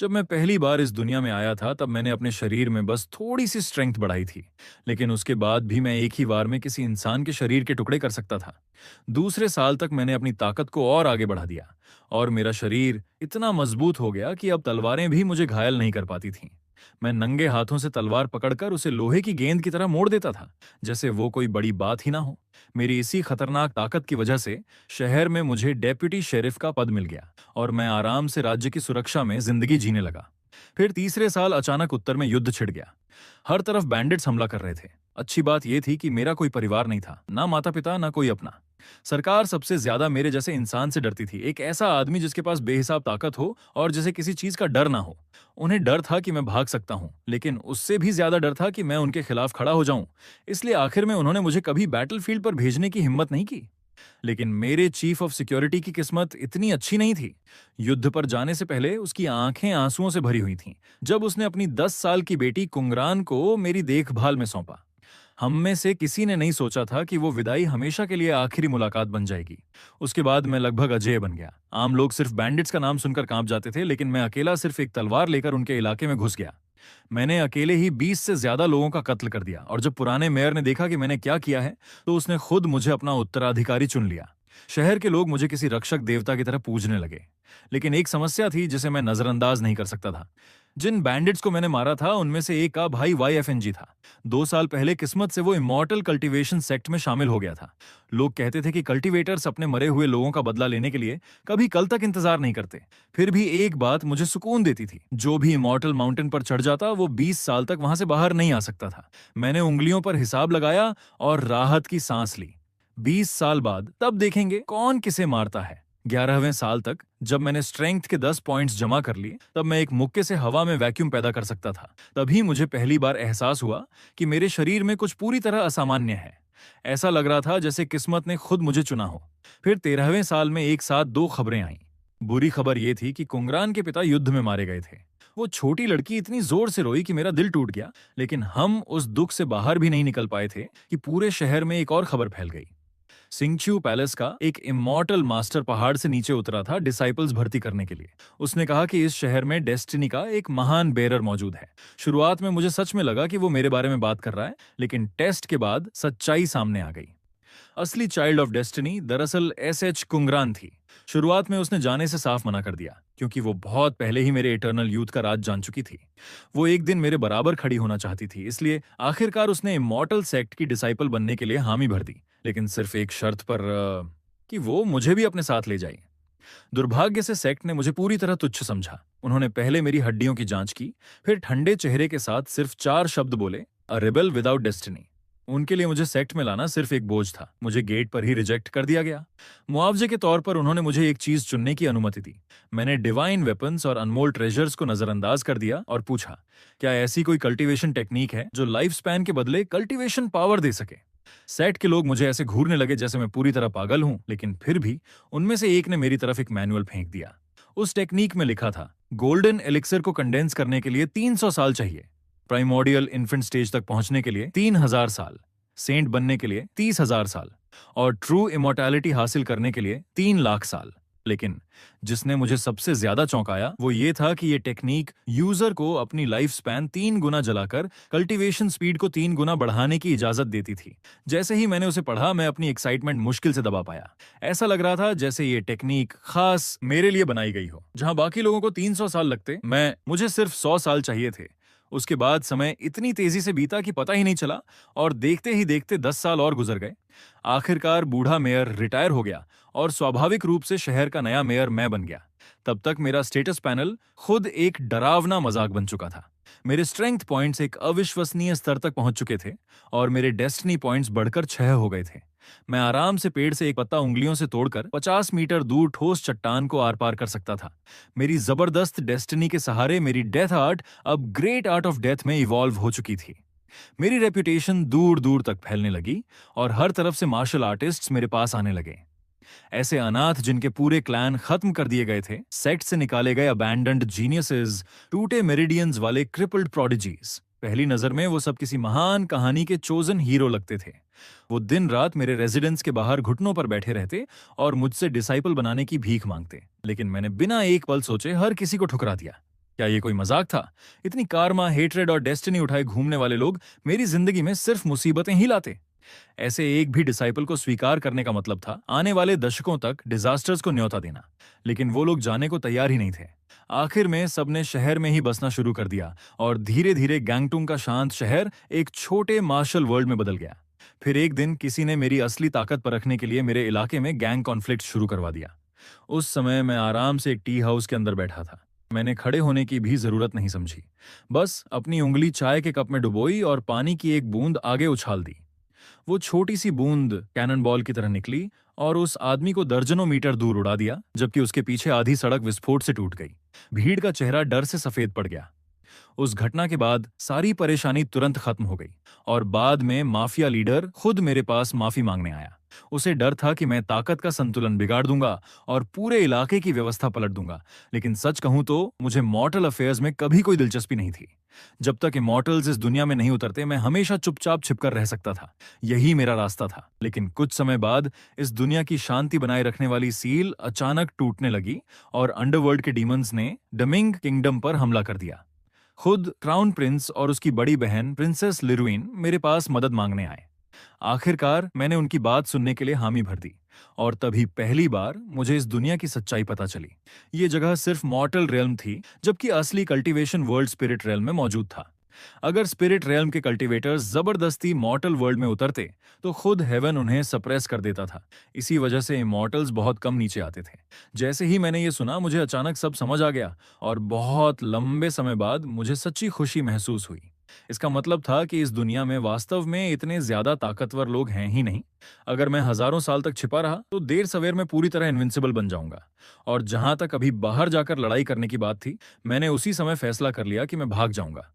जब मैं पहली बार इस दुनिया में आया था तब मैंने अपने शरीर में बस थोड़ी सी स्ट्रेंथ बढ़ाई थी। लेकिन उसके बाद भी मैं एक ही बार में किसी इंसान के शरीर के टुकड़े कर सकता था। दूसरे साल तक मैंने अपनी ताकत को और आगे बढ़ा दिया और मेरा शरीर इतना मजबूत हो गया कि अब तलवारें भी मुझे घायल नहीं कर पाती थीं। मैं नंगे हाथों से तलवार पकड़कर उसे लोहे की गेंद की तरह मोड़ देता था, जैसे वो कोई बड़ी बात ही ना हो। मेरी इसी खतरनाक ताकत की वजह से शहर में मुझे डेप्यूटी शेरिफ का पद मिल गया और मैं आराम से राज्य की सुरक्षा में जिंदगी जीने लगा। फिर तीसरे साल अचानक उत्तर में युद्ध छिड़ गया। हर तरफ बैंडिट्स हमला कर रहे थे। अच्छी बात यह थी कि मेरा कोई परिवार नहीं था, ना माता पिता ना कोई अपना। सरकार सबसे ज्यादा मेरे जैसे इंसान से डरती थी, एक ऐसा आदमी जिसके पास बेहिसाब ताकत हो और जिसे किसी चीज का डर ना हो। उन्हें डर था कि मैं भाग सकता हूं, लेकिन उससे भी ज्यादा डर था कि मैं उनके खिलाफ खड़ा हो जाऊं। इसलिए आखिर में उन्होंने मुझे कभी बैटलफील्ड पर भेजने की हिम्मत नहीं की। लेकिन मेरे चीफ ऑफ सिक्योरिटी की किस्मत इतनी अच्छी नहीं थी। युद्ध पर जाने से पहले उसकी आंखें आंसुओं से भरी हुई थीं जब उसने अपनी 10 साल की बेटी कुंगरान को मेरी देखभाल में सौंपा। हम में से किसी ने नहीं सोचा था कि वो विदाई हमेशा के लिए आखिरी मुलाकात बन जाएगी। उसके बाद मैं लगभग अजेय बन गया। आम लोग सिर्फ बैंडिट्स का नाम सुनकर कांप जाते थे, लेकिन मैं अकेला सिर्फ एक तलवार लेकर उनके इलाके में घुस गया। मैंने अकेले ही 20 से ज्यादा लोगों का कत्ल कर दिया और जब पुराने मेयर ने देखा कि मैंने क्या किया है, तो उसने खुद मुझे अपना उत्तराधिकारी चुन लिया। शहर के लोग मुझे किसी रक्षक देवता की तरह पूजने लगे। लेकिन एक समस्या थी जिसे मैं नजरअंदाज नहीं कर सकता था। जिन बैंडिट्स को मैंने मारा था उनमें से एक का भाई YFNG था। 2 साल पहले किस्मत से वो इमॉर्टल कल्टीवेशन सेक्ट में शामिल हो गया था। लोग कहते थे कि कल्टीवेटर्स अपने मरे हुए लोगों का बदला लेने के लिए कभी कल तक इंतजार नहीं करते। फिर भी एक बात मुझे सुकून देती थी, जो भी इमॉर्टल माउंटेन पर चढ़ जाता वो 20 साल तक वहां से बाहर नहीं आ सकता था। मैंने उंगलियों पर हिसाब लगाया और राहत की सांस ली। 20 साल बाद तब देखेंगे कौन किसे मारता है। 11वें साल तक जब मैंने स्ट्रेंथ के 10 पॉइंट्स जमा कर लिए, तब मैं एक मुक्के से हवा में वैक्यूम पैदा कर सकता था। तभी मुझे पहली बार एहसास हुआ कि मेरे शरीर में कुछ पूरी तरह असामान्य है। ऐसा लग रहा था जैसे किस्मत ने खुद मुझे चुना हो। फिर 13वें साल में एक साथ 2 खबरें आईं। बुरी खबर यह थी कि कुंगरान के पिता युद्ध में मारे गए थे। वो छोटी लड़की इतनी जोर से रोई कि मेरा दिल टूट गया। लेकिन हम उस दुख से बाहर भी नहीं निकल पाए थे कि पूरे शहर में एक और खबर फैल गई। सिंगचू पैलेस का एक इमॉर्टल मास्टर पहाड़ से नीचे उतरा था डिसाइपल्स भर्ती करने के लिए। उसने कहा कि इस शहर में डेस्टिनी का एक महान बेरर मौजूद है। शुरुआत में मुझे सच में लगा कि वो मेरे बारे में बात कर रहा है, लेकिन टेस्ट के बाद सच्चाई सामने आ गई। असली चाइल्ड ऑफ डेस्टिनी दरअसल SH कुंगरान थी। शुरुआत में उसने जाने से साफ मना कर दिया, क्योंकि वो बहुत पहले ही मेरे इटर्नल यूथ का राज जान चुकी थी। वो एक दिन मेरे बराबर खड़ी होना चाहती थी, इसलिए आखिरकार उसने इमॉर्टल सेक्ट की डिसाइपल बनने के लिए हामी भर दी, लेकिन सिर्फ एक शर्त पर कि वो मुझे भी अपने साथ ले जाए। दुर्भाग्य से सेक्ट ने मुझे पूरी तरह तुच्छ समझा। उन्होंने पहले मेरी हड्डियों की जांच की, फिर ठंडे चेहरे के साथ सिर्फ 4 शब्द बोले, अ रेबल विदाउट डेस्टिनी। उनके लिए मुझे सेक्ट में लाना सिर्फ एक बोझ था। मुझे गेट पर ही रिजेक्ट कर दिया गया। मुआवजे के तौर पर उन्होंने मुझे एक चीज चुनने की अनुमति दी। मैंने डिवाइन वेपन्स और अनमोल ट्रेजर्स को नजरअंदाज कर दिया और पूछा, क्या ऐसी कोई कल्टीवेशन टेक्निक है जो लाइफ स्पैन के बदले कल्टीवेशन पावर दे सके। सेट के लोग मुझे ऐसे घूरने लगे जैसे मैं पूरी तरह पागल हूं, लेकिन फिर भी उनमें से एक ने मेरी तरफ एक मैनुअल फेंक दिया। उस टेक्निक में लिखा था, गोल्डन एलिक्सर को कंडेंस करने के लिए 300 साल चाहिए, प्राइमोडियल इन्फेंट स्टेज तक पहुंचने के लिए 3000 साल, सेंट बनने के लिए 30,000 साल और ट्रू इमोर्टैलिटी हासिल करने के लिए 3 लाख साल। लेकिन जिसने मुझे सबसे ज्यादा चौंकाया वो ये था कि ये टेक्निक यूजर को अपनी लाइफ स्पैन 3 गुना जलाकर कल्टीवेशन स्पीड को 3 गुना बढ़ाने की इजाजत देती थी। जैसे ही मैंने उसे पढ़ा, मैं अपनी एक्साइटमेंट मुश्किल से दबा पाया। ऐसा लग रहा था जैसे ये टेक्निक खास मेरे लिए बनाई गई हो। जहां बाकी लोगों को 300 साल लगते, मुझे सिर्फ 100 साल चाहिए थे। उसके बाद समय इतनी तेजी से बीता कि पता ही नहीं चला और देखते ही देखते 10 साल और गुजर गए। आखिरकार बूढ़ा मेयर रिटायर हो गया और स्वाभाविक रूप से शहर का नया मेयर मैं बन गया। तब तक मेरा स्टेटस पैनल खुद एक डरावना मजाक बन चुका था। मेरे स्ट्रेंथ पॉइंट्स एक अविश्वसनीय स्तर तक पहुंच चुके थे और मेरे डेस्टिनी पॉइंट्स बढ़कर 6 हो गए थे। मैं आराम से पेड़ से एक पत्ता उंगलियों से तोड़कर 50 मीटर दूर ठोस चट्टान को आर पार कर सकता था। मेरी जबरदस्त डेस्टिनी के सहारे मेरी डेथ आर्ट अब ग्रेट आर्ट ऑफ डेथ में इवॉल्व हो चुकी थी। मेरी रेपुटेशन दूर दूर तक फैलने लगी और हर तरफ से मार्शल आर्टिस्ट्स मेरे पास आने लगे। ऐसे अनाथ जिनके पूरे क्लैन खत्म कर दिए गए थे, सेक्ट से निकाले गए अबैंडन्ड जीनियसेस, टूटे मेरिडियंस वाले क्रिपल्ड प्रोडिजीज। पहली नजर में वो सब किसी महान कहानी के चोजन हीरो लगते थे। वो दिन रात मेरे रेजिडेंस के बाहर घुटनों पर बैठे रहते और मुझसे डिसाइपल बनाने की भीख मांगते, लेकिन मैंने बिना एक पल सोचे हर किसी को ठुकरा दिया। क्या ये कोई मजाक था? इतनी कारमा, हेट्रेड और डेस्टिनी उठाए घूमने वाले लोग मेरी जिंदगी में सिर्फ मुसीबतें ही लाते। ऐसे एक भी डिसाइपल को स्वीकार करने का मतलब था आने वाले दशकों तक डिजास्टर्स को न्योता देना। लेकिन वो लोग जाने को तैयार ही नहीं थे। आखिर में सबने शहर में ही बसना शुरू कर दिया और धीरे धीरे गैंगटुंग का शांत शहर एक छोटे मार्शल वर्ल्ड में बदल गया। फिर एक दिन किसी ने मेरी असली ताकत परखने के लिए मेरे इलाके में गैंग कॉन्फ्लिक्ट शुरू करवा दिया। उस समय मैं आराम से एक टी हाउस के अंदर बैठा था। मैंने खड़े होने की भी जरूरत नहीं समझी। बस अपनी उंगली चाय के कप में डुबोई और पानी की एक बूंद आगे उछाल दी। वो छोटी सी बूंद कैनन बॉल की तरह निकली और उस आदमी को दर्जनों मीटर दूर उड़ा दिया, जबकि उसके पीछे आधी सड़क विस्फोट से टूट गई। भीड़ का चेहरा डर से सफेद पड़ गया। उस घटना के बाद सारी परेशानी तुरंत खत्म हो गई और बाद में माफिया लीडर खुद मेरे पास माफी मांगने आया। उसे डर था कि मैं ताकत का संतुलन बिगाड़ दूंगा और पूरे इलाके की व्यवस्था पलट दूंगा। लेकिन सच कहूं तो मुझे मॉर्टल अफेयर्स में कभी कोई दिलचस्पी नहीं थी। जब तक इमॉर्टल्स इस दुनिया में नहीं उतरते मैं हमेशा चुपचाप छिपकर रह सकता था। यही मेरा रास्ता था। लेकिन कुछ समय बाद इस दुनिया की शांति बनाए रखने वाली सील अचानक टूटने लगी और अंडरवर्ल्ड के डीमंस ने डमिंग किंगडम पर हमला कर दिया। खुद क्राउन प्रिंस और उसकी बड़ी बहन प्रिंसेस लिरुइन मेरे पास मदद मांगने आए। आखिरकार मैंने उनकी बात सुनने के लिए हामी भर दी और तभी पहली बार मुझे इस दुनिया की सच्चाई पता चली। ये जगह सिर्फ मॉर्टल रेल्म थी, जबकि असली कल्टीवेशन वर्ल्ड स्पिरिट रेल्म में मौजूद था। अगर स्पिरिट रेल्म के कल्टीवेटर्स जबरदस्ती मॉर्टल वर्ल्ड में उतरते तो खुद हेवन उन्हें सप्रेस कर देता था। इसी वजह से इमॉर्टल्स बहुत कम नीचे आते थे। जैसे ही मैंने ये सुना मुझे अचानक सब समझ आ गया और बहुत लंबे समय बाद मुझे सच्ची खुशी महसूस हुई। इसका मतलब था कि इस दुनिया में वास्तव में इतने ज्यादा ताकतवर लोग हैं ही नहीं। अगर मैं हजारों साल तक छिपा रहा तो देर सवेर में पूरी तरह इनविंसिबल बन जाऊंगा। और जहां तक अभी बाहर जाकर लड़ाई करने की बात थी, मैंने उसी समय फैसला कर लिया कि मैं भाग जाऊंगा।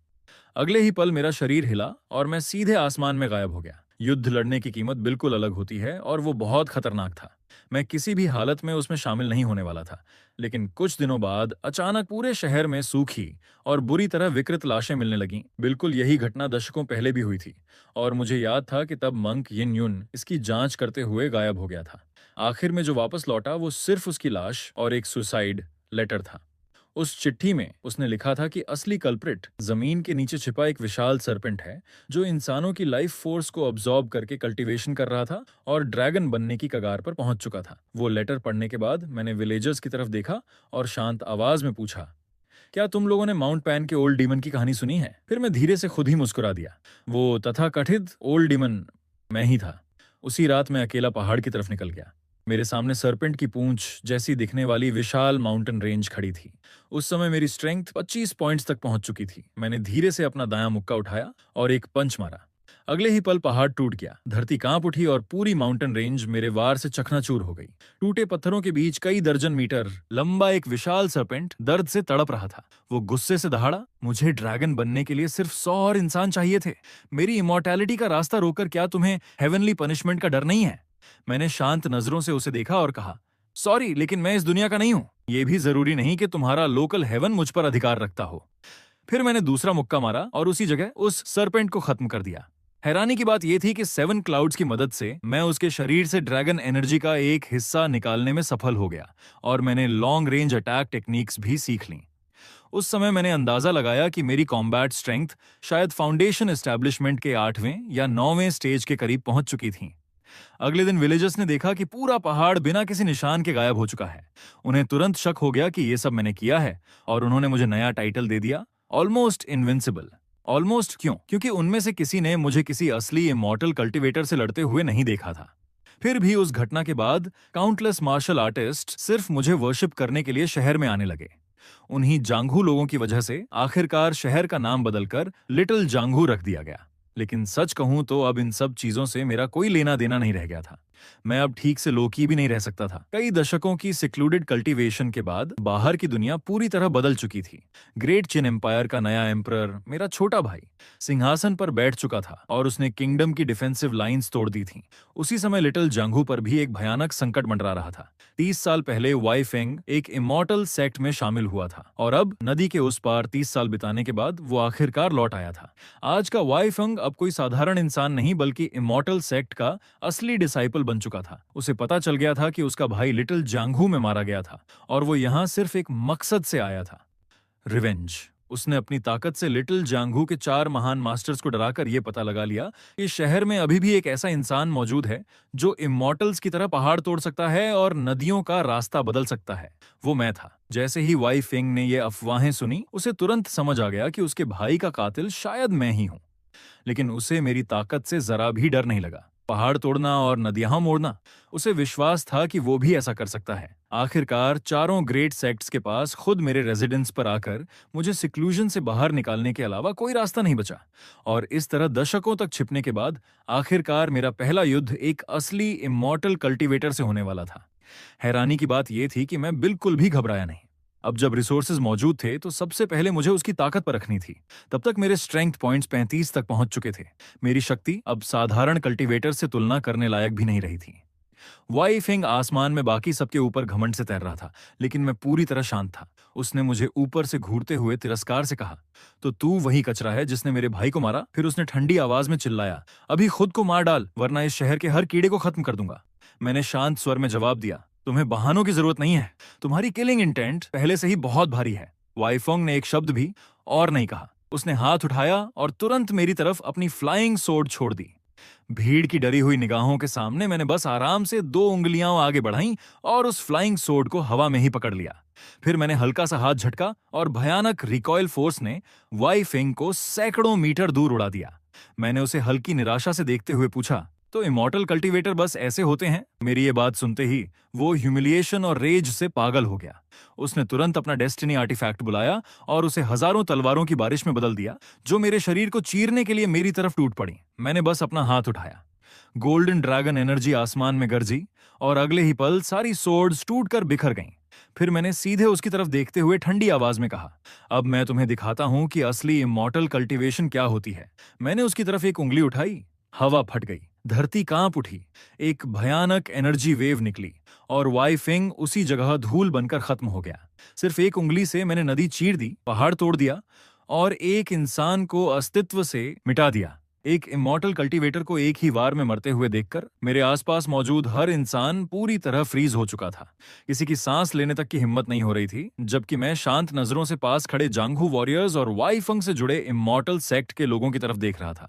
अगले ही पल मेरा शरीर हिला और मैं सीधे आसमान में गायब हो गया। युद्ध लड़ने की कीमत बिल्कुल अलग होती है और वो बहुत खतरनाक था। मैं किसी भी हालत में उसमें शामिल नहीं होने वाला था। लेकिन कुछ दिनों बाद अचानक पूरे शहर में सूखी और बुरी तरह विकृत लाशें मिलने लगीं। बिल्कुल यही घटना दशकों पहले भी हुई थी और मुझे याद था कि तब मंक यिन युन इसकी जांच करते हुए गायब हो गया था। आखिर में जो वापस लौटा वो सिर्फ उसकी लाश और एक सुसाइड लेटर था। उस चिट्ठी में उसने लिखा था कि असली कल्प्रिट जमीन के नीचे छिपा एक विशाल सरपेंट है जो इंसानों की लाइफ फोर्स को अब्सॉर्ब करके कल्टीवेशन कर रहा था और ड्रैगन बनने की कगार पर पहुंच चुका था। वो लेटर पढ़ने के बाद मैंने विलेजर्स की तरफ देखा और शांत आवाज में पूछा, क्या तुम लोगों ने माउंट पैन के ओल्ड डीमन की कहानी सुनी है? फिर मैं धीरे से खुद ही मुस्कुरा दिया। वो तथाकथित ओल्ड डीमन मैं ही था। उसी रात मैं अकेला पहाड़ की तरफ निकल गया। मेरे सामने सरपेंट की पूंछ जैसी दिखने वाली विशाल माउंटेन रेंज खड़ी थी। उस समय मेरी स्ट्रेंथ 25 पॉइंट्स तक पहुंच चुकी थी। मैंने धीरे से अपना दायां मुक्का उठाया और एक पंच मारा। अगले ही पल पहाड़ टूट गया, धरती कांप उठी और पूरी माउंटेन रेंज मेरे वार से चकनाचूर हो गई। टूटे पत्थरों के बीच कई दर्जन मीटर लंबा एक विशाल सरपेंट दर्द से तड़प रहा था। वो गुस्से से दहाड़ा, मुझे ड्रैगन बनने के लिए सिर्फ 100 और इंसान चाहिए थे। मेरी इमॉर्टैलिटी का रास्ता रोककर क्या तुम्हें हेवनली पनिशमेंट का डर नहीं है? मैंने शांत नजरों से उसे देखा और कहा, सॉरी, लेकिन मैं इस दुनिया का नहीं हूं। यह भी जरूरी नहीं कि तुम्हारा लोकल हेवन मुझ पर अधिकार रखता हो। फिर मैंने दूसरा मुक्का मारा और उसी जगह उस सरपेंट को खत्म कर दिया। हैरानी की बात यह थी कि 7 क्लाउड्स की मदद से मैं उसके शरीर से ड्रैगन एनर्जी का एक हिस्सा निकालने में सफल हो गया और मैंने लॉन्ग रेंज अटैक टेक्निक्स भी सीख ली। उस समय मैंने अंदाजा लगाया कि मेरी कॉम्बैट स्ट्रेंथ शायद फाउंडेशन एस्टैब्लिशमेंट के 8वें या 9वें स्टेज के करीब पहुंच चुकी थी। अगले दिन विलेजर्स ने देखा कि पूरा पहाड़ बिना किसी निशान के गायब हो चुका है। उन्हें तुरंत शक हो गया कि यह सब मैंने किया है और उन्होंने मुझे नया टाइटल दे दिया, ऑलमोस्ट इनविंसिबल। ऑलमोस्ट क्यों? क्योंकि उनमें से किसी ने मुझे किसी असली इमॉर्टल कल्टीवेटर से लड़ते हुए नहीं देखा था। फिर भी उस घटना के बाद काउंटलेस मार्शल आर्टिस्ट सिर्फ मुझे वर्शिप करने के लिए शहर में आने लगे। उन्हीं जांघू लोगों की वजह से आखिरकार शहर का नाम बदलकर लिटिल जांघू रख दिया गया। लेकिन सच कहूं तो अब इन सब चीजों से मेरा कोई लेना देना नहीं रह गया था। मैं अब ठीक से लोकी भी नहीं रह सकता था। कई दशकों की सिक्लूडेड कल्टीवेशन के बाद बाहर की दुनिया पूरी तरह बदल चुकी थी। ग्रेट चिन एम्पायर का नया एम्परर, मेरा छोटा भाई, सिंहासन पर बैठ चुका था और उसने किंगडम की डिफेंसिव लाइंस तोड़ दी थी। उसी समय लिटिल जांघू पर भी एक भयानक संकट मंडरा रहा था। 30 साल पहले वाई फेंग एक इमॉर्टल सेक्ट में शामिल हुआ था और अब नदी के उस पार 30 साल बिताने के बाद वो आखिरकार लौट आया था। आज का वाई फेंग अब कोई साधारण इंसान नहीं बल्कि इमॉर्टल सेक्ट का असली डिसाइपल बन चुका था। उसे पता चल गया था कि उसका भाई लिटिल जांघू में मारा गया था और वो यहाँ सिर्फ एक मकसद से आया था। रिवेंज। उसने अपनी ताकत से लिटिल जांगू के 4 महान मास्टर्स को डराकर यह पता लगा लिया कि शहर में अभी भी एक ऐसा इंसान मौजूद है जो इमॉर्टल्स की तरह पहाड़ तोड़ सकता है और नदियों का रास्ता बदल सकता है। वो मैं था। जैसे ही वाई फेंग ने ये अफवाहें सुनी, उसे तुरंत समझ आ गया कि उसके भाई का कातिल शायद मैं ही हूं। लेकिन उसे मेरी ताकत से जरा भी डर नहीं लगा। पहाड़ तोड़ना और नदियां मोड़ना, उसे विश्वास था कि वो भी ऐसा कर सकता है। आखिरकार चारों ग्रेट सेक्ट्स के पास खुद मेरे रेजिडेंस पर आकर मुझे सिक्लूजन से बाहर निकालने के अलावा कोई रास्ता नहीं बचा। और इस तरह दशकों तक छिपने के बाद आखिरकार मेरा पहला युद्ध एक असली इमॉर्टल कल्टीवेटर से होने वाला था। हैरानी की बात यह थी कि मैं बिल्कुल भी घबराया नहीं। अब जब रिसोर्सेज मौजूद थे तो सबसे पहले मुझे उसकी ताकत पर रखनी थी। तब तक मेरे स्ट्रेंथ पॉइंट्स 35 तक पहुंच चुके थे। मेरी शक्ति अब साधारण कल्टीवेटर से तुलना करने लायक भी नहीं रही थी। वाई फेंग आसमान में बाकी सबके ऊपर घमंड से तैर रहा था, लेकिन मैं पूरी तरह शांत था। उसने मुझे ऊपर से घूरते हुए तिरस्कार से कहा, तो तू वही कचरा है जिसने मेरे भाई को मारा? फिर उसने ठंडी आवाज में चिल्लाया, अभी खुद को मार डाल वरना इस शहर के हर कीड़े को खत्म कर दूंगा। मैंने शांत स्वर में जवाब दिया, तुम्हें बहानों की जरूरत नहीं है। तुम्हारी किलिंग इंटेंट पहले से ही बहुत भारी है। वाईफोंग ने एक शब्द भी और नहीं कहा। उसने हाथ उठाया और तुरंत मेरी तरफ अपनी फ्लाइंग सोर्ड छोड़ दी। भीड़ की डरी हुई निगाहों के सामने मैंने बस आराम से 2 उंगलियां आगे बढ़ाईं और उस फ्लाइंग सोर्ड को हवा में ही पकड़ लिया। फिर मैंने हल्का सा हाथ झटका और भयानक रिकॉइल फोर्स ने वाई फेंग को सैकड़ों मीटर दूर उड़ा दिया। मैंने उसे हल्की निराशा से देखते हुए पूछा, तो इमॉर्टल कल्टीवेटर बस ऐसे होते हैं? मेरी ये बात सुनते ही वो ह्यूमिलिएशन और रेज से पागल हो गया। उसने तुरंत अपना डेस्टिनी आर्टिफैक्ट बुलाया और उसे हजारों तलवारों की बारिश में बदल दिया, जो मेरे शरीर को चीरने के लिए मेरी तरफ टूट पड़ी। मैंने बस अपना हाथ उठाया, गोल्डन ड्रैगन एनर्जी आसमान में गरजी और अगले ही पल सारी सोर्ड्स टूटकर बिखर गईं। फिर मैंने सीधे उसकी तरफ देखते हुए ठंडी आवाज में कहा, अब मैं तुम्हें दिखाता हूं कि असली इमॉर्टल कल्टीवेशन क्या होती है। मैंने उसकी तरफ एक उंगली उठाई, हवा फट गई, धरती कांप उठी, एक भयानक एनर्जी वेव निकली और वाई फेंग उसी जगह धूल बनकर खत्म हो गया। सिर्फ एक उंगली से मैंने नदी चीर दी, पहाड़ तोड़ दिया और एक इंसान को अस्तित्व से मिटा दिया। एक इमॉर्टल कल्टीवेटर को एक ही वार में मरते हुए देखकर मेरे आसपास मौजूद हर इंसान पूरी तरह फ्रीज हो चुका था। किसी की सांस लेने तक की हिम्मत नहीं हो रही थी, जबकि मैं शांत नजरों से पास खड़े जांगहू वॉरियर्स और वाईफंग से जुड़े इमॉर्टल सेक्ट के लोगों की तरफ देख रहा था।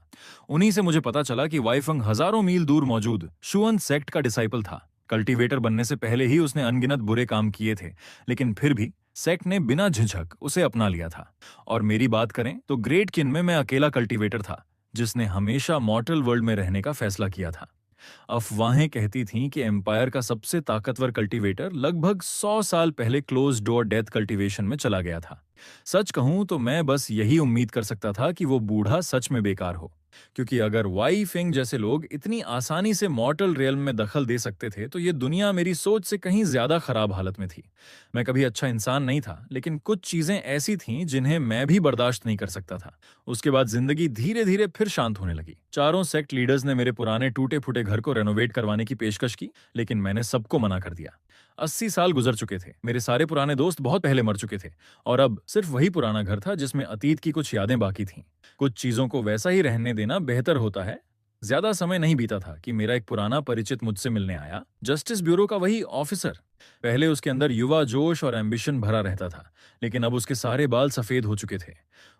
उन्हीं से मुझे पता चला कि वाईफंग हजारों मील दूर मौजूद शुअन सेक्ट का डिसाइपल था। कल्टीवेटर बनने से पहले ही उसने अनगिनत बुरे काम किए थे, लेकिन फिर भी सेक्ट ने बिना झिझक उसे अपना लिया था। और मेरी बात करें तो ग्रेट किन में मैं अकेला कल्टीवेटर था जिसने हमेशा मॉर्टल वर्ल्ड में रहने का फैसला किया था। अफवाहें कहती थीं कि एम्पायर का सबसे ताकतवर कल्टीवेटर लगभग 100 साल पहले क्लोज डोर डेथ कल्टीवेशन में चला गया था। सच कहूं तो मैं बस यही उम्मीद कर सकता था कि वो बूढ़ा सच में बेकार हो, क्योंकि अगर वाई फेंग जैसे लोग इतनी आसानी से मॉर्टल रियल्म में दखल दे सकते थे तो ये दुनिया मेरी सोच से कहीं ज्यादा खराब हालत में थी। मैं कभी अच्छा इंसान नहीं था, लेकिन कुछ चीजें ऐसी थीं जिन्हें मैं भी बर्दाश्त नहीं कर सकता था। उसके बाद जिंदगी धीरे धीरे फिर शांत होने लगी। चारों सेक्ट लीडर्स ने मेरे पुराने टूटे फूटे घर को रेनोवेट करवाने की पेशकश की, लेकिन मैंने सबको मना कर दिया। 80 साल गुजर चुके थे, मेरे सारे पुराने दोस्त बहुत पहले मर चुके थे और अब सिर्फ वही पुराना घर था जिसमें अतीत की कुछ यादें बाकी थीं। कुछ चीजों को वैसा ही रहने देना बेहतर होता है। ज्यादा समय नहीं बीता था कि मेरा एक पुराना परिचित मुझसे मिलने आया, जस्टिस ब्यूरो का वही ऑफिसर। पहले उसके अंदर युवा जोश और एम्बिशन भरा रहता था, लेकिन अब उसके सारे बाल सफेद हो चुके थे।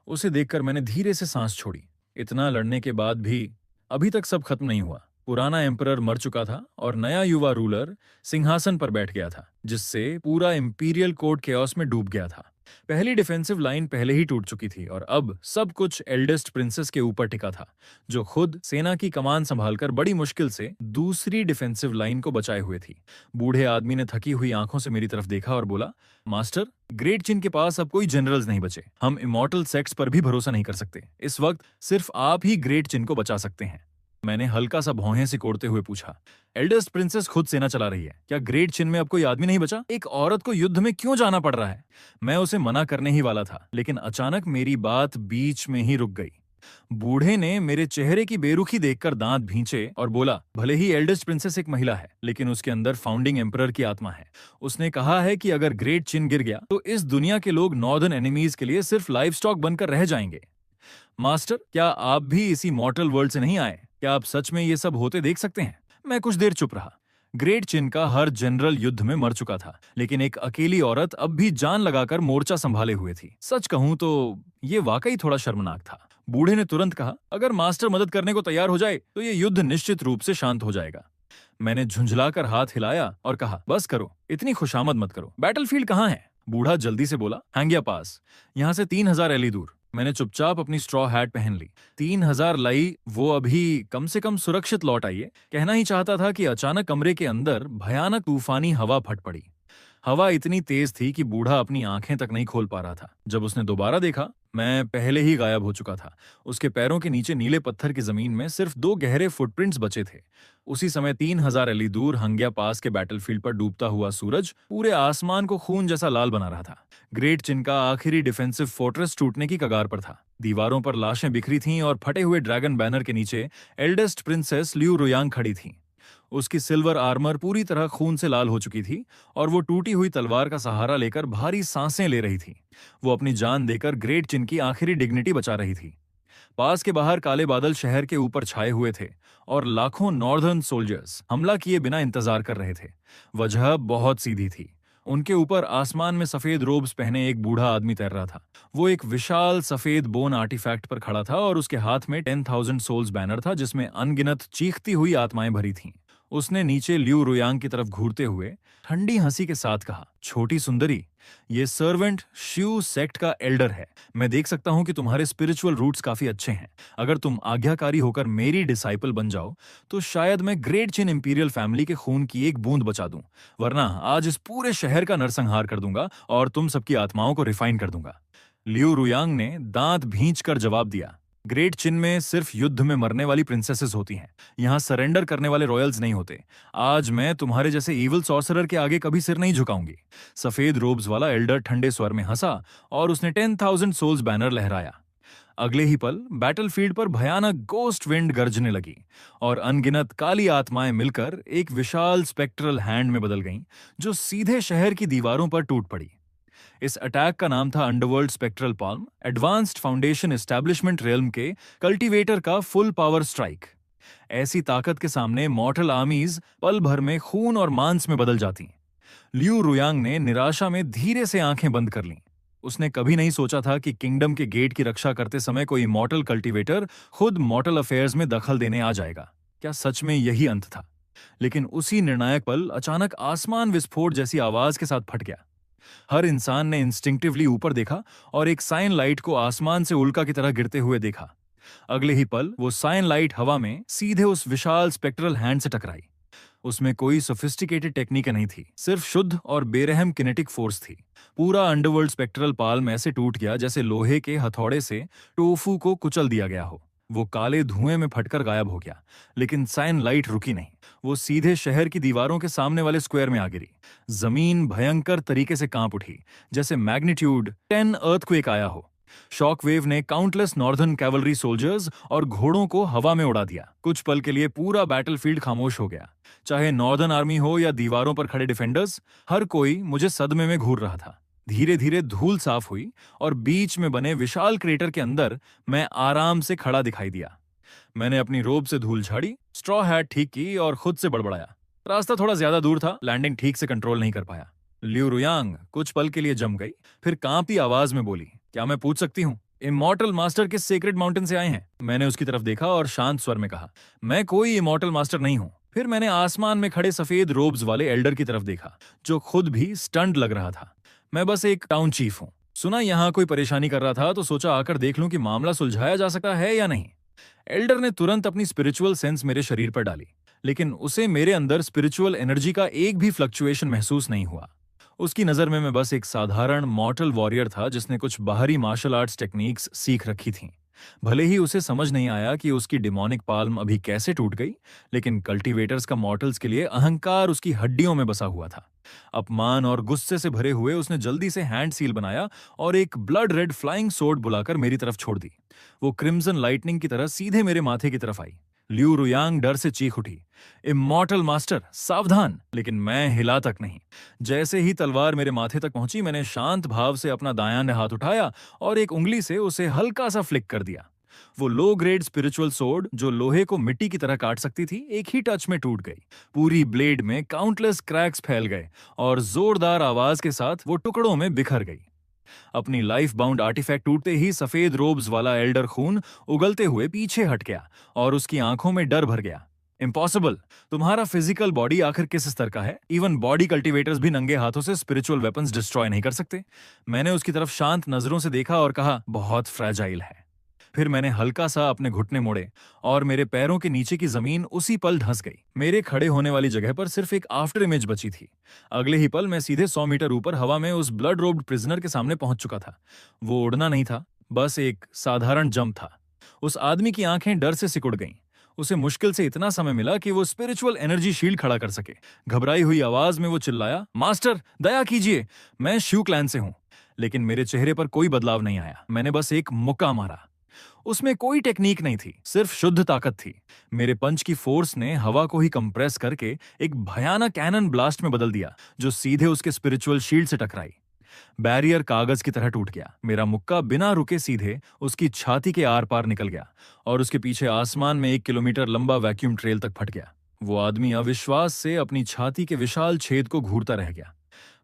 उसे देखकर मैंने धीरे से सांस छोड़ी। इतना लड़ने के बाद भी अभी तक सब खत्म नहीं हुआ। पुराना एम्परर मर चुका था और नया युवा रूलर सिंहासन पर बैठ गया था, जिससे पूरा इंपीरियल कोर्ट केओस में डूब गया था। पहली डिफेंसिव लाइन पहले ही टूट चुकी थी और अब सब कुछ एल्डेस्ट प्रिंसेस के ऊपर टिका था, जो खुद सेना की कमान संभालकर बड़ी मुश्किल से दूसरी डिफेंसिव लाइन को बचाए हुए थी। बूढ़े आदमी ने थकी हुई आंखों से मेरी तरफ देखा और बोला, मास्टर, ग्रेट चिन के पास अब कोई जनरल्स नहीं बचे। हम इमॉर्टल सेक्ट्स पर भी भरोसा नहीं कर सकते। इस वक्त सिर्फ आप ही ग्रेट चिन को बचा सकते हैं। मैंने हल्का सा भौहें सिकोड़ते हुए पूछा, एल्डेस्ट प्रिंसेस खुद सेना चला रही है, क्या ग्रेट चिन में अब कोई आदमी नहीं बचा? एक औरत को युद्ध में क्यों जाना पड़ रहा है? मैं उसे मना करने ही वाला था, लेकिन अचानक मेरी बात बीच में ही रुक गई। बूढ़े ने मेरे चेहरे की बेरुखी देखकर दांत भींचे और बोला, भले ही एल्डेस्ट प्रिंसेस एक महिला है, लेकिन उसके अंदर फाउंडिंग एम्परर की आत्मा है। उसने कहा है कि अगर ग्रेट चिन गिर गया तो इस दुनिया के लोग नॉर्दर्न एनिमीज के लिए सिर्फ लाइव स्टॉक बनकर रह जाएंगे। मास्टर, क्या आप भी इसी मॉर्टल वर्ल्ड से नहीं आए? क्या आप सच में ये सब होते देख सकते हैं? मैं कुछ देर चुप रहा। ग्रेट चिन का हर जनरल युद्ध में मर चुका था, लेकिन एक अकेली औरत अब भी जान लगाकर मोर्चा संभाले हुए थी। सच कहूं तो ये वाकई थोड़ा शर्मनाक था। बूढ़े ने तुरंत कहा, अगर मास्टर मदद करने को तैयार हो जाए तो ये युद्ध निश्चित रूप से शांत हो जाएगा। मैंने झुंझलाकर हाथ हिलाया और कहा, बस करो, इतनी खुशामद मत करो। बैटलफील्ड कहाँ है? बूढ़ा जल्दी से बोला, हैंगिया पास, यहाँ से 3000 एली दूर। मैंने चुपचाप अपनी स्ट्रॉ हैट पहन ली। 3000 लाई, वो अभी कम से कम सुरक्षित लौट आई है। कहना ही चाहता था कि अचानक कमरे के अंदर भयानक तूफानी हवा फट पड़ी। हवा इतनी तेज थी कि बूढ़ा अपनी आंखें तक नहीं खोल पा रहा था। जब उसने दोबारा देखा, मैं पहले ही गायब हो चुका था। उसके पैरों के नीचे नीले पत्थर की जमीन में सिर्फ 2 गहरे फुटप्रिंट्स बचे थे। उसी समय 3000 एली दूर हंग्या पास के बैटलफील्ड पर डूबता हुआ सूरज पूरे आसमान को खून जैसा लाल बना रहा था। ग्रेट चिन का आखिरी डिफेंसिव फोर्ट्रेस टूटने की कगार पर था। दीवारों पर लाशें बिखरी थीं और फटे हुए ड्रैगन बैनर के नीचे एल्डेस्ट प्रिंसेस लियू रुयांग खड़ी थीं। उसकी सिल्वर आर्मर पूरी तरह खून से लाल हो चुकी थी और वो टूटी हुई तलवार का सहारा लेकर भारी सांसें ले रही थी। वो अपनी जान देकर ग्रेट चिन की आखिरी डिग्निटी बचा रही थी। पास के बाहर काले बादल शहर के ऊपर छाए हुए थे और लाखों नॉर्दर्न सोल्जर्स हमला किए बिना इंतजार कर रहे थे। वजह बहुत सीधी थी। उनके ऊपर आसमान में सफेद रोब्स पहने एक बूढ़ा आदमी तैर रहा था। वो एक विशाल सफेद बोन आर्टिफैक्ट पर खड़ा था और उसके हाथ में 10,000 सोल्स बैनर था जिसमें अनगिनत चीखती हुई आत्माएं भरी थीं। उसने नीचे लियू रुयांग की तरफ घूरते हुए ठंडी हंसी के साथ कहा, छोटी सुंदरी, ये सर्वेंट श्यू सेक्ट का एल्डर है। मैं देख सकता हूं कि तुम्हारे स्पिरिचुअल रूट्स काफी अच्छे हैं। अगर तुम आज्ञाकारी होकर मेरी डिसाइपल बन जाओ तो शायद मैं ग्रेट चिन इंपीरियल फैमिली के खून की एक बूंद बचा दूं, वरना आज इस पूरे शहर का नरसंहार कर दूंगा और तुम सबकी आत्माओं को रिफाइन कर दूंगा। लियू रुयांग ने दांत भींच कर जवाब दिया, ग्रेट चिन में सिर्फ युद्ध में मरने वाली प्रिंसेसेस होती हैं। यहाँ सरेंडर करने वाले रॉयल्स नहीं होते। आज मैं तुम्हारे जैसे इविल सॉर्सरर के आगे कभी सिर नहीं झुकाऊंगी। सफेद रोब्स वाला एल्डर ठंडे स्वर में हंसा और उसने 10,000 सोल्स बैनर लहराया। अगले ही पल बैटलफील्ड पर भयानक गोस्ट विंड गरजने लगी और अनगिनत काली आत्माएं मिलकर एक विशाल स्पेक्ट्रल हैंड में बदल गईं, जो सीधे शहर की दीवारों पर टूट पड़ी। इस अटैक का नाम था underworld spectral palm, advanced foundation establishment realm के कल्टीवेटर का फुल पावर स्ट्राइक। ऐसी ताकत के सामने मॉर्टल आर्मीज पल भर में खून और मांस में बदल जाती। लियू रुयांग ने निराशा में धीरे से आंखें बंद कर लीं। उसने कभी नहीं सोचा था कि किंगडम के गेट की रक्षा करते समय कोई मॉर्टल कल्टीवेटर खुद मॉर्टल अफेयर्स में दखल देने आ जाएगा। क्या सच में यही अंत था? लेकिन उसी निर्णायक पल अचानक आसमान विस्फोट जैसी आवाज के साथ फट गया। हर इंसान ने इंस्टिंक्टिवली ऊपर देखा और एक साइन लाइट को आसमान से उल्का की तरह गिरते हुए देखा। अगले ही पल वो साइन लाइट हवा में सीधे उस विशाल स्पेक्ट्रल हैंड से टकराई। उसमें कोई सोफिस्टिकेटेड टेक्निक नहीं थी, सिर्फ शुद्ध और बेरहम किनेटिक फोर्स थी। पूरा अंडरवर्ल्ड स्पेक्ट्रल पाल्म ऐसे टूट गया जैसे लोहे के हथौड़े से टोफू को कुचल दिया गया हो। वो काले धुएं में फटकर गायब हो गया, लेकिन साइन लाइट रुकी नहीं। वो सीधे शहर की दीवारों के सामने वाले स्क्वायर में आ गिरी। जमीन भयंकर तरीके से कांप उठी, जैसे मैग्नीट्यूड 10 अर्थक्वेक आया हो। शॉक वेव ने काउंटलेस नॉर्दर्न कैवलरी सोल्जर्स और घोड़ों को हवा में उड़ा दिया। कुछ पल के लिए पूरा बैटलफील्ड खामोश हो गया। चाहे नॉर्दर्न आर्मी हो या दीवारों पर खड़े डिफेंडर्स, हर कोई मुझे सदमे में घूर रहा था। धीरे धीरे धूल साफ हुई और बीच में बने विशाल क्रेटर के अंदर मैं आराम से खड़ा दिखाई दिया। मैंने अपनी रोब से धूल झाड़ी, स्ट्रॉ हैट ठीक की और खुद से बड़बड़ाया, रास्ता थोड़ा ज्यादा दूर था, लैंडिंग ठीक से कंट्रोल नहीं कर पाया। लियू रुयांग कुछ पल के लिए जम गई, फिर कांपती आवाज में बोली, क्या मैं पूछ सकती हूँ, इमॉर्टल मास्टर किस सेक्रेड माउंटेन से आए हैं? मैंने उसकी तरफ देखा और शांत स्वर में कहा, मैं कोई इमॉर्टल मास्टर नहीं हूं। फिर मैंने आसमान में खड़े सफेद रोब्स वाले एल्डर की तरफ देखा, जो खुद भी स्टंट लग रहा था। मैं बस एक टाउन चीफ हूं। सुना यहाँ कोई परेशानी कर रहा था तो सोचा आकर देख लूं कि मामला सुलझाया जा सकता है या नहीं। एल्डर ने तुरंत अपनी स्पिरिचुअल सेंस मेरे शरीर पर डाली, लेकिन उसे मेरे अंदर स्पिरिचुअल एनर्जी का एक भी फ्लक्चुएशन महसूस नहीं हुआ। उसकी नजर में मैं बस एक साधारण मॉर्टल वॉरियर था जिसने कुछ बाहरी मार्शल आर्ट्स टेक्निक्स सीख रखी थीं। भले ही उसे समझ नहीं आया कि उसकी डिमोनिक पाल्म अभी कैसे टूट गई, लेकिन कल्टीवेटर्स का मॉर्टल्स के लिए अहंकार उसकी हड्डियों में बसा हुआ था। अपमान और गुस्से से भरे हुए उसने जल्दी से हैंड सील बनाया और एक ब्लड रेड फ्लाइंग सोर्ड बुलाकर मेरी तरफ छोड़ दी। वो क्रिम्सन लाइटनिंग की तरह सीधे मेरे माथे की तरफ आई। लियू रुयांग डर से चीख उठी, इमॉर्टल मास्टर सावधान! लेकिन मैं हिला तक नहीं। जैसे ही तलवार मेरे माथे तक पहुंची, मैंने शांत भाव से अपना दायां हाथ उठाया और एक उंगली से उसे हल्का सा फ्लिक कर दिया। वो लो ग्रेड स्पिरिचुअल सोर्ड जो लोहे को मिट्टी की तरह काट सकती थी, एक ही टच में टूट गई। पूरी ब्लेड में काउंटलेस क्रैक्स फैल गए और जोरदार आवाज के साथ वो टुकड़ों में बिखर गई। अपनी लाइफ बाउंड आर्टिफैक्ट टूटते ही सफेद रोब्स वाला एल्डर खून उगलते हुए पीछे हट गया और उसकी आंखों में डर भर गया। इम्पॉसिबल। तुम्हारा फिजिकल बॉडी आखिर किस स्तर का है? इवन बॉडी कल्टीवेटर्स भी नंगे हाथों से स्पिरिचुअल वेपन्स डिस्ट्रॉय नहीं कर सकते। मैंने उसकी तरफ शांत नजरों से देखा और कहा, बहुत फ्रैजाइल है। फिर मैंने हल्का सा अपने घुटने मोड़े और मेरे पैरों के नीचे की जमीन उसी पल धंस गई। मेरे खड़े होने वाली जगह पर सिर्फ एक आफ्टर इमेज बची थी। अगले ही पल मैं सीधे 100 मीटर ऊपर हवा में उस ब्लड रोब्ड प्रिजनर के सामने पहुंच चुका था। वो उड़ना नहीं था, बस एक साधारण जंप था। उस आदमी की आंखें डर से सिकुड़ गईं। उसे मुश्किल से इतना समय मिला कि वो स्पिरिचुअल एनर्जी शील्ड खड़ा कर सके। घबराई हुई आवाज में वो चिल्लाया, मास्टर दया कीजिए, मैं श्यू क्लैन से हूं। लेकिन मेरे चेहरे पर कोई बदलाव नहीं आया। मैंने बस एक मुक्का मारा। उसमें कोई टेक्निक नहीं थी, सिर्फ शुद्ध ताकत थी। मेरे पंच की फोर्स ने हवा को ही कंप्रेस करके एक भयानक कैनन ब्लास्ट में बदल दिया, जो सीधे उसके स्पिरिचुअल शील्ड से टकराई। बैरियर कागज की तरह टूट गया। मेरा मुक्का बिना रुके सीधे उसकी छाती के आर पार निकल गया और उसके पीछे आसमान में 1 किलोमीटर लंबा वैक्यूम ट्रेल तक फट गया। वो आदमी अविश्वास से अपनी छाती के विशाल छेद को घूरता रह गया।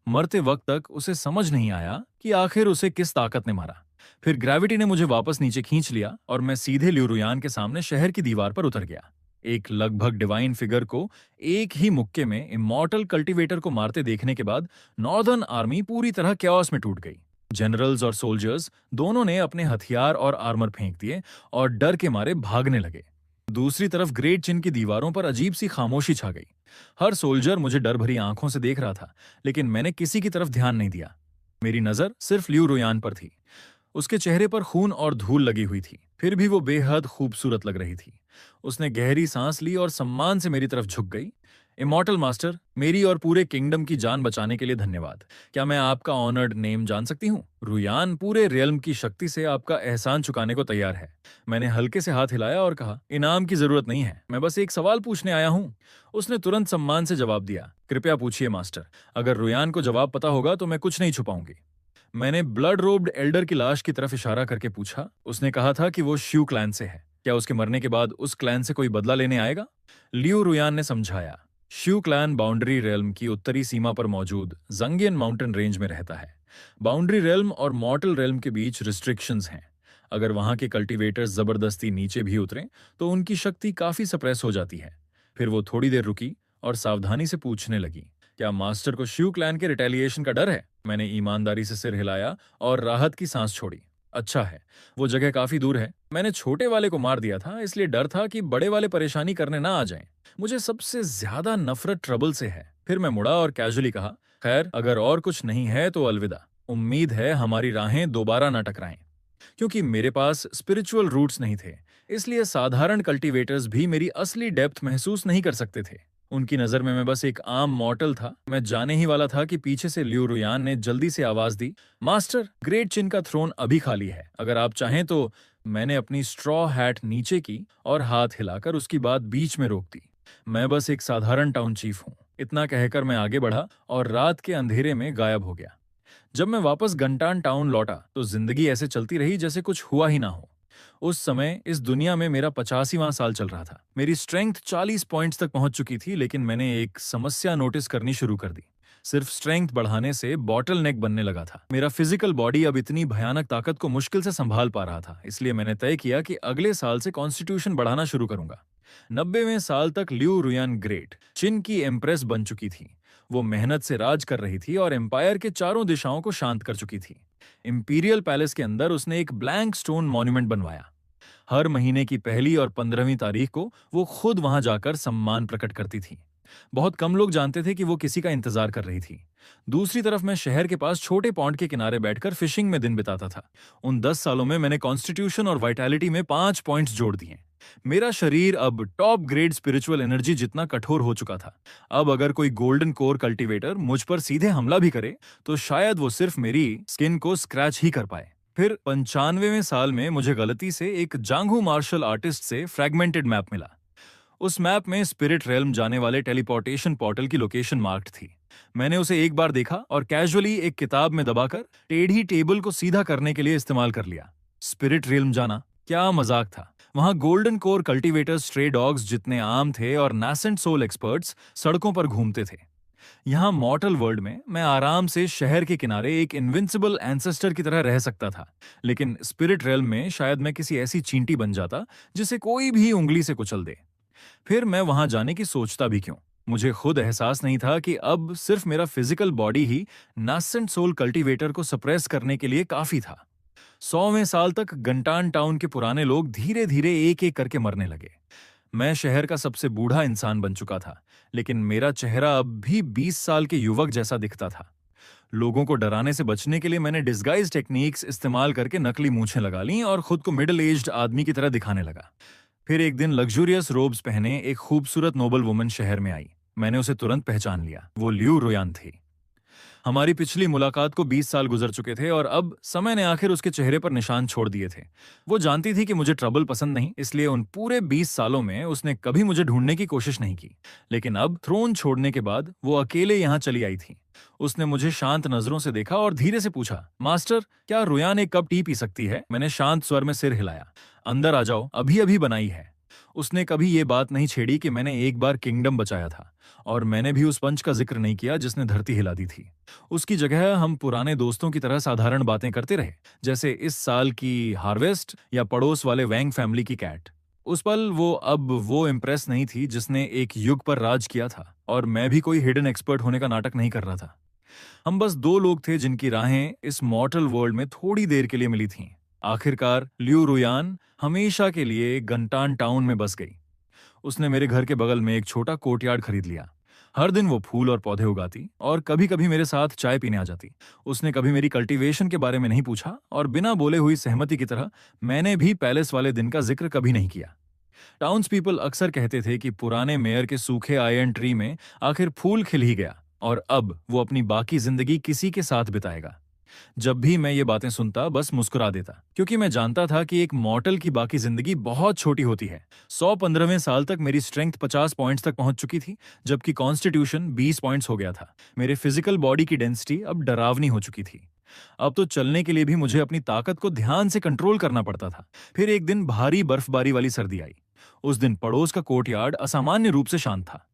मरते वक्त तक उसे समझ नहीं आया कि आखिर उसे किस ताकत ने मारा। फिर ग्रेविटी ने मुझे वापस नीचे खींच लिया और मैं सीधे ल्यूरुयान के सामने शहर की दीवार पर उतर गया। एक लगभग डिवाइन फिगर को एक ही मुक्के में इमॉर्टल कल्टीवेटर को मारते देखने के बाद नॉर्दर्न आर्मी पूरी तरह कैओस में टूट गई। जनरल्स और सोल्जर्स दोनों ने अपने हथियार और आर्मर फेंक दिए और डर के मारे भागने लगे। दूसरी तरफ ग्रेट चिन की दीवारों पर अजीब सी खामोशी छा गई। हर सोल्जर मुझे डर भरी आंखों से देख रहा था, लेकिन मैंने किसी की तरफ ध्यान नहीं दिया। मेरी नजर सिर्फ ल्यूरुयान पर थी। उसके चेहरे पर खून और धूल लगी हुई थी, फिर भी वो बेहद खूबसूरत लग रही थी। उसने गहरी सांस ली और सम्मान से मेरी तरफ झुक गई। इमॉर्टल मास्टर, मेरी और पूरे किंगडम की जान बचाने के लिए धन्यवाद। क्या मैं आपका ऑनर्ड नेम जान सकती हूँ? रुयान पूरे रियल्म की शक्ति से आपका एहसान चुकाने को तैयार है। मैंने हल्के से हाथ हिलाया और कहा, इनाम की जरूरत नहीं है, मैं बस एक सवाल पूछने आया हूँ। उसने तुरंत सम्मान से जवाब दिया, कृपया पूछिए मास्टर। अगर रुयान को जवाब पता होगा तो मैं कुछ नहीं छुपाऊंगी। मैंने ब्लड रोब्ड एल्डर की लाश की तरफ इशारा करके पूछा। उसने कहा था कि वो श्यू क्लैन से है। क्या उसके मरने के बाद उस क्लैन से कोई बदला लेने आएगा? लियो रुयान ने समझाया, श्यू क्लैन बाउंड्री रेल्म की उत्तरी सीमा पर मौजूद जंगियन माउंटेन रेंज में रहता है। बाउंड्री रेल्म और मॉर्टल रेल्म के बीच रिस्ट्रिक्शंस हैं। अगर वहां के कल्टीवेटर्स जबरदस्ती नीचे भी उतरें तो उनकी शक्ति काफी सप्रेस हो जाती है। फिर वो थोड़ी देर रुकी और सावधानी से पूछने लगी, क्या मास्टर को श्यू क्लैन के रिटेलिएशन का डर है? मैंने ईमानदारी से सिर हिलाया और राहत की सांस छोड़ी। अच्छा है, वो जगह काफी दूर है। मैंने छोटे वाले को मार दिया था, इसलिए डर था कि बड़े वाले परेशानी करने ना आ जाएं। मुझे सबसे ज्यादा नफरत ट्रबल से है। फिर मैं मुड़ा और कैजुअली कहा, खैर अगर और कुछ नहीं है तो अलविदा। उम्मीद है हमारी राहें दोबारा ना टकराएं। क्योंकि मेरे पास स्पिरिचुअल रूट्स नहीं थे, इसलिए साधारण कल्टीवेटर्स भी मेरी असली डेप्थ महसूस नहीं कर सकते थे। उनकी नजर में मैं बस एक आम मॉर्टल था। मैं जाने ही वाला था कि पीछे से लियो रुयान ने जल्दी से आवाज दी, मास्टर, ग्रेट चिन का थ्रोन अभी खाली है, अगर आप चाहें तो। मैंने अपनी स्ट्रॉ हैट नीचे की और हाथ हिलाकर उसकी बात बीच में रोक दी। मैं बस एक साधारण टाउन चीफ हूँ। इतना कहकर मैं आगे बढ़ा और रात के अंधेरे में गायब हो गया। जब मैं वापस गंटान टाउन लौटा तो जिंदगी ऐसे चलती रही जैसे कुछ हुआ ही ना हो। उस समय इस दुनिया में मेरा 85वां साल चल रहा था। मेरी स्ट्रेंथ 40 पॉइंट्स तक पहुंच चुकी थी, लेकिन मैंने एक समस्या नोटिस करनी शुरू कर दी। सिर्फ स्ट्रेंथ बढ़ाने से बॉटल नेक बनने लगा था। मेरा फिजिकल बॉडी अब इतनी भयानक ताकत को मुश्किल से संभाल पा रहा था, इसलिए मैंने तय किया कि अगले साल से कॉन्स्टिट्यूशन बढ़ाना शुरू करूंगा। 90वें साल तक लियो रुयान ग्रेट चिन की एम्प्रेस बन चुकी थी। वो मेहनत से राज कर रही थी और एम्पायर के चारों दिशाओं को शांत कर चुकी थी। इंपीरियल पैलेस के अंदर उसने एक ब्लैंक स्टोन मॉन्यूमेंट बनवाया। हर महीने की पहली और 15वीं तारीख को वो खुद वहां जाकर सम्मान प्रकट करती थी। बहुत कम लोग जानते थे कि वो किसी का इंतजार कर रही थी। दूसरी तरफ मैं शहर के पास छोटे पॉन्ड के किनारे बैठकर फिशिंग में दिन बिताता था। उन 10 सालों में मैंने कॉन्स्टिट्यूशन और वाइटैलिटी में 5 पॉइंट्स जोड़ दिए। मेरा शरीर अब टॉप ग्रेड स्पिरिचुअल एनर्जी जितना कठोर हो चुका था। अब अगर कोई गोल्डन कोर कल्टीवेटर मुझ पर सीधे हमला भी करे तो शायद वो सिर्फ मेरी स्किन को स्क्रैच ही कर पाए। फिर 95वें साल में मुझे गलती से एक जांघू मार्शल आर्टिस्ट से फ्रैगमेंटेड मैप मिला। उस मैप में स्पिरिट रेल्म जाने वाले टेलीपोर्टेशन पोर्टल की लोकेशन मार्क्ड थी। मैंने उसे एक बार देखा और कैजुअली एक किताब में दबाकर टेढ़ी टेबल को सीधा करने के लिए इस्तेमाल कर लिया। स्पिरिट रेल्म जाना, क्या मजाक था। वहां golden core cultivators stray dogs जितने आम थे और नासेंट सोल एक्सपर्ट्स सड़कों पर घूमते थे। यहाँ मॉर्टल वर्ल्ड में मैं आराम से शहर के किनारे एक इनविंसिबल एंसेस्टर की तरह रह सकता था, लेकिन स्पिरिट रेल्म में शायद मैं किसी ऐसी चींटी बन जाता जिसे कोई भी उंगली से कुचल दे। फिर मैं वहां जाने की सोचता भी क्यों। मुझे खुद एहसास नहीं था कि अब सिर्फ मेरा फिजिकल बॉडी ही नासेंट सोल कल्टीवेटर को सप्रेस करने के लिए काफी था। 100वें साल तक गंटान टाउन के पुराने लोग धीरे धीरे एक एक करके मरने लगे। मैं शहर का सबसे बूढ़ा इंसान बन चुका था, लेकिन मेरा चेहरा अब भी 20 साल के युवक जैसा दिखता था। लोगों को डराने से बचने के लिए मैंने डिस्गाइज टेक्निक्स इस्तेमाल करके नकली मूछें लगा लीं और खुद को मिडिल एज्ड आदमी की तरह दिखाने लगा। फिर एक दिन लग्जूरियस रोब्स पहने एक खूबसूरत नोबल वुमन शहर में आई। मैंने उसे तुरंत पहचान लिया। वो लियू रोयान थी। हमारी पिछली मुलाकात को 20 साल गुजर चुके थे और अब समय ने आखिर उसके चेहरे पर निशान छोड़ दिए थे। वो जानती थी कि मुझे ट्रबल पसंद नहीं, इसलिए उन पूरे 20 सालों में उसने कभी मुझे ढूंढने की कोशिश नहीं की। लेकिन अब थ्रोन छोड़ने के बाद वो अकेले यहाँ चली आई थी। उसने मुझे शांत नजरों से देखा और धीरे से पूछा, मास्टर, क्या रोयान एक कप टी पी सकती है? मैंने शांत स्वर में सिर हिलाया। अंदर आ जाओ, अभी अभी बनाई है। उसने कभी ये बात नहीं छेड़ी कि मैंने एक बार किंगडम बचाया था, और मैंने भी उस पंच का जिक्र नहीं किया जिसने धरती हिला दी थी। उसकी जगह हम पुराने दोस्तों की तरह साधारण बातें करते रहे, जैसे इस साल की हार्वेस्ट या पड़ोस वाले वैंग फैमिली की कैट। उस पल वो इम्प्रेस नहीं थी जिसने एक युग पर राज किया था, और मैं भी कोई हिडन एक्सपर्ट होने का नाटक नहीं कर रहा था। हम बस दो लोग थे जिनकी राहें इस मॉर्टल वर्ल्ड में थोड़ी देर के लिए मिली थीं। आखिरकार लियू रुयान हमेशा के लिए गंटान टाउन में बस गई। उसने मेरे घर के बगल में एक छोटा कोर्टयार्ड खरीद लिया। हर दिन वो फूल और पौधे उगाती और कभी कभी मेरे साथ चाय पीने आ जाती। उसने कभी मेरी कल्टीवेशन के बारे में नहीं पूछा, और बिना बोले हुई सहमति की तरह मैंने भी पैलेस वाले दिन का जिक्र कभी नहीं किया। टाउन्स पीपल अक्सर कहते थे कि पुराने मेयर के सूखे आयरन ट्री में आखिर फूल खिल ही गया, और अब वो अपनी बाकी जिंदगी किसी के साथ बिताएगा। जब भी मैं ये बातें सुनता बस मुस्कुरा देता, क्योंकि मैं जानता था कि एक मॉर्टल की बाकी जिंदगी बहुत छोटी होती है। 115वें साल तक मेरी स्ट्रेंथ 50 पॉइंट्स तक पहुंच चुकी थी, जबकि कॉन्स्टिट्यूशन 20 पॉइंट्स हो गया था। मेरे फिजिकल बॉडी की डेंसिटी अब डरावनी हो चुकी थी। अब तो चलने के लिए भी मुझे अपनी ताकत को ध्यान से कंट्रोल करना पड़ता था। फिर एक दिन भारी बर्फबारी वाली सर्दी आई। उस दिन पड़ोस का कोर्टयार्ड असामान्य रूप से शांत था।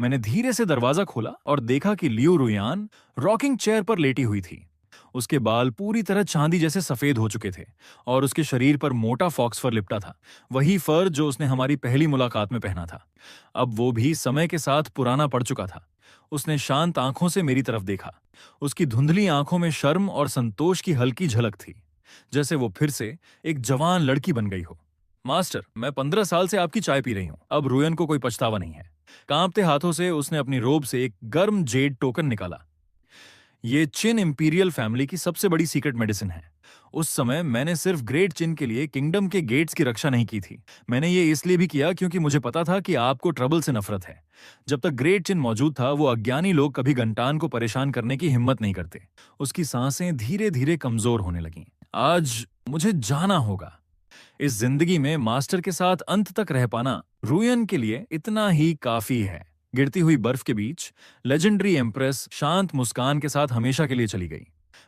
मैंने धीरे से दरवाजा खोला और देखा कि लियू रुयान रॉकिंग चेयर पर लेटी हुई थी। उसके बाल पूरी तरह चांदी जैसे सफेद हो चुके थे, और उसके शरीर पर मोटा फॉक्स फर लिपटा था, वही फर जो उसने हमारी पहली मुलाकात में पहना था। अब वो भी समय के साथ पुराना पड़ चुका था। उसने शांत आंखों से मेरी तरफ देखा। उसकी धुंधली आंखों में शर्म और संतोष की हल्की झलक थी, जैसे वो फिर से एक जवान लड़की बन गई हो। मास्टर, मैं 15 साल से आपकी चाय पी रही हूं। अब रुयन को कोई पछतावा नहीं है। कांपते हाथों से उसने अपनी रोब से एक गर्म जेड टोकन निकाला। ये चिन इंपीरियल फैमिली की सबसे बड़ी सीक्रेट मेडिसिन है। उस समय मैंने सिर्फ ग्रेट चिन के लिए किंगडम के गेट्स की रक्षा नहीं की थी। मैंने ये इसलिए भी किया क्योंकि मुझे पता था कि आपको ट्रबल से नफरत है। जब तक ग्रेट चिन मौजूद था, वो अज्ञानी लोग कभी गंटान को परेशान करने की हिम्मत नहीं करते। उसकी सांसें धीरे धीरे कमजोर होने लगीं। आज मुझे जाना होगा। इस जिंदगी में मास्टर के साथ अंत तक रह पाना रुयन के लिए इतना ही काफी है। गिरती हुई बर्फ के बीच लेजेंडरी एम्प्रेस शांत मुस्कान के साथ हमेशा के लिए चली गई।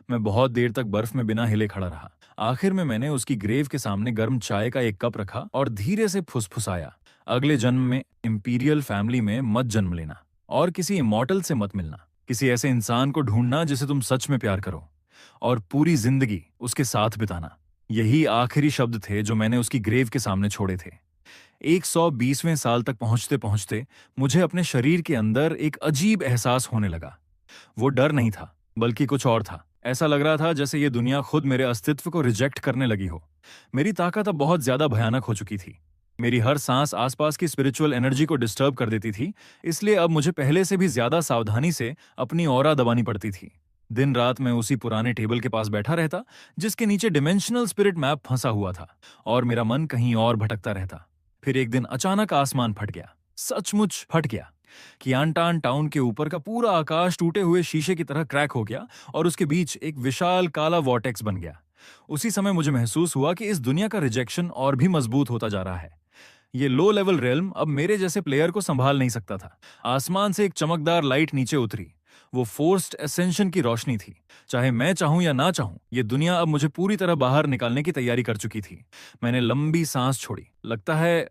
मैं बहुत देर तक बर्फ में बिना हिले खड़ा रहा। आखिर में मैंने उसकी ग्रेव के सामने गर्म चाय का एक कप रखा और धीरे से फुसफुसाया, अगले जन्म में इंपीरियल फैमिली में मत जन्म लेना, और किसी इमॉर्टल से मत मिलना। किसी ऐसे इंसान को ढूंढना जिसे तुम सच में प्यार करो, और पूरी जिंदगी उसके साथ बिताना। यही आखिरी शब्द थे जो मैंने उसकी ग्रेव के सामने छोड़े थे। 120वें साल तक पहुंचते पहुंचते मुझे अपने शरीर के अंदर एक अजीब एहसास होने लगा। वो डर नहीं था, बल्कि कुछ और था। ऐसा लग रहा था जैसे ये दुनिया खुद मेरे अस्तित्व को रिजेक्ट करने लगी हो। मेरी ताकत अब बहुत ज्यादा भयानक हो चुकी थी। मेरी हर सांस आसपास की स्पिरिचुअल एनर्जी को डिस्टर्ब कर देती थी, इसलिए अब मुझे पहले से भी ज्यादा सावधानी से अपनी ऑरा दबानी पड़ती थी। दिन रात मैं उसी पुराने टेबल के पास बैठा रहता, जिसके नीचे डिमेंशनल स्पिरिट मैप फंसा हुआ था, और मेरा मन कहीं और भटकता रहता। फिर एक दिन अचानक आसमान फट गया, सचमुच फट गया। कियांटान टाउन के ऊपर का पूरा आकाश टूटे हुए शीशे की तरह क्रैक हो गया, और उसके बीच एक विशाल काला वॉर्टेक्स बन गया। उसी समय मुझे महसूस हुआ कि इस दुनिया का रिजेक्शन और भी मजबूत होता जा रहा है। ये लो लेवल रेल्म अब मेरे जैसे प्लेयर को संभाल नहीं सकता था। आसमान से एक चमकदार लाइट नीचे उतरी। वो फोर्स्ड एसेंशन की रोशनी थी। चाहे मैं चाहूं या ना चाहूं, ये दुनिया अब मुझे पूरी तरह बाहर निकालने की तैयारी कर चुकी थी। मैंने लंबी सांस छोड़ी। लगता है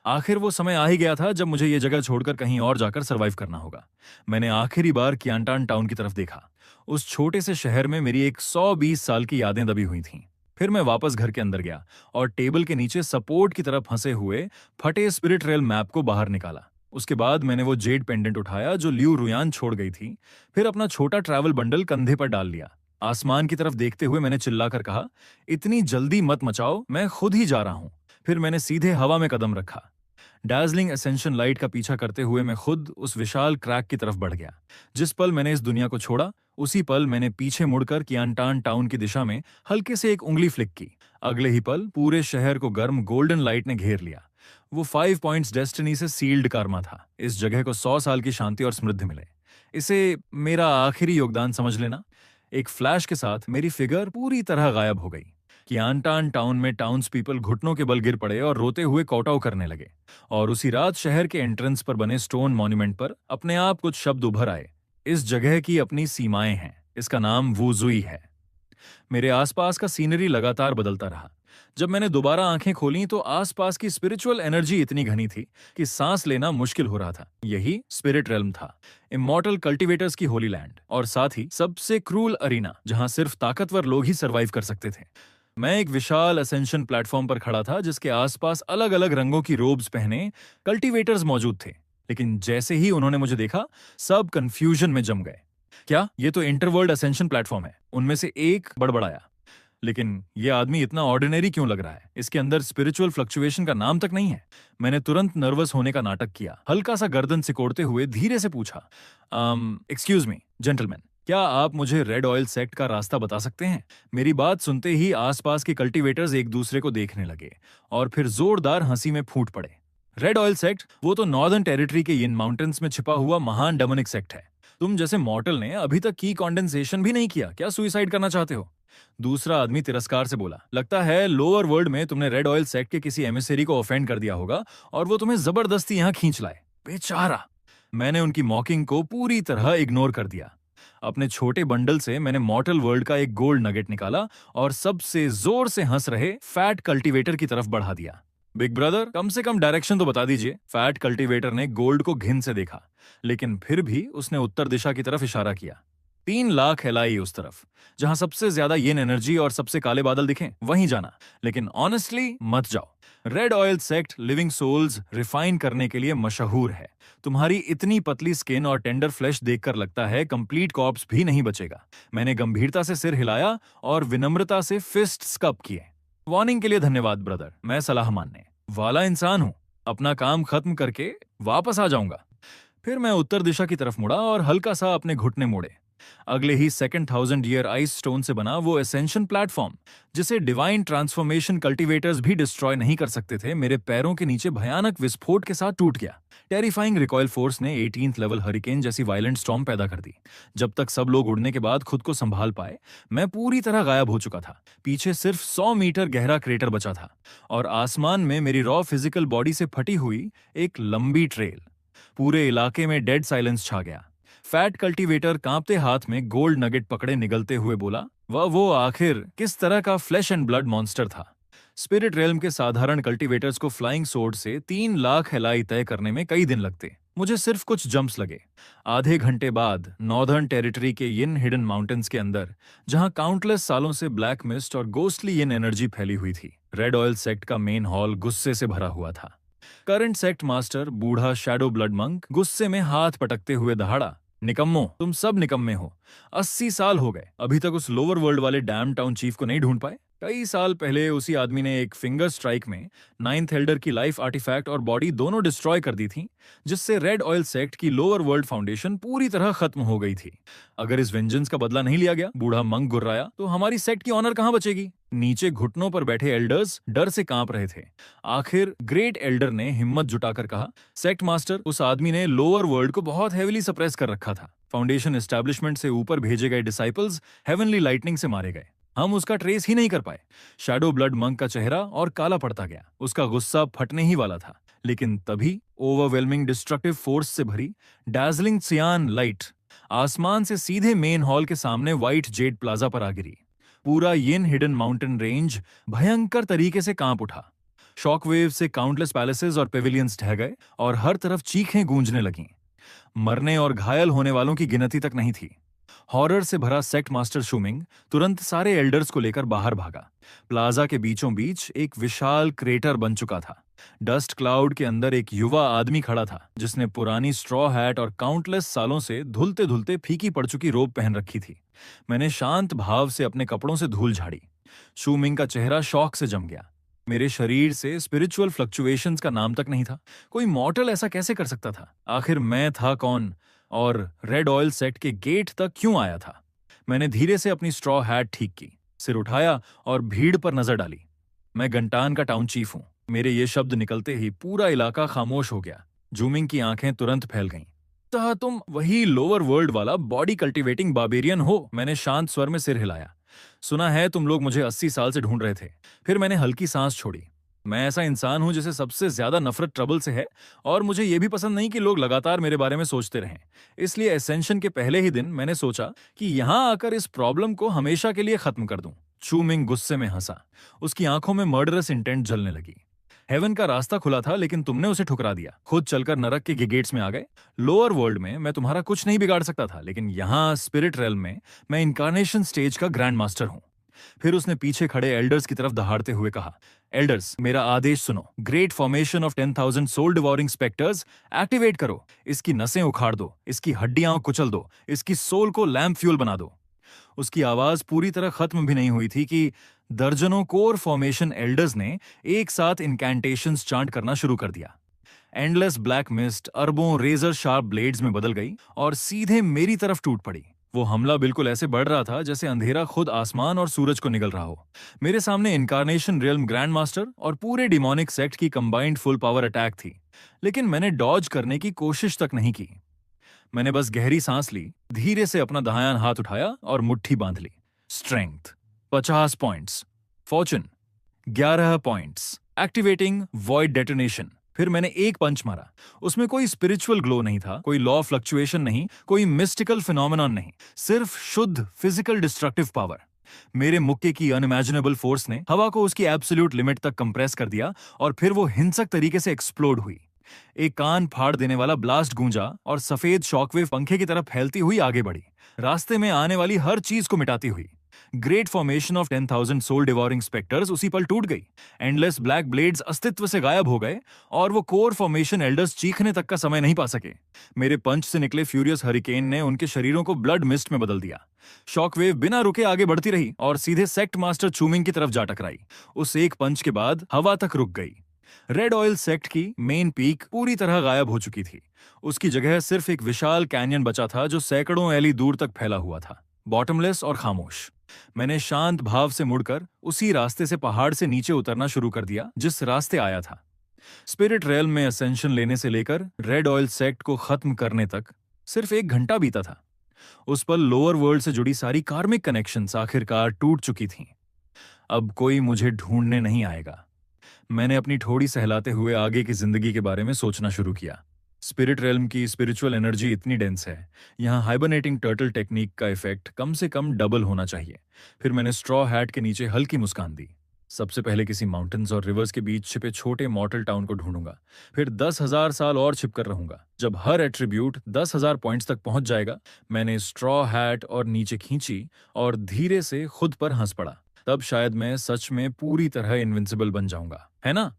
आखिर वो समय आ ही गया था जब मुझे ये जगह छोड़कर कहीं और जाकर सरवाइव करना होगा। मैंने आखिरी बार कियांटान टाउन की तरफ देखा। उस छोटे से शहर में मेरी एक 120 साल की यादें दबी हुई थीं। फिर मैं वापस घर के अंदर गया और टेबल के नीचे सपोर्ट की तरफ फंसे हुए फटे स्पिरिट रेल मैप को बाहर निकाला। उसके बाद मैंने वो जेड पेंडेंट उठाया जो लियू रुयान छोड़ गई थी। फिर अपना छोटा ट्रैवल बंडल कंधे पर डाल लिया। आसमान की तरफ देखते हुए मैंने चिल्लाकर कहा, इतनी जल्दी मत मचाओ, मैं खुद ही जा रहा हूं। फिर मैंने सीधे हवा में कदम रखा। डार्जलिंग एसेंशन लाइट का पीछा करते हुए मैं खुद उस विशाल क्रैक की तरफ बढ़ गया। जिस पल मैंने इस दुनिया को छोड़ा, उसी पल मैंने पीछे मुड़कर कियांटान टाउन की दिशा में हल्के से एक उंगली फ्लिक की। अगले ही पल पूरे शहर को गर्म गोल्डन लाइट ने घेर लिया। वो 5 पॉइंट्स डेस्टिनी से सील्ड कर्मा था। इस जगह को 100 साल की शांति और समृद्धि मिले। इसे मेरा आखिरी योगदान समझ लेना। एक फ्लैश के साथ मेरी फिगर पूरी तरह गायब हो गई। कियांटान टाउन में टाउन्स पीपल घुटनों के बल गिर पड़े और रोते हुए कौटाव करने लगे। और उसी रात शहर के एंट्रेंस पर बने स्टोन मॉन्यूमेंट पर अपने आप कुछ शब्द उभर आए। इस जगह की अपनी सीमाएं हैं। इसका नाम वुजुई है। मेरे आसपास का सीनरी लगातार बदलता रहा। जब मैंने दोबारा आंखें खोलीं तो आसपास की स्पिरिचुअल एनर्जी इतनी घनी थी कि सांस लेना मुश्किल हो रहा था। यही स्पिरिट रेल्म था, इमॉर्टल कल्टीवेटर्स की होली लैंड, और साथ ही सबसे क्रूल अरीना जहां सिर्फ ताकतवर लोग ही सरवाइव कर सकते थे। मैं एक विशाल असेंशन प्लेटफॉर्म पर खड़ा था जिसके आसपास अलग अलग रंगों की रोब्स पहने कल्टीवेटर्स मौजूद थे। लेकिन जैसे ही उन्होंने मुझे देखा, सब कंफ्यूजन में जम गए। क्या ये तो इंटरवर्ल्ड असेंशन प्लेटफॉर्म है? उनमें से एक बड़बड़ाया। लेकिन ये आदमी इतना ऑर्डिनरी क्यों लग रहा है? इसके अंदर स्पिरिचुअल फ्लक्चुएशन का नाम तक नहीं है। मैंने तुरंत नर्वस होने का नाटक किया। हल्का सा गर्दन सिकोड़ते हुए धीरे से पूछा, एक्सक्यूज मी जेंटलमैन, क्या आप मुझे रेड ऑयल सेक्ट का रास्ता बता सकते हैं? मेरी बात सुनते ही आसपास के कल्टीवेटर्स एक दूसरे को देखने लगे और फिर जोरदार हंसी में फूट पड़े। Red oil sect? वो तो नॉर्दर्न टेरिटरी के यिन माउंटेन्स में छिपा हुआ महान डेमोनिक सेक्ट है। तुम जैसे मॉर्टल ने अभी तक की कॉन्डेंसेशन भी नहीं किया। क्या सुइसाइड करना चाहते हो? दूसरा आदमी तिरस्कार से बोला, लगता है लोअर वर्ल्ड में तुमने रेड ऑयल सेक्ट के किसी एमिसेरी को ऑफेंड कर दिया होगा और वो तुम्हें जबरदस्ती यहां खींच लाए। बेचारा। मैंने उनकी मॉकिंग को पूरी तरह इग्नोर कर दिया। अपने छोटे बंडल से मैंने मॉर्टल वर्ल्ड का एक गोल्ड नगेट निकाला और सबसे जोर से हंस रहे फैट कल्टीवेटर की तरफ बढ़ा दिया। बिग ब्रदर, कम से कम डायरेक्शन तो बता दीजिए। फैट कल्टीवेटर ने गोल्ड को घिन से देखा, लेकिन फिर भी उसने उत्तर दिशा की तरफ इशारा किया। 3 लाख एलआई उस तरफ, जहां सबसे ज्यादा येन एनर्जी और सबसे काले बादल दिखें, वहीं जाना। लेकिन ऑनेस्टली मत जाओ। Red oil sect living souls refine करने के लिए मशहूर है। तुम्हारी इतनी पतली स्किन और टेंडर फ्लैश देखकर लगता है कंप्लीट कॉर्प्स भी नहीं बचेगा। मैंने गंभीरता से सिर हिलाया और विनम्रता से फिस्ट्स कप किए। वार्निंग के लिए धन्यवाद ब्रदर, मैं सलाह मानने वाला इंसान हूं। अपना काम खत्म करके वापस आ जाऊंगा। फिर मैं उत्तर दिशा की तरफ मुड़ा और हल्का सा अपने घुटने मोड़े। अगले ही सेकंड 1000 ईयर आइस स्टोन से बना वो एसेंशन प्लेटफॉर्म, जिसे डिवाइन ट्रांसफॉर्मेशन कल्टीवेटर्स भी डिस्ट्रॉय नहीं कर सकते थे, मेरे पैरों के नीचे भयानक विस्फोट के साथ टूट गया। टेरिफाइंग रिकॉइल फोर्स ने 18th लेवल हरिकेन जैसी वायलेंट स्टॉर्म पैदा कर दी। जब तक सब लोग उड़ने के बाद खुद को संभाल पाए, मैं पूरी तरह गायब हो चुका था। पीछे सिर्फ 100 मीटर गहरा क्रेटर बचा था और आसमान में मेरी रॉ फिजिकल बॉडी से फटी हुई एक लंबी ट्रेल। पूरे इलाके में डेड साइलेंस छा गया। फैट कल्टीवेटर कांपते हाथ में गोल्ड नगेट पकड़े निगलते हुए बोला, वह वो आखिर किस तरह का फ्लैश एंड ब्लड मॉन्स्टर था? स्पिरिट रेल्म के साधारण कल्टीवेटर्स को फ्लाइंग सोर्ड से 3 लाख एलआई तय करने में कई दिन लगते। मुझे सिर्फ कुछ जंप्स लगे। आधे घंटे बाद नॉर्दर्न टेरिटरी के यिन हिडन माउंटेन्स के अंदर, जहां काउंटलेस सालों से ब्लैक मिस्ट और गोस्टली यिन एनर्जी फैली हुई थी, रेड ऑयल सेक्ट का मेन हॉल गुस्से से भरा हुआ था। करंट सेक्ट मास्टर बूढ़ा शैडो ब्लड मंक गुस्से में हाथ पटकते हुए दहाड़ा, निकम्मो, तुम सब निकम्मे हो। 80 साल हो गए, अभी तक उस लोअर वर्ल्ड वाले डैम टाउन चीफ को नहीं ढूंढ पाए। कई साल पहले उसी आदमी ने एक फिंगर स्ट्राइक में 9th एल्डर की लाइफ आर्टिफैक्ट और बॉडी दोनों डिस्ट्रॉय कर दी थी, जिससे रेड ऑयल सेक्ट की लोअर वर्ल्ड फाउंडेशन पूरी तरह खत्म हो गई थी। अगर इस वेंजेंस का बदला नहीं लिया गया, बूढ़ा मंक गुर्राया, तो हमारी सेक्ट की ऑनर कहां बचेगी? नीचे घुटनों पर बैठे एल्डर्स डर से कांप रहे थे। आखिर ग्रेट एल्डर ने हिम्मत जुटाकर कहा, सेक्ट मास्टर, उस आदमी ने लोअर वर्ल्ड को बहुत हेविली सप्रेस कर रखा था। फाउंडेशन एस्टैब्लिशमेंट से ऊपर भेजे गए डिसाइपल्स हेवनली लाइटनिंग से मारे गए। हम उसका ट्रेस ही नहीं कर पाए। शैडो ब्लड मंक का चेहरा और काला पड़ता गया। उसका गुस्सा फटने ही वाला था, लेकिन तभी ओवरवेलमिंग डिस्ट्रक्टिव फोर्स से भरी डार्जलिंग सियान लाइट आसमान से सीधे मेन हॉल के सामने व्हाइट जेड प्लाजा पर आ गिरी। पूरा यिन हिडन माउंटेन रेंज भयंकर तरीके से कांप उठा। शॉकवेव से काउंटलेस पैलेसेस और पेविलियंस ढह गए और हर तरफ चीखें गूंजने लगीं। मरने और घायल होने वालों की गिनती तक नहीं थी। हॉरर से भरा सेक्ट मास्टर शूमिंग तुरंत सारे एल्डर्स को लेकर बाहर भागा। प्लाजा के बीचों बीच एक विशाल क्रेटर बन चुका था। डस्ट क्लाउड के अंदर एक युवा आदमी खड़ा था जिसने पुरानी स्ट्रॉ हैट और काउंटलेस सालों से धुलते धुलते फीकी पड़ चुकी रोब पहन रखी थी। मैंने शांत भाव से अपने कपड़ों से धूल झाड़ी। शूमिंग का चेहरा शौक से जम गया। मेरे शरीर से स्पिरिचुअल फ्लक्चुएशंस का नाम तक नहीं था। कोई मॉर्टल ऐसा कैसे कर सकता था? आखिर मैं था कौन और रेड ऑयल सेक्ट के गेट तक क्यों आया था? मैंने धीरे से अपनी स्ट्रॉ हैट ठीक की, सिर उठाया और भीड़ पर नजर डाली। मैं गंटान का टाउन चीफ हूं। मेरे ये शब्द निकलते ही पूरा इलाका खामोश हो गया। जूमिंग की आंखें तुरंत फैल गईं। तो तुम वही लोअर वर्ल्ड वाला बॉडी कल्टीवेटिंग बार्बेरियन हो? मैंने शांत स्वर में सिर हिलाया। सुना है तुम लोग मुझे 80 साल से ढूंढ रहे थे। फिर मैंने हल्की सांस छोड़ी। मैं ऐसा इंसान हूं जिसे सबसे ज्यादा नफरत ट्रबल से है और मुझे यह भी पसंद नहीं कि लोग लगातार मेरे बारे में सोचते रहें। इसलिए एसेंशन के पहले ही दिन मैंने सोचा कि यहां आकर इस प्रॉब्लम को हमेशा के लिए खत्म कर दूं। चूमिंग गुस्से में हंसा। उसकी आंखों में मर्डरस इंटेंट जलने लगी। हेवन का रास्ता खुला था लेकिन तुमने उसे ठुकरा दिया। खुद चलकर नरक के गेट्स में आ गए। लोअर वर्ल्ड में मैं तुम्हारा कुछ नहीं बिगाड़ सकता था, लेकिन यहां स्पिरिट रेल्म में मैं इनकारनेशन स्टेज का ग्रैंड मास्टर हूं। फिर उसने पीछे खड़े एल्डर्स की तरफ दहाड़ते हुए कहा, एल्डर्स, मेरा आदेश सुनो। Great formation of 10,000 soul devouring spectres activate करो। इसकी नसें उखाड़ दो, इसकी हड्डियां कुचल दो, इसकी सोल को लैम्प फ्यूल बना दो। उसकी आवाज पूरी तरह खत्म भी नहीं हुई थी कि दर्जनों कोर फॉर्मेशन एल्डर्स ने एक साथ इनकैंटेशंस चांट करना शुरू कर दिया। एंडलेस ब्लैक मिस्ट अरबों रेजर शार्प ब्लेड्स में बदल गई और सीधे मेरी तरफ टूट पड़ी। वो हमला बिल्कुल ऐसे बढ़ रहा था जैसे अंधेरा खुद आसमान और सूरज को निगल रहा हो। मेरे सामने इनकारनेशन रियल्म ग्रैंड मास्टर और पूरे डिमोनिक सेक्ट की कंबाइंड फुल पावर अटैक थी, लेकिन मैंने डॉज करने की कोशिश तक नहीं की। मैंने बस गहरी सांस ली, धीरे से अपना दायां हाथ उठाया और मुट्ठी बांध ली। Strength 50 points, fortune 11 points, activating void detonation. फिर मैंने एक पंच मारा। उसमें कोई स्पिरिचुअल ग्लो नहीं था, कोई लॉ फ्लक्चुएशन नहीं, कोई मिस्टिकल फिनोमेनॉन नहीं, सिर्फ शुद्ध फिजिकल डिस्ट्रक्टिव पावर। मेरे मुक्के की अनइमेजिनेबल फोर्स ने हवा को उसकी एब्सोल्यूट लिमिट तक कंप्रेस कर दिया और फिर वो हिंसक तरीके से एक्सप्लोड हुई। एक कान फाड़ देने वाला ब्लास्ट गूंजा और सफेद शॉकवेव पंखे की तरफ फैलती हुई आगे बढ़ी, रास्ते में आने वाली हर चीज को मिटाती हुई। Great formation of 10,000 soul devouring spectres उसी पल टूट गई। एंडलेस ब्लैक ब्लेड्स अस्तित्व से गायब हो गए और वो कोर फॉर्मेशन एल्डर्स चीखने तक का समय नहीं पा सके। मेरे पंच से निकले फ्यूरियस हरिकेन ने उनके शरीरों को ब्लड मिस्ट में बदल दिया। शॉकवेव बिना रुके आगे बढ़ती रही और सीधे सेक्ट मास्टर चूमिंग की तरफ जा टकराई। उस एक पंच के बाद हवा तक रुक गई। रेड ऑयल सेक्ट की मेन पीक पूरी तरह गायब हो चुकी थी। उसकी जगह सिर्फ एक विशाल कैनियन बचा था जो सैकड़ों एली दूर तक फैला हुआ था, बॉटमलेस और खामोश। मैंने शांत भाव से मुड़कर उसी रास्ते से पहाड़ से नीचे उतरना शुरू कर दिया जिस रास्ते आया था। स्पिरिट रेल्म में असेंशन लेने से लेकर रेड ऑयल सेक्ट को खत्म करने तक सिर्फ 1 घंटा बीता था। उस पल लोअर वर्ल्ड से जुड़ी सारी कार्मिक कनेक्शंस आखिरकार टूट चुकी थीं। अब कोई मुझे ढूंढने नहीं आएगा। मैंने अपनी ठोड़ी सहलाते हुए आगे की जिंदगी के बारे में सोचना शुरू किया। स्पिरिट रेल्म की स्पिरिचुअल एनर्जी इतनी डेंस है, यहाँ हाइबरनेटिंग टर्टल टेक्निक का इफेक्ट कम से कम डबल होना चाहिए। फिर मैंने स्ट्रॉ हैट के नीचे हल्की मुस्कान दी। सबसे पहले किसी माउंटेन्स और रिवर्स के बीच छिपे छोटे मॉर्टल टाउन को ढूंढूंगा, फिर 10,000 साल और छिपकर रहूंगा। जब हर एट्रीब्यूट 10,000 पॉइंट्स तक पहुंच जाएगा, मैंने स्ट्रॉ हैट और नीचे खींची और धीरे से खुद पर हंस पड़ा। तब शायद मैं सच में पूरी तरह इनविंसिबल बन जाऊंगा, है ना?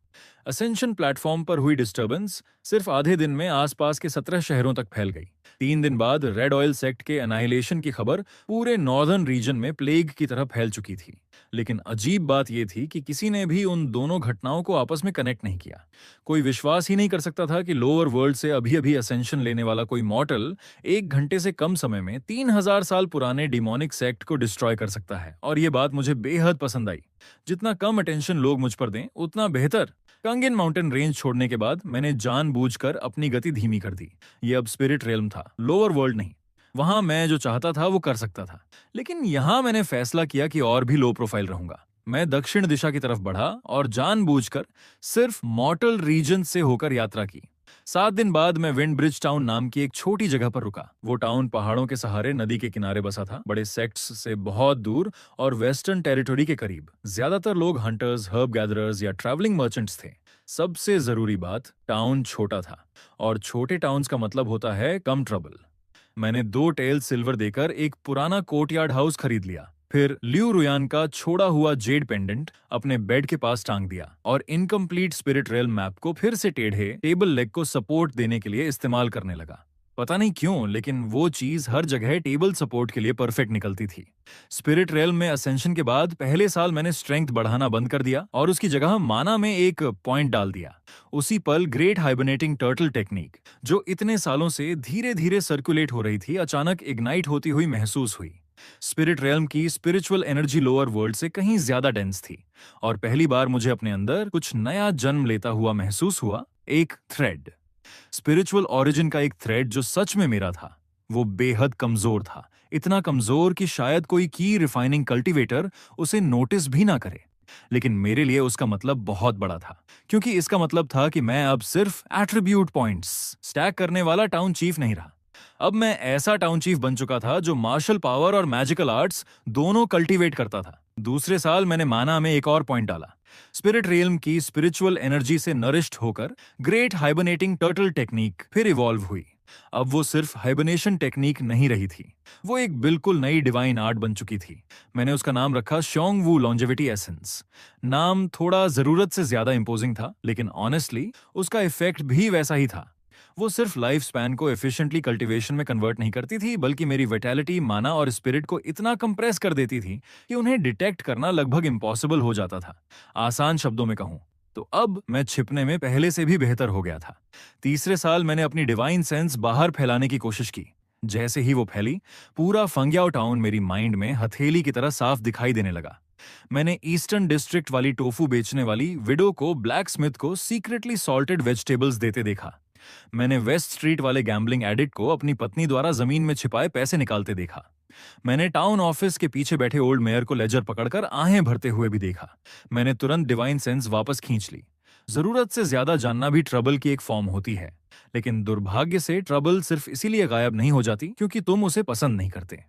असेंशन प्लेटफॉर्म पर हुई डिस्टर्बेंस सिर्फ आधे दिन में आसपास के 17 शहरों तक फैल गई। 3 दिन बाद रेड ऑयल सेक्ट के एनाइलेशन की खबर पूरे नॉर्दर्न रीजन में प्लेग की तरह फैल चुकी थी। लेकिन अजीब बात यह थी कि किसी ने भी उन दोनों घटनाओं को आपस में कनेक्ट नहीं किया। कोई विश्वास ही नहीं कर सकता था कि लोअर वर्ल्ड से अभी अभी असेंशन लेने वाला कोई मॉर्टल 1 घंटे से कम समय में 3,000 साल पुराने डिमोनिक सेक्ट को डिस्ट्रॉय कर सकता है। और यह बात मुझे बेहद पसंद आई। जितना कम अटेंशन लोग मुझ पर दें उतना बेहतर। कंगन माउंटेन रेंज छोड़ने के बाद मैंने जानबूझकर अपनी गति धीमी कर दी। ये अब स्पिरिट रेल्म था, लोअर वर्ल्ड नहीं। वहां मैं जो चाहता था वो कर सकता था, लेकिन यहां मैंने फैसला किया कि और भी लो प्रोफाइल रहूंगा। मैं दक्षिण दिशा की तरफ बढ़ा और जानबूझकर सिर्फ मॉर्टल रीजन से होकर यात्रा की। 7 दिन बाद मैं विंड ब्रिज टाउन नाम की एक छोटी जगह पर रुका। वो टाउन पहाड़ों के सहारे नदी के किनारे बसा था, बड़े सेक्ट्स से बहुत दूर और वेस्टर्न टेरिटरी के करीब। ज्यादातर लोग हंटर्स, हर्ब गैदरर्स या ट्रैवलिंग मर्चेंट्स थे। सबसे जरूरी बात, टाउन छोटा था, और छोटे टाउन्स का मतलब होता है कम ट्रबल। मैंने 2 टेल सिल्वर देकर एक पुराना कोर्टयार्ड हाउस खरीद लिया। फिर ल्यू रुयान का छोड़ा हुआ जेड पेंडेंट अपने बेड के पास टांग दिया और इनकम्प्लीट स्पिरिट रेल मैप को फिर से टेढ़े टेबल लेग को सपोर्ट देने के लिए इस्तेमाल करने लगा। पता नहीं क्यों, लेकिन वो चीज हर जगह टेबल सपोर्ट के लिए परफेक्ट निकलती थी। स्पिरिट रेल में असेंशन के बाद पहले साल मैंने स्ट्रेंथ बढ़ाना बंद कर दिया और उसकी जगह माना में एक पॉइंट डाल दिया। उसी पल ग्रेट हाइबरनेटिंग टर्टल टेक्निक, जो इतने सालों से धीरे धीरे सर्कुलेट हो रही थी, अचानक इग्नाइट होती हुई महसूस हुई। स्पिरिट रेल्म की स्पिरिचुअल एनर्जी लोअर वर्ल्ड से कहीं ज्यादा डेंस थी, और पहली बार मुझे अपने अंदर कुछ नया जन्म लेता हुआ महसूस हुआ। एक थ्रेड, स्पिरिचुअल ओरिजिन का एक थ्रेड जो सच में मेरा था। वो बेहद कमजोर था, इतना कमजोर कि शायद कोई की रिफाइनिंग कल्टीवेटर उसे नोटिस भी ना करे। लेकिन मेरे लिए उसका मतलब बहुत बड़ा था, क्योंकि इसका मतलब था कि मैं अब सिर्फ एट्रीब्यूट पॉइंट्स स्टैक करने वाला टाउन चीफ नहीं रहा। अब मैं ऐसा टाउन चीफ बन चुका था जो मार्शल पावर और मैजिकल आर्ट्स दोनों कल्टीवेट करता था। दूसरे साल मैंने माना में एक और पॉइंट डाला। स्पिरिट रियल्म की स्पिरिचुअल एनर्जी से नरिश्ड होकर ग्रेट हाइबरनेटिंग टर्टल टेक्निक फिर इवॉल्व हुई। अब वो सिर्फ हाइबरनेशन टेक्निक नहीं रही थी, वो एक बिल्कुल नई डिवाइन आर्ट बन चुकी थी। मैंने उसका नाम रखा शोंग वू लॉन्जेविटी एसेंस। नाम थोड़ा जरूरत से ज्यादा इंपोजिंग था, लेकिन ऑनेस्टली उसका इफेक्ट भी वैसा ही था। वो सिर्फ लाइफ स्पैन को एफिशिएंटली कल्टीवेशन में कन्वर्ट नहीं करती थी, बल्कि मेरी विटैलिटी, माना और स्पिरिट को इतना कंप्रेस कर देती थी कि उन्हें डिटेक्ट करना लगभग इम्पॉसिबल हो जाता था। आसान शब्दों में कहूं तो अब मैं छिपने में पहले से भी बेहतर हो गया था। तीसरे साल मैंने अपनी डिवाइन सेंस बाहर फैलाने की कोशिश की। जैसे ही वो फैली, पूरा फंग्याओ टाउन मेरी माइंड में हथेली की तरह साफ दिखाई देने लगा। मैंने ईस्टर्न डिस्ट्रिक्ट वाली टोफू बेचने वाली विडो को ब्लैक स्मिथ को सीक्रेटली सॉल्टेड वेजिटेबल्स देते देखा। मैंने वेस्ट स्ट्रीट वाले गैम्बलिंग एडिक्ट को अपनी पत्नी द्वारा जमीन में छिपाए पैसे निकालते देखा। मैंने टाउन ऑफिस के पीछे बैठे ओल्ड मेयर को लेजर पकड़कर आहें भरते हुए भी देखा। मैंने तुरंत डिवाइन सेंस वापस खींच ली। जरूरत से ज्यादा जानना भी ट्रबल की एक फॉर्म होती है, लेकिन दुर्भाग्य से ट्रबल सिर्फ इसीलिए गायब नहीं हो जाती क्योंकि तुम उसे पसंद नहीं करते।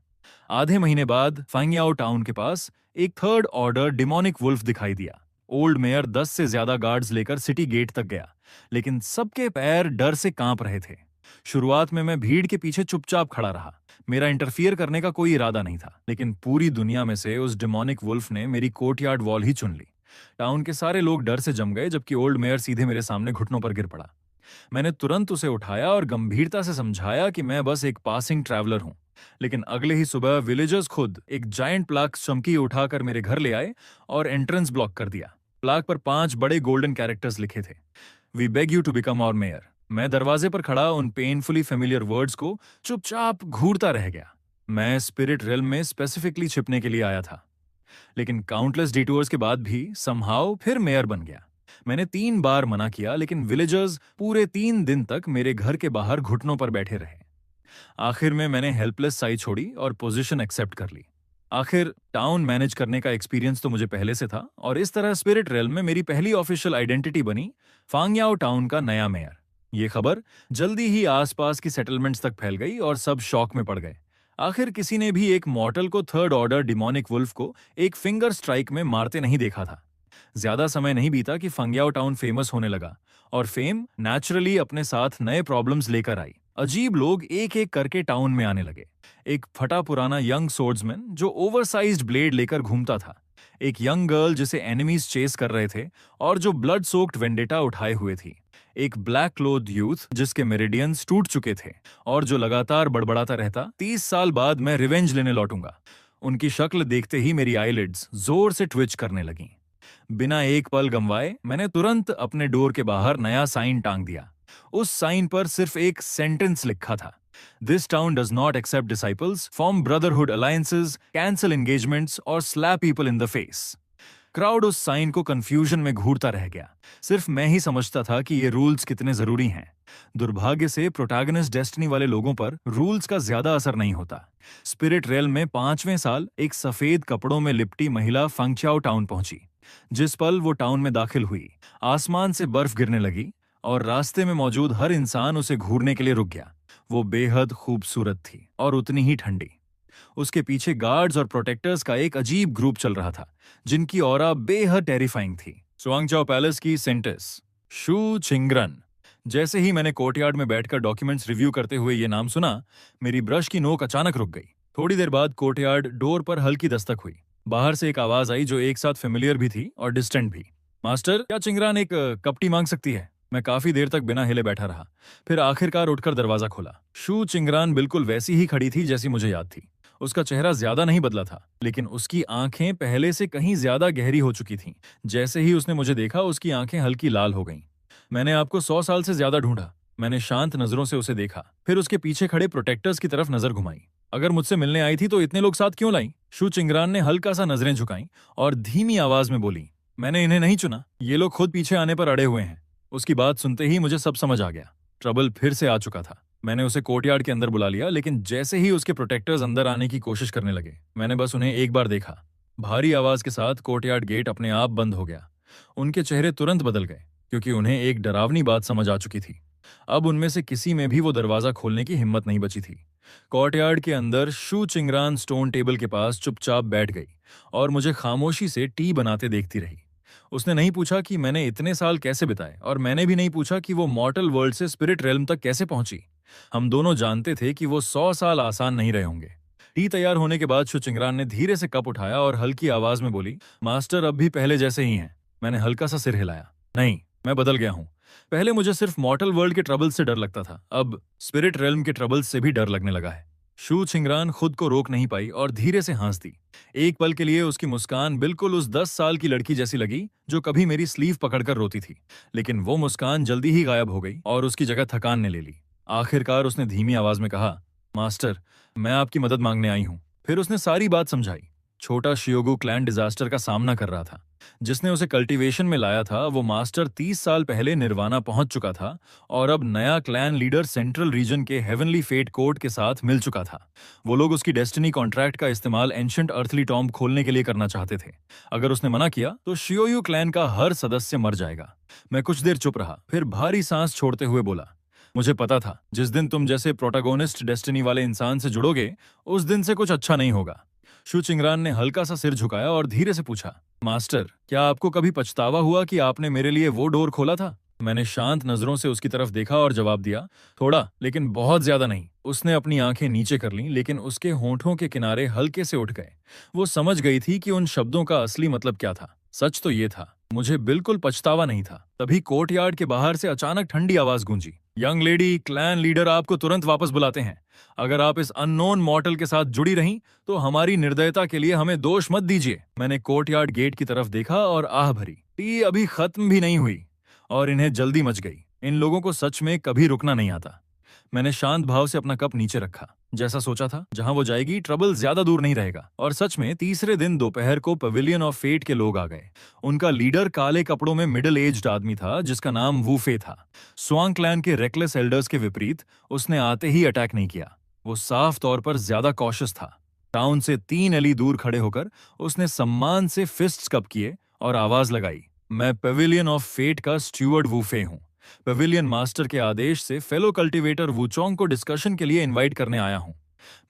आधे महीने बाद फांग्याओ टाउन के पास एक थर्ड ऑर्डर डिमोनिक वुल्फ दिखाई दिया। ओल्ड मेयर 10 से ज्यादा गार्ड्स लेकर सिटी गेट तक गया, लेकिन सबके पैर डर से कांप रहे थे। शुरुआत में मैं भीड़ के पीछे चुपचाप खड़ा रहा। मेरा इंटरफियर करने का कोई इरादा नहीं था, लेकिन पूरी दुनिया में से उस डिमोनिक वुल्फ ने मेरी कोर्टयार्ड वॉल ही चुन ली। टाउन के सारे लोग डर से जम गए, जबकि ओल्ड मेयर सीधे मेरे सामने घुटनों पर गिर पड़ा। मैंने तुरंत उसे उठाया और गंभीरता से समझाया कि मैं बस एक पासिंग ट्रैवलर हूं। लेकिन अगले ही सुबह विलेजर्स खुद एक जायंट प्लाक चमकी उठाकर मेरे घर ले आए और एंट्रेंस ब्लॉक कर दिया। प्लाक पर 5 बड़े गोल्डन कैरेक्टर्स लिखे थे, we beg you to become our mayor. मैं दरवाजे पर खड़ा उन पेनफुली फेमिलियर वर्ड्स को चुपचाप घूरता रह गया। मैं स्पिरिट रेल्म में स्पेसिफिकली छिपने के लिए आया था, लेकिन काउंटलेस डिटूर्स के बाद भी समहाउ फिर मेयर बन गया। मैंने 3 बार मना किया, लेकिन विलेजर्स पूरे 3 दिन तक मेरे घर के बाहर घुटनों पर बैठे रहे। आखिर में मैंने हेल्पलेस साइड छोड़ी और पोजीशन एक्सेप्ट कर ली। आखिर टाउन मैनेज करने का एक्सपीरियंस तो मुझे पहले से था, और इस तरह स्पिरिट रेल्म में मेरी पहली ऑफिशियल आइडेंटिटी बनी फांग्याओ टाउन का नया मेयर। ये खबर जल्दी ही आसपास की सेटलमेंट्स तक फैल गई और सब शॉक में पड़ गए। आखिर किसी ने भी एक मॉर्टल को थर्ड ऑर्डर डिमोनिक वुल्फ को एक फिंगर स्ट्राइक में मारते नहीं देखा था। ज्यादा समय नहीं बीता कि फंग्याओ टाउन फेमस होने लगा, और फेम नेचुरली अपने साथ नए प्रॉब्लम्स लेकर आई। अजीब लोग एक एक करके टाउन में आने लगे। एक फटा पुराना यंग सोर्ड्समैन जो ओवरसाइज्ड ब्लेड लेकर घूमता था, एक यंग गर्ल जिसे एनिमीज चेस कर रहे थे और जो ब्लड सोक्ड वेंडेटा उठाए हुए थी, एक ब्लैक क्लोथ यूथ जिसके मेरिडियंस टूट चुके थे और जो लगातार बड़बड़ाता रहता, 30 साल बाद मैं रिवेंज लेने लौटूंगा। उनकी शक्ल देखते ही मेरी आईलिड्स जोर से ट्विच करने लगीं। बिना एक पल गंवाए मैंने तुरंत अपने डोर के बाहर नया साइन टांग दिया। उस साइन पर सिर्फ एक सेंटेंस लिखा था, this town does not accept disciples, form brotherhood alliances, cancel engagements और slap people in the face. Crowd उस साइन को कंफ्यूजन में घूरता रह गया। सिर्फ मैं ही समझता था कि ये रूल्स कितने जरूरी हैं। दुर्भाग्य से प्रोटैगनिस्ट डेस्टिनी वाले लोगों पर रूल्स का ज्यादा असर नहीं होता। स्पिरिट रेल्म में 5वें साल एक सफेद कपड़ों में लिपटी महिला फंग्याओ टाउन पहुंची। जिस पल वो टाउन में दाखिल हुई, आसमान से बर्फ गिरने लगी और रास्ते में मौजूद हर इंसान उसे घूरने के लिए रुक गया। वो बेहद खूबसूरत थी और उतनी ही ठंडी। उसके पीछे गार्ड्स और प्रोटेक्टर्स का एक अजीब ग्रुप चल रहा था, जिनकी ऑरा बेहद टेरिफाइंग थी। स्वांगजाओ पैलेस की सेंटेस शू चिंगरन। जैसे ही मैंने कोर्टयार्ड में बैठकर डॉक्यूमेंट्स रिव्यू करते हुए ये नाम सुना, मेरी ब्रश की नोक अचानक रुक गई। थोड़ी देर बाद कोर्टयार्ड डोर पर हल्की दस्तक हुई। बाहर से एक आवाज आई जो एक साथ फेमिलियर भी थी और डिस्टेंट भी। मास्टर, क्या चिंगरान एक कप टी मांग सकती है? मैं काफी देर तक बिना हिले बैठा रहा, फिर आखिरकार उठकर दरवाजा खोला। शू चिंगरान बिल्कुल वैसी ही खड़ी थी जैसी मुझे याद थी। उसका चेहरा ज्यादा नहीं बदला था, लेकिन उसकी आंखें पहले से कहीं ज्यादा गहरी हो चुकी थीं। जैसे ही उसने मुझे देखा, उसकी आंखें हल्की लाल हो गईं। मैंने आपको 100 साल से ज्यादा ढूंढा। मैंने शांत नजरों से उसे देखा, फिर उसके पीछे खड़े प्रोटेक्टर्स की तरफ नजर घुमाई। अगर मुझसे मिलने आई थी तो इतने लोग साथ क्यों लाई? शू चिंगरान ने हल्का सा नजरें झुकाई और धीमी आवाज में बोली, मैंने इन्हें नहीं चुना, ये लोग खुद पीछे आने पर अड़े हुए हैं। उसकी बात सुनते ही मुझे सब समझ आ गया। ट्रबल फिर से आ चुका था। मैंने उसे कोर्टयार्ड के अंदर बुला लिया, लेकिन जैसे ही उसके प्रोटेक्टर्स अंदर आने की कोशिश करने लगे, मैंने बस उन्हें एक बार देखा। भारी आवाज के साथ कोर्टयार्ड गेट अपने आप बंद हो गया। उनके चेहरे तुरंत बदल गए, क्योंकि उन्हें एक डरावनी बात समझ आ चुकी थी। अब उनमें से किसी में भी वो दरवाजा खोलने की हिम्मत नहीं बची थी। कोर्टयार्ड के अंदर शू चिंगरान स्टोन टेबल के पास चुपचाप बैठ गई और मुझे खामोशी से टी बनाते देखती रही। उसने नहीं पूछा कि मैंने इतने साल कैसे बिताए, और मैंने भी नहीं पूछा कि वो मॉर्टल वर्ल्ड से स्पिरिट रेल्म तक कैसे पहुंची। हम दोनों जानते थे कि वो 100 साल आसान नहीं रहे होंगे। टी तैयार होने के बाद शू चिंगरान ने धीरे से कप उठाया और हल्की आवाज में बोली, मास्टर अब भी पहले जैसे ही हैं। मैंने हल्का सा सिर हिलाया। नहीं, मैं बदल गया हूं। पहले मुझे सिर्फ मॉर्टल वर्ल्ड के ट्रबल से डर लगता था, अब स्पिरिट रेल्म के ट्रबल से भी डर लगने लगा है। शू चिंगरान खुद को रोक नहीं पाई और धीरे से हंस दी। एक पल के लिए उसकी मुस्कान बिल्कुल उस 10 साल की लड़की जैसी लगी जो कभी मेरी स्लीव पकड़कर रोती थी। लेकिन वो मुस्कान जल्दी ही गायब हो गई और उसकी जगह थकान ने ले ली। आखिरकार उसने धीमी आवाज में कहा, मास्टर, मैं आपकी मदद मांगने आई हूं। फिर उसने सारी बात समझाई। छोटा शियोगु क्लैन डिजास्टर का सामना कर रहा था। जिसने उसे कल्टीवेशन में लाया था, वो मास्टर 30 साल पहले निर्वाणा पहुंच चुका था और अब नया क्लैन लीडर सेंट्रल रीजन के हेवनली फेट कोर्ट के साथ मिल चुका था। वो लोग उसकी डेस्टिनी कॉन्ट्रैक्ट का इस्तेमाल एंशिएंट अर्थली टॉम्ब खोलने के लिए करना चाहते थे। अगर उसने मना किया तो शियोयू क्लैन का हर सदस्य मर जाएगा। मैं कुछ देर चुप रहा, फिर भारी सांस छोड़ते हुए बोला, मुझे पता था जिस दिन तुम जैसे प्रोटागोनिस्ट डेस्टिनी वाले इंसान से जुड़ोगे, उस दिन से कुछ अच्छा नहीं होगा। शू चिंगरान ने हल्का सा सिर झुकाया और धीरे से पूछा, मास्टर, क्या आपको कभी पछतावा हुआ कि आपने मेरे लिए वो डोर खोला था? मैंने शांत नजरों से उसकी तरफ देखा और जवाब दिया, थोड़ा, लेकिन बहुत ज्यादा नहीं। उसने अपनी आंखें नीचे कर लीं, लेकिन उसके होंठों के किनारे हल्के से उठ गए। वो समझ गई थी कि उन शब्दों का असली मतलब क्या था। सच तो ये था, मुझे बिल्कुल पछतावा नहीं था। तभी कोर्टयार्ड के बाहर से अचानक ठंडी आवाज गूंजी, यंग लेडी, क्लैन लीडर आपको तुरंत वापस बुलाते हैं। अगर आप इस अननोन मॉर्टल के साथ जुड़ी रहीं, तो हमारी निर्दयता के लिए हमें दोष मत दीजिए। मैंने कोर्टयार्ड गेट की तरफ देखा और आह भरी। टी अभी खत्म भी नहीं हुई और इन्हें जल्दी मच गई। इन लोगों को सच में कभी रुकना नहीं आता। मैंने शांत भाव से अपना कप नीचे रखा। जैसा सोचा था, जहां वो जाएगी ट्रबल ज्यादा दूर नहीं रहेगा। और सच में तीसरे दिन दोपहर को पवेलियन ऑफ फेट के लोग आ गए। उनका लीडर काले कपड़ों में मिडिल एज्ड आदमी था, जिसका नाम वूफे था। स्वांग क्लैन के रेकलेस एल्डर्स के विपरीत उसने आते ही अटैक नहीं किया। वो साफ तौर पर ज्यादा कॉशियस था। टाउन से 3 एली दूर खड़े होकर उसने सम्मान से फिस्ट्स कप किए और आवाज लगाई, मैं पवेलियन ऑफ फेट का स्ट्यूअर्ड वूफे हूं। पवेलियन मास्टर के आदेश से फेलो कल्टीवेटर वूचोंग को डिस्कशन के लिए इनवाइट करने आया हूं।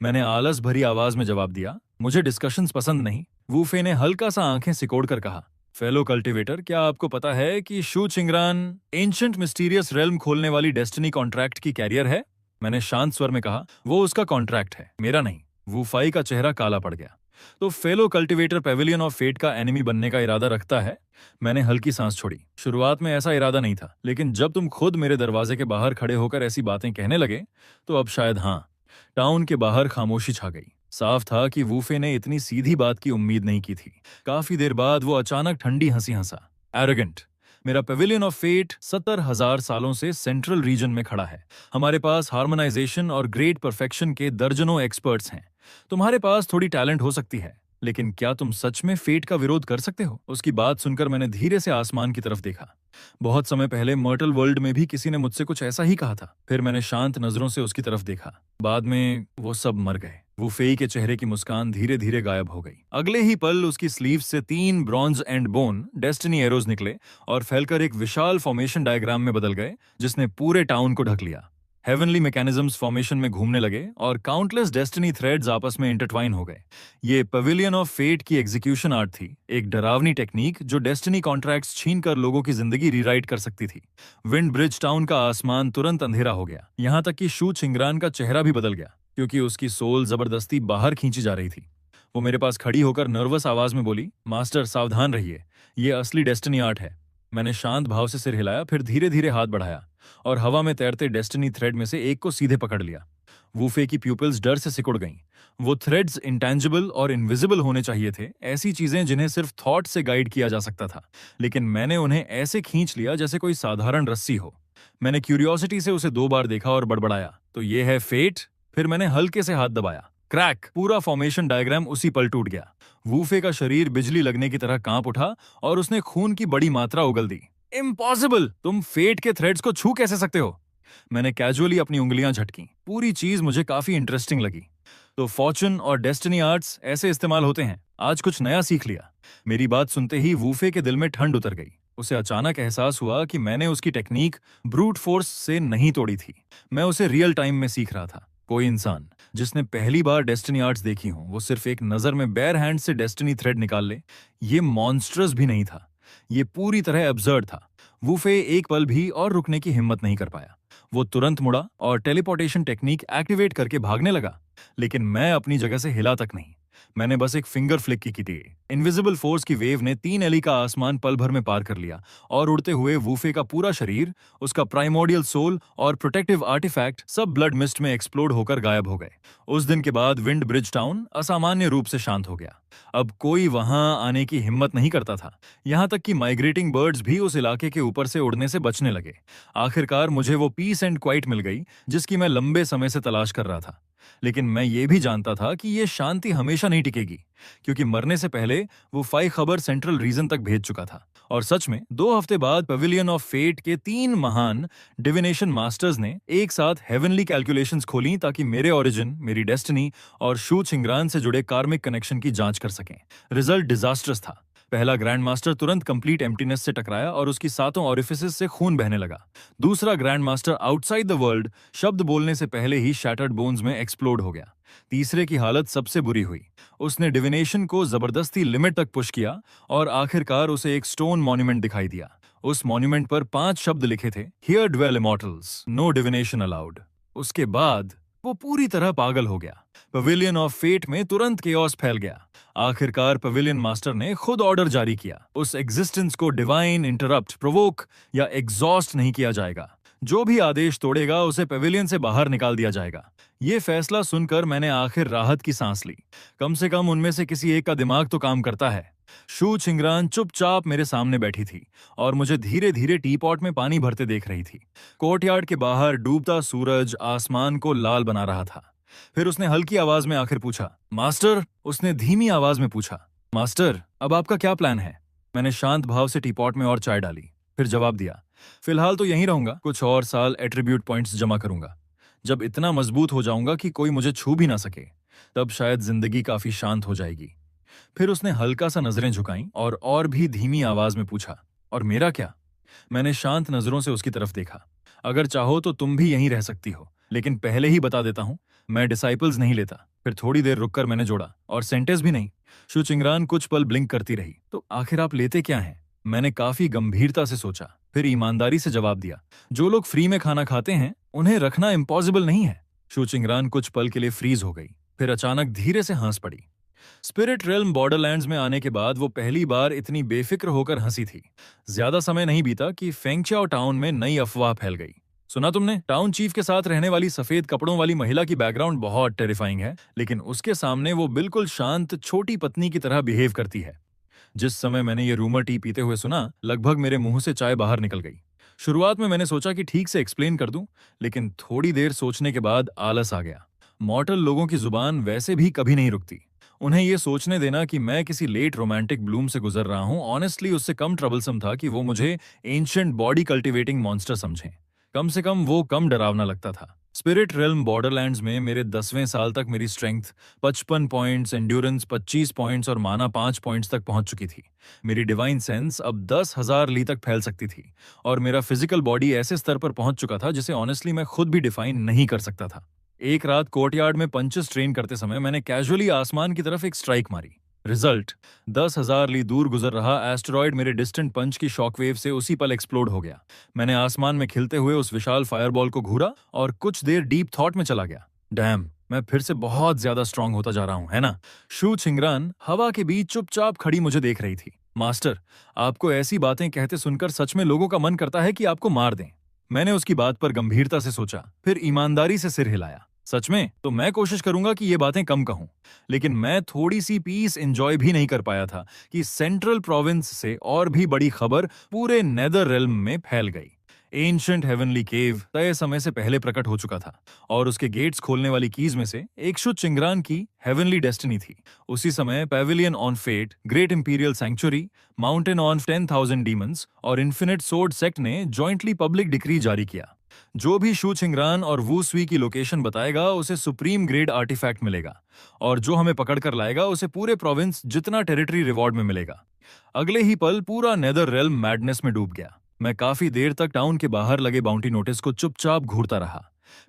मैंने आलस भरी आवाज में जवाब दिया, मुझे डिस्कशंस पसंद नहीं। वूफे ने हल्का सा आंखें सिकोड़कर कहा, फेलो कल्टीवेटर, क्या आपको पता है कि शू चिंगरान एंशिएंट मिस्टीरियस रेल्म खोलने वाली डेस्टिनी कॉन्ट्रैक्ट की कैरियर है? मैंने शांत स्वर में कहा, वो उसका कॉन्ट्रैक्ट है, मेरा नहीं। वूफाई का चेहरा काला पड़ गया। तो fellow cultivator pavilion of fate का एनिमी बनने का इरादा रखता है? मैंने हल्की सांस छोड़ी। शुरुआत में ऐसा इरादा नहीं था, लेकिन जब तुम खुद मेरे दरवाजे के बाहर खड़े होकर ऐसी बातें कहने लगे, तो अब शायद हाँ। टाउन के बाहर खामोशी छा गई। साफ था कि वूफे ने इतनी सीधी बात की उम्मीद नहीं की थी। काफी देर बाद वो अचानक ठंडी हंसी हंसा, एरोगेंट, मेरा पेविलियन ऑफ फेट 70,000 सालों से सेंट्रल रीजन में खड़ा है। हमारे पास हार्मोनाइजेशन और ग्रेट परफेक्शन के दर्जनों एक्सपर्ट्स हैं। तुम्हारे पास थोड़ी टैलेंट हो सकती है, लेकिन क्या तुम सच में फेट का विरोध कर सकते हो? उसकी बात सुनकर मैंने धीरे से आसमान की तरफ देखा। बहुत समय पहले मर्टल वर्ल्ड में भी किसी ने मुझसे कुछ ऐसा ही कहा था। फिर मैंने शांत नजरों से उसकी तरफ देखा। बाद में वो सब मर गए। वो फेई के चेहरे की मुस्कान धीरे धीरे गायब हो गई। अगले ही पल उसकी स्लीव से 3 bronze and bone destiny arrows निकले और फैलकर एक विशाल फॉर्मेशन डायग्राम में बदल गए, जिसने पूरे टाउन को ढक लिया। हेवनली मैकेनिज्म्स फॉर्मेशन में घूमने लगे और काउंटलेस डेस्टिनी थ्रेड्स आपस में इंटरट्वाइन हो गए। ये पवेलियन ऑफ फेट की एग्जीक्यूशन आर्ट थी, एक डरावनी टेक्निक जो डेस्टिनी कॉन्ट्रैक्ट्स छीनकर लोगों की जिंदगी रीराइट कर सकती थी। विंड ब्रिज टाउन का आसमान तुरंत अंधेरा हो गया, यहां तक कि शू छिंगरान का चेहरा भी बदल गया, क्योंकि उसकी सोल जबरदस्ती बाहर खींची जा रही थी। वो मेरे पास खड़ी होकर नर्वस आवाज में बोली, मास्टर सावधान रहिए, ये असली डेस्टिनी आर्ट है। मैंने शांत भाव से सिर हिलाया, फिर धीरे धीरे हाथ बढ़ाया और हवा में तैरते डेस्टिनी थ्रेड में से एक को सीधे पकड़ लिया। वूफे की प्यूपिल्स डर से सिकुड़ गईं। वो थ्रेड्स इंटेंजिबल और इनविजिबल होने चाहिए थे, ऐसी चीजें जिन्हें सिर्फ थॉट से गाइड किया जा सकता था, लेकिन मैंने उन्हें ऐसे खींच लिया जैसे कोई साधारण रस्सी हो। मैंने क्यूरियोसिटी से उसे 2 बार देखा और बड़बड़ाया, तो ये है फेट। फिर मैंने हल्के से हाथ दबाया, क्रैक! पूरा फॉर्मेशन डायग्राम उसी पल टूट गया। वूफे का शरीर बिजली लगने की तरह कांप उठा और उसने खून की बड़ी मात्रा उगल दी। इम्पॉसिबल! तुम फेट के थ्रेड्स को छू कैसे सकते हो? मैंने कैजुअली अपनी उंगलियां झटकी। पूरी चीज मुझे काफी इंटरेस्टिंग लगी। तो फॉर्चून और डेस्टिनी आर्ट्स ऐसे इस्तेमाल होते हैं। आज कुछ नया सीख लिया। मेरी बात सुनते ही वूफे के दिल में ठंड उतर गई। उसे अचानक एहसास हुआ कि मैंने उसकी टेक्निक ब्रूट फोर्स से नहीं तोड़ी थी, मैं उसे रियल टाइम में सीख रहा था। कोई इंसान जिसने पहली बार डेस्टिनी आर्ट्स देखी हो, वो सिर्फ एक नजर में बेयर हैंड से डेस्टिनी थ्रेड निकाल ले। ये मॉन्स्ट्रस भी नहीं था, ये पूरी तरह एब्सर्ड था। वूफे एक पल भी और रुकने की हिम्मत नहीं कर पाया। वो तुरंत मुड़ा और टेलीपोर्टेशन टेक्निक एक्टिवेट करके भागने लगा, लेकिन मैं अपनी जगह से हिला तक नहीं। मैंने बस एक फिंगर फ्लिक की थी। इनविजिबल फोर्स की वेव ने 3 एली का आसमान पल भर में पार कर लिया और उड़ते हुए वूफे का पूरा शरीर, उसका प्राइमोर्डियल सोल और प्रोटेक्टिव आर्टिफैक्ट सब ब्लड मिस्ट में एक्सप्लोड होकर गायब हो गए। उस दिन के बाद विंड ब्रिज टाउन असामान्य रूप से शांत हो गया। अब कोई वहां आने की हिम्मत नहीं करता था, यहां तक कि माइग्रेटिंग बर्ड्स भी उस इलाके के ऊपर से उड़ने से बचने लगे। आखिरकार मुझे वो पीस एंड क्वाइट मिल गई जिसकी मैं लंबे समय से तलाश कर रहा था। लेकिन मैं ये भी जानता था कि ये शांति हमेशा नहीं टिकेगी, क्योंकि मरने से पहले वो 5 खबर सेंट्रल रीजन तक भेज चुका था। और सच में 2 हफ्ते बाद पवेलियन ऑफ फेट के 3 महान डिविनेशन मास्टर्स ने एक साथ हेवनली कैलकुलेशंस खोली ताकि मेरे ओरिजिन, मेरी डेस्टिनी और शू छिंगरान से जुड़े कार्मिक कनेक्शन की जांच कर सकें। रिजल्ट डिजास्ट्रस था। पहला ग्रैंड मास्टर तुरंत कंप्लीट एम्प्टीनेस से टकराया और उसकी 7 ऑरिफिसेस से खून बहने लगा। दूसरा grand master outside the world शब्द बोलने से पहले ही शैटर्ड बोन्स में एक्सप्लोड हो गया। तीसरे की हालत सबसे बुरी हुई। उसने डिविनेशन को जबरदस्ती लिमिट तक पुश किया और आखिरकार उसे एक स्टोन मॉन्यूमेंट दिखाई दिया। उस मॉन्यूमेंट पर 5 शब्द लिखे थे, here dwell immortals, no divination allowed. उसके बाद वो पूरी तरह पागल हो गया। पवेलियन ऑफ फेट में तुरंत केओस फैल गया। आखिरकार पवेलियन मास्टर ने खुद ऑर्डर जारी किया, उस एग्जिस्टेंस को डिवाइन, इंटरप्ट, प्रोवोक या एग्जॉस्ट नहीं किया जाएगा। जो भी आदेश तोड़ेगा उसे पवेलियन से बाहर निकाल दिया जाएगा। ये फैसला सुनकर मैंने आखिर राहत की सांस ली। कम से कम उनमें से किसी एक का दिमाग तो काम करता है। शू छिंगरान चुपचाप मेरे सामने बैठी थी और मुझे धीरे धीरे टी पॉट में पानी भरते देख रही थी। कोर्टयार्ड के बाहर डूबता सूरज आसमान को लाल बना रहा था। फिर उसने हल्की आवाज में आखिर पूछा, मास्टर। उसने धीमी आवाज में पूछा, मास्टर, अब आपका क्या प्लान है? मैंने शांत भाव से टी पॉट में और चाय डाली, फिर जवाब दिया, फिलहाल तो यहीं रहूंगा, कुछ और साल एट्रीब्यूट पॉइंट्स जमा करूंगा। जब इतना मजबूत हो जाऊंगा कि कोई मुझे छू भी ना सके, तब शायद जिंदगी काफी शांत हो जाएगी। फिर उसने हल्का सा नजरें झुकाईं और भी धीमी आवाज में पूछा, और मेरा क्या? मैंने शांत नजरों से उसकी तरफ देखा। अगर चाहो तो तुम भी यहीं रह सकती हो, लेकिन पहले ही बता देता हूं, मैं डिसाइपल्स नहीं लेता। फिर थोड़ी देर रुककर मैंने जोड़ा, और सेंटेंस भी नहीं। शू छिंगरान कुछ पल ब्लिंक करती रही। तो आखिर आप लेते क्या हैं? मैंने काफी गंभीरता से सोचा, फिर ईमानदारी से जवाब दिया, जो लोग फ्री में खाना खाते हैं उन्हें रखना इम्पॉसिबल नहीं है। शू छिंगरान कुछ पल के लिए फ्रीज हो गई, फिर अचानक धीरे से हंस पड़ी। स्पिरिट रेल्म बॉर्डरलैंड्स में आने के बाद वो पहली बार इतनी बेफिक्र होकर हंसी थी। ज्यादा समय नहीं बीता कि फेंगचाओ टाउन में नई अफवाह फैल गई। सुना तुमने? टाउन चीफ के साथ रहने वाली सफेद कपड़ों वाली महिला की बैकग्राउंड बहुत टेरिफाइंग है, लेकिन उसके सामने वो बिल्कुल शांत छोटी पत्नी की तरह बिहेव करती है। जिस समय मैंने ये रूमर टी पीते हुए सुना, लगभग मेरे मुंह से चाय बाहर निकल गई। शुरुआत में मैंने सोचा कि ठीक से एक्सप्लेन कर दूं, लेकिन थोड़ी देर सोचने के बाद आलस आ गया। मॉर्टल लोगों की जुबान वैसे भी कभी नहीं रुकती। उन्हें ये सोचने देना कि मैं किसी लेट रोमांटिक ब्लूम से गुजर रहा हूं, ऑनेस्टली उससे कम ट्रबलसम था कि वो मुझे एंशिएंट बॉडी कल्टिवेटिंग मॉन्स्टर समझें। कम से कम वो कम डरावना लगता था। स्पिरिट रेल्म बॉर्डरलैंड्स में मेरे 10वें साल तक मेरी स्ट्रेंथ 55 पॉइंट्स, एंड्योरेंस 25 पॉइंट्स और माना 5 पॉइंट्स तक पहुंच चुकी थी। मेरी डिवाइन सेंस अब 10,000 ली तक फैल सकती थी और मेरा फिजिकल बॉडी ऐसे स्तर पर पहुंच चुका था जिसे ऑनेस्टली मैं खुद भी डिफाइन नहीं कर सकता था। एक रात कोर्टयार्ड में पंचेस ट्रेन करते समय मैंने कैजुअली आसमान की तरफ एक स्ट्राइक मारी। रिजल्ट, 10,000 ली दूर गुजर रहा एस्टेरॉयड मेरे डिस्टेंट पंच की शॉकवेव से उसी पल एक्सप्लोड हो गया। मैंने आसमान में खिलते हुए उस विशाल फायरबॉल को घूरा और कुछ देर डीप थॉट में चला गया। डैम, मैं फिर से बहुत ज्यादा स्ट्रांग होता जा रहा हूं, है ना? शू छिंगरान हवा के बीच चुपचाप खड़ी मुझे देख रही थी। मास्टर, आपको ऐसी बातें कहते सुनकर सच में लोगों का मन करता है कि आपको मार दें। मैंने उसकी बात पर गंभीरता से सोचा, फिर ईमानदारी से सिर हिलाया। सच में तो मैं कोशिश करूंगा कि ये बातें कम कहूं, लेकिन मैं थोड़ी सी पीस एंजॉय भी नहीं कर पाया था कि सेंट्रल प्रोविंस से और भी बड़ी खबर पूरे नेदर रेल्म में फैल गई। एंशिएंट हेवनली केव तय समय से पहले प्रकट हो चुका था और उसके गेट्स खोलने वाली कीज में से एक शू चिंगरान की हेवनली डेस्टिनी थी। उसी समय pavilion on fate, great imperial sanctuary, mountain on 10,000 demons और इन्फिनिट सोर्ड सेक्ट ने जॉइंटली पब्लिक डिक्री जारी किया। जो भी शू छिंगरान और वू सुई की लोकेशन बताएगा उसे सुप्रीम ग्रेड आर्टिफैक्ट मिलेगा और जो हमें पकड़ कर लाएगा उसे पूरे प्रोविंस जितना टेरिटरी रिवॉर्ड में मिलेगा। अगले ही पल पूरा नेदर रेल्म मैडनेस में डूब गया। मैं काफी देर तक टाउन के बाहर लगे बाउंटी नोटिस को चुपचाप घूरता रहा,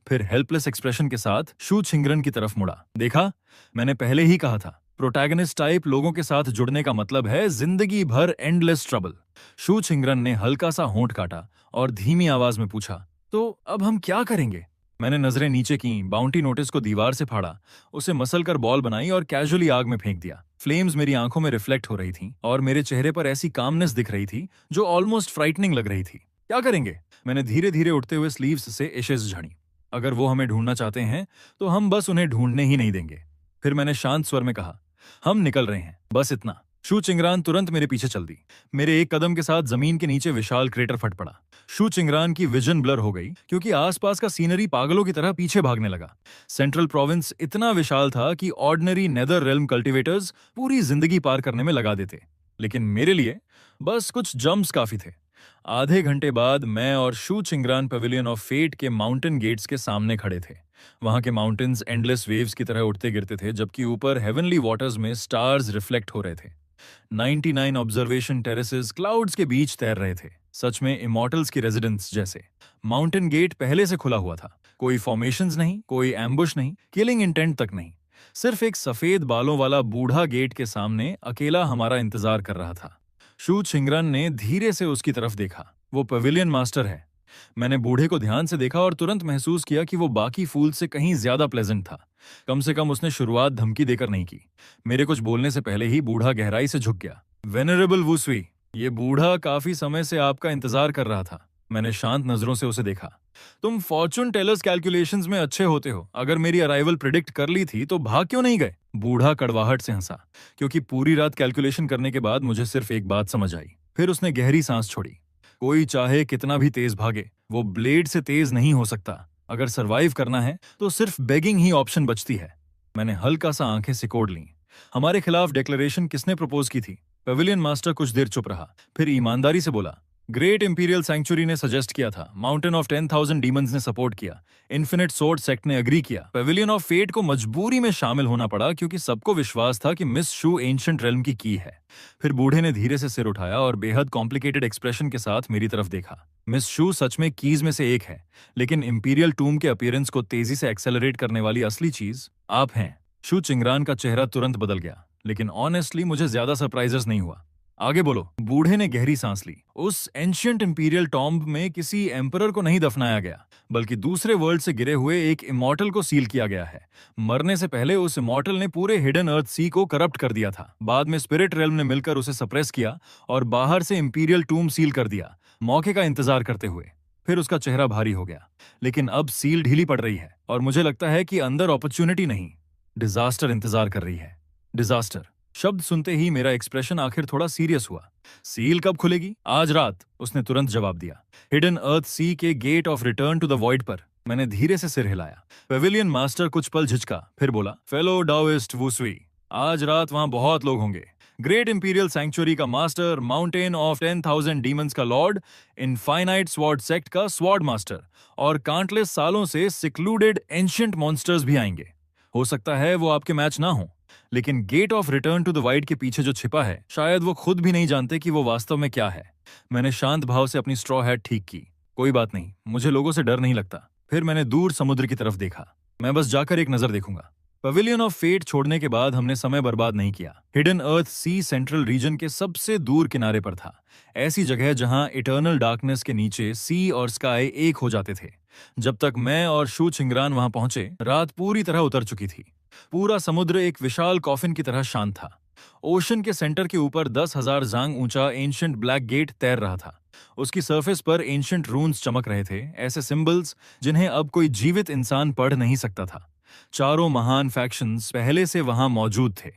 फिर हेल्पलेस एक्सप्रेशन के साथ शू छिंगरन की तरफ मुड़ा। देखा, मैंने पहले ही कहा था, प्रोटैगनिस्ट टाइप लोगों के साथ जुड़ने का मतलब है जिंदगी भर एंडलेस ट्रबल। शू छिंगरन ने हल्का सा होंठ काटा और धीमी आवाज में पूछा, तो अब हम क्या करेंगे? मैंने नजरें नीचे की, बाउंटी नोटिस को दीवार से फाड़ा, उसे मसल कर बॉल बनाई और कैजुअली आग में फेंक दिया। फ्लेम्स मेरी आंखों में रिफ्लेक्ट हो रही थीं और मेरे चेहरे पर ऐसी कामनेस दिख रही थी जो ऑलमोस्ट फ्राइटनिंग लग रही थी। क्या करेंगे? मैंने धीरे धीरे उठते हुए स्लीव्स से एशेस झाड़ी। अगर वो हमें ढूंढना चाहते हैं तो हम बस उन्हें ढूंढने ही नहीं देंगे। फिर मैंने शांत स्वर में कहा, हम निकल रहे हैं, बस इतना। शू चिंगरान तुरंत मेरे पीछे चल दी। मेरे एक कदम के साथ जमीन के नीचे विशाल क्रेटर फट पड़ा। शू चिंगरान की विजन ब्लर हो गई क्योंकि आसपास का सीनरी पागलों की तरह पीछे भागने लगा। सेंट्रल प्रोविंस इतना विशाल था कि ऑर्डिनरी नेदर रेल्म कल्टीवेटर्स पूरी जिंदगी पार करने में लगा देते, लेकिन मेरे लिए बस कुछ जंप्स काफी थे। आधे घंटे बाद मैं और शू चिंगरान पेविलियन ऑफ फेट के माउंटेन गेट्स के सामने खड़े थे। वहां के माउंटेन्स एंडलेस वेव्स की तरह उठते गिरते थे, जबकि ऊपर हेवनली वाटर्स में स्टार्स रिफ्लेक्ट हो रहे थे। 99 ऑब्जर्वेशन टेरेसेस क्लाउड्स के बीच तैर रहे थे, सच में इमॉर्टल्स की रेजिडेंस जैसे। माउंटेन गेट पहले से खुला हुआ था, कोई फॉर्मेशंस नहीं, कोई एम्बुश नहीं, किलिंग इंटेंट तक नहीं। सिर्फ एक सफेद बालों वाला बूढ़ा गेट के सामने अकेला हमारा इंतजार कर रहा था। शू छिंगरन ने धीरे से उसकी तरफ देखा। वो पवेलियन मास्टर है। मैंने बूढ़े को ध्यान से देखा और तुरंत महसूस किया कि वो बाकी फूल से कहीं ज्यादा प्लेजेंट था। कम से कम उसने शुरुआत धमकी देकर नहीं की। मेरे कुछ बोलने से पहले ही बूढ़ा गहराई से झुक गया। वेनरेबल वू सुई, ये बूढ़ा काफी समय से आपका इंतजार कर रहा था। मैंने शांत नजरों से उसे देखा। तुम फॉर्चून टेलर्स कैलकुलेशंस में अच्छे होते हो। अगर मेरी अराइवल प्रिडिक्ट कर ली थी तो भाग क्यों नहीं गए? बूढ़ा कड़वाहट से हंसा, क्योंकि पूरी रात कैलकुलेशन करने के बाद मुझे सिर्फ एक बात समझ आई। फिर उसने गहरी सांस छोड़ी। कोई चाहे कितना भी तेज भागे, वो ब्लेड से तेज नहीं हो सकता। अगर सरवाइव करना है तो सिर्फ बेगिंग ही ऑप्शन बचती है। मैंने हल्का सा आंखें सिकोड़ लीं। हमारे खिलाफ डिक्लेरेशन किसने प्रपोज की थी? पेविलियन मास्टर कुछ देर चुप रहा, फिर ईमानदारी से बोला, ग्रेट इंपीरियल सैंक्चुरी ने सजेस्ट किया था, माउंटेन ऑफ 10,000 डीमंस ने सपोर्ट किया, इन्फिनिट सोर्ड सेक्ट ने एग्री किया। पेविलियन ऑफ फेट को मजबूरी में शामिल होना पड़ा क्योंकि सबको विश्वास था कि मिस शू एंशिएंट रेल्म की है। फिर बूढ़े ने धीरे से सिर उठाया और बेहद कॉम्प्लिकेटेड एक्सप्रेशन के साथ मेरी तरफ देखा। मिस शू सच में कीज में से एक है, लेकिन इंपीरियल टूम के अपीयरेंस को तेजी से एक्सेलरेट करने वाली असली चीज आप हैं। शू चिंगरान का चेहरा तुरंत बदल गया, लेकिन ऑनेस्टली मुझे ज्यादा सरप्राइजेस नहीं हुआ। आगे बोलो। बूढ़े ने गहरी सांस ली। उस एंशिएंट इंपीरियल टॉम्ब में किसी एम्परर को नहीं दफनाया गया, बल्कि दूसरे वर्ल्ड से गिरे हुए एक इमॉर्टल को सील किया गया है। मरने से पहले उस इमॉर्टल ने पूरे हिडन अर्थ सी को करप्ट कर दिया था। बाद में स्पिरिट रेल्म ने मिलकर उसे सप्रेस किया और बाहर से इंपीरियल टूम सील कर दिया, मौके का इंतजार करते हुए। फिर उसका चेहरा भारी हो गया। लेकिन अब सील ढीली पड़ रही है और मुझे लगता है कि अंदर अपॉर्चुनिटी नहीं, डिजास्टर इंतजार कर रही है। डिजास्टर शब्द सुनते ही मेरा एक्सप्रेशन आखिर थोड़ा सीरियस हुआ। सील कब खुलेगी? आज रात, उसने तुरंत जवाब दिया। हिडन अर्थ सी के gate of return to the void पर। मैंने धीरे से सिर हिलाया। पेविलियन मास्टर कुछ पल झिझका, फिर बोला, फेलो डाओइस्ट वू सुई, आज रात वहां बहुत लोग होंगे। ग्रेट इंपीरियल सैंक्चुरी का मास्टर, माउंटेन ऑफ 10,000 डीमंस का लॉर्ड, इनफाइनाइट स्वॉर्ड सेक्ट का स्वॉर्ड मास्टर और काउंटलेस सालों से सिक्लूडेड एंशिएंट मॉन्स्टर्स भी आएंगे। हो सकता है वो आपके मैच ना हो, लेकिन gate of return to the void के पीछे जो छिपा है, शायद वो खुद भी नहीं जानते कि वो वास्तव में क्या है। मैंने शांत भाव से अपनी स्ट्रॉ हैट ठीक की। कोई बात नहीं, मुझे लोगों से डर नहीं लगता। फिर मैंने दूर समुद्र की तरफ देखा। मैं बस जाकर एक नजर देखूंगा। पवेलियन ऑफ फेट छोड़ने के बाद हमने समय बर्बाद नहीं किया। Hidden earth C central region के सबसे दूर किनारे पर था, ऐसी जगह जहां इटर्नल डार्कनेस के नीचे सी और स्काई एक हो जाते थे। जब तक मैं और शू चिंगरान वहां पहुंचे, रात पूरी तरह उतर चुकी थी। पूरा समुद्र एक विशाल कॉफिन की तरह शांत था। ओशन के सेंटर के ऊपर 10,000 जांग ऊंचा एंशिएंट ब्लैक गेट तैर रहा था। उसकी सरफेस पर एंशिएंट रून्स चमक रहे थे, ऐसे सिंबल्स जिन्हें अब कोई जीवित इंसान पढ़ नहीं सकता था। चारों महान फैक्शंस पहले से वहां मौजूद थे।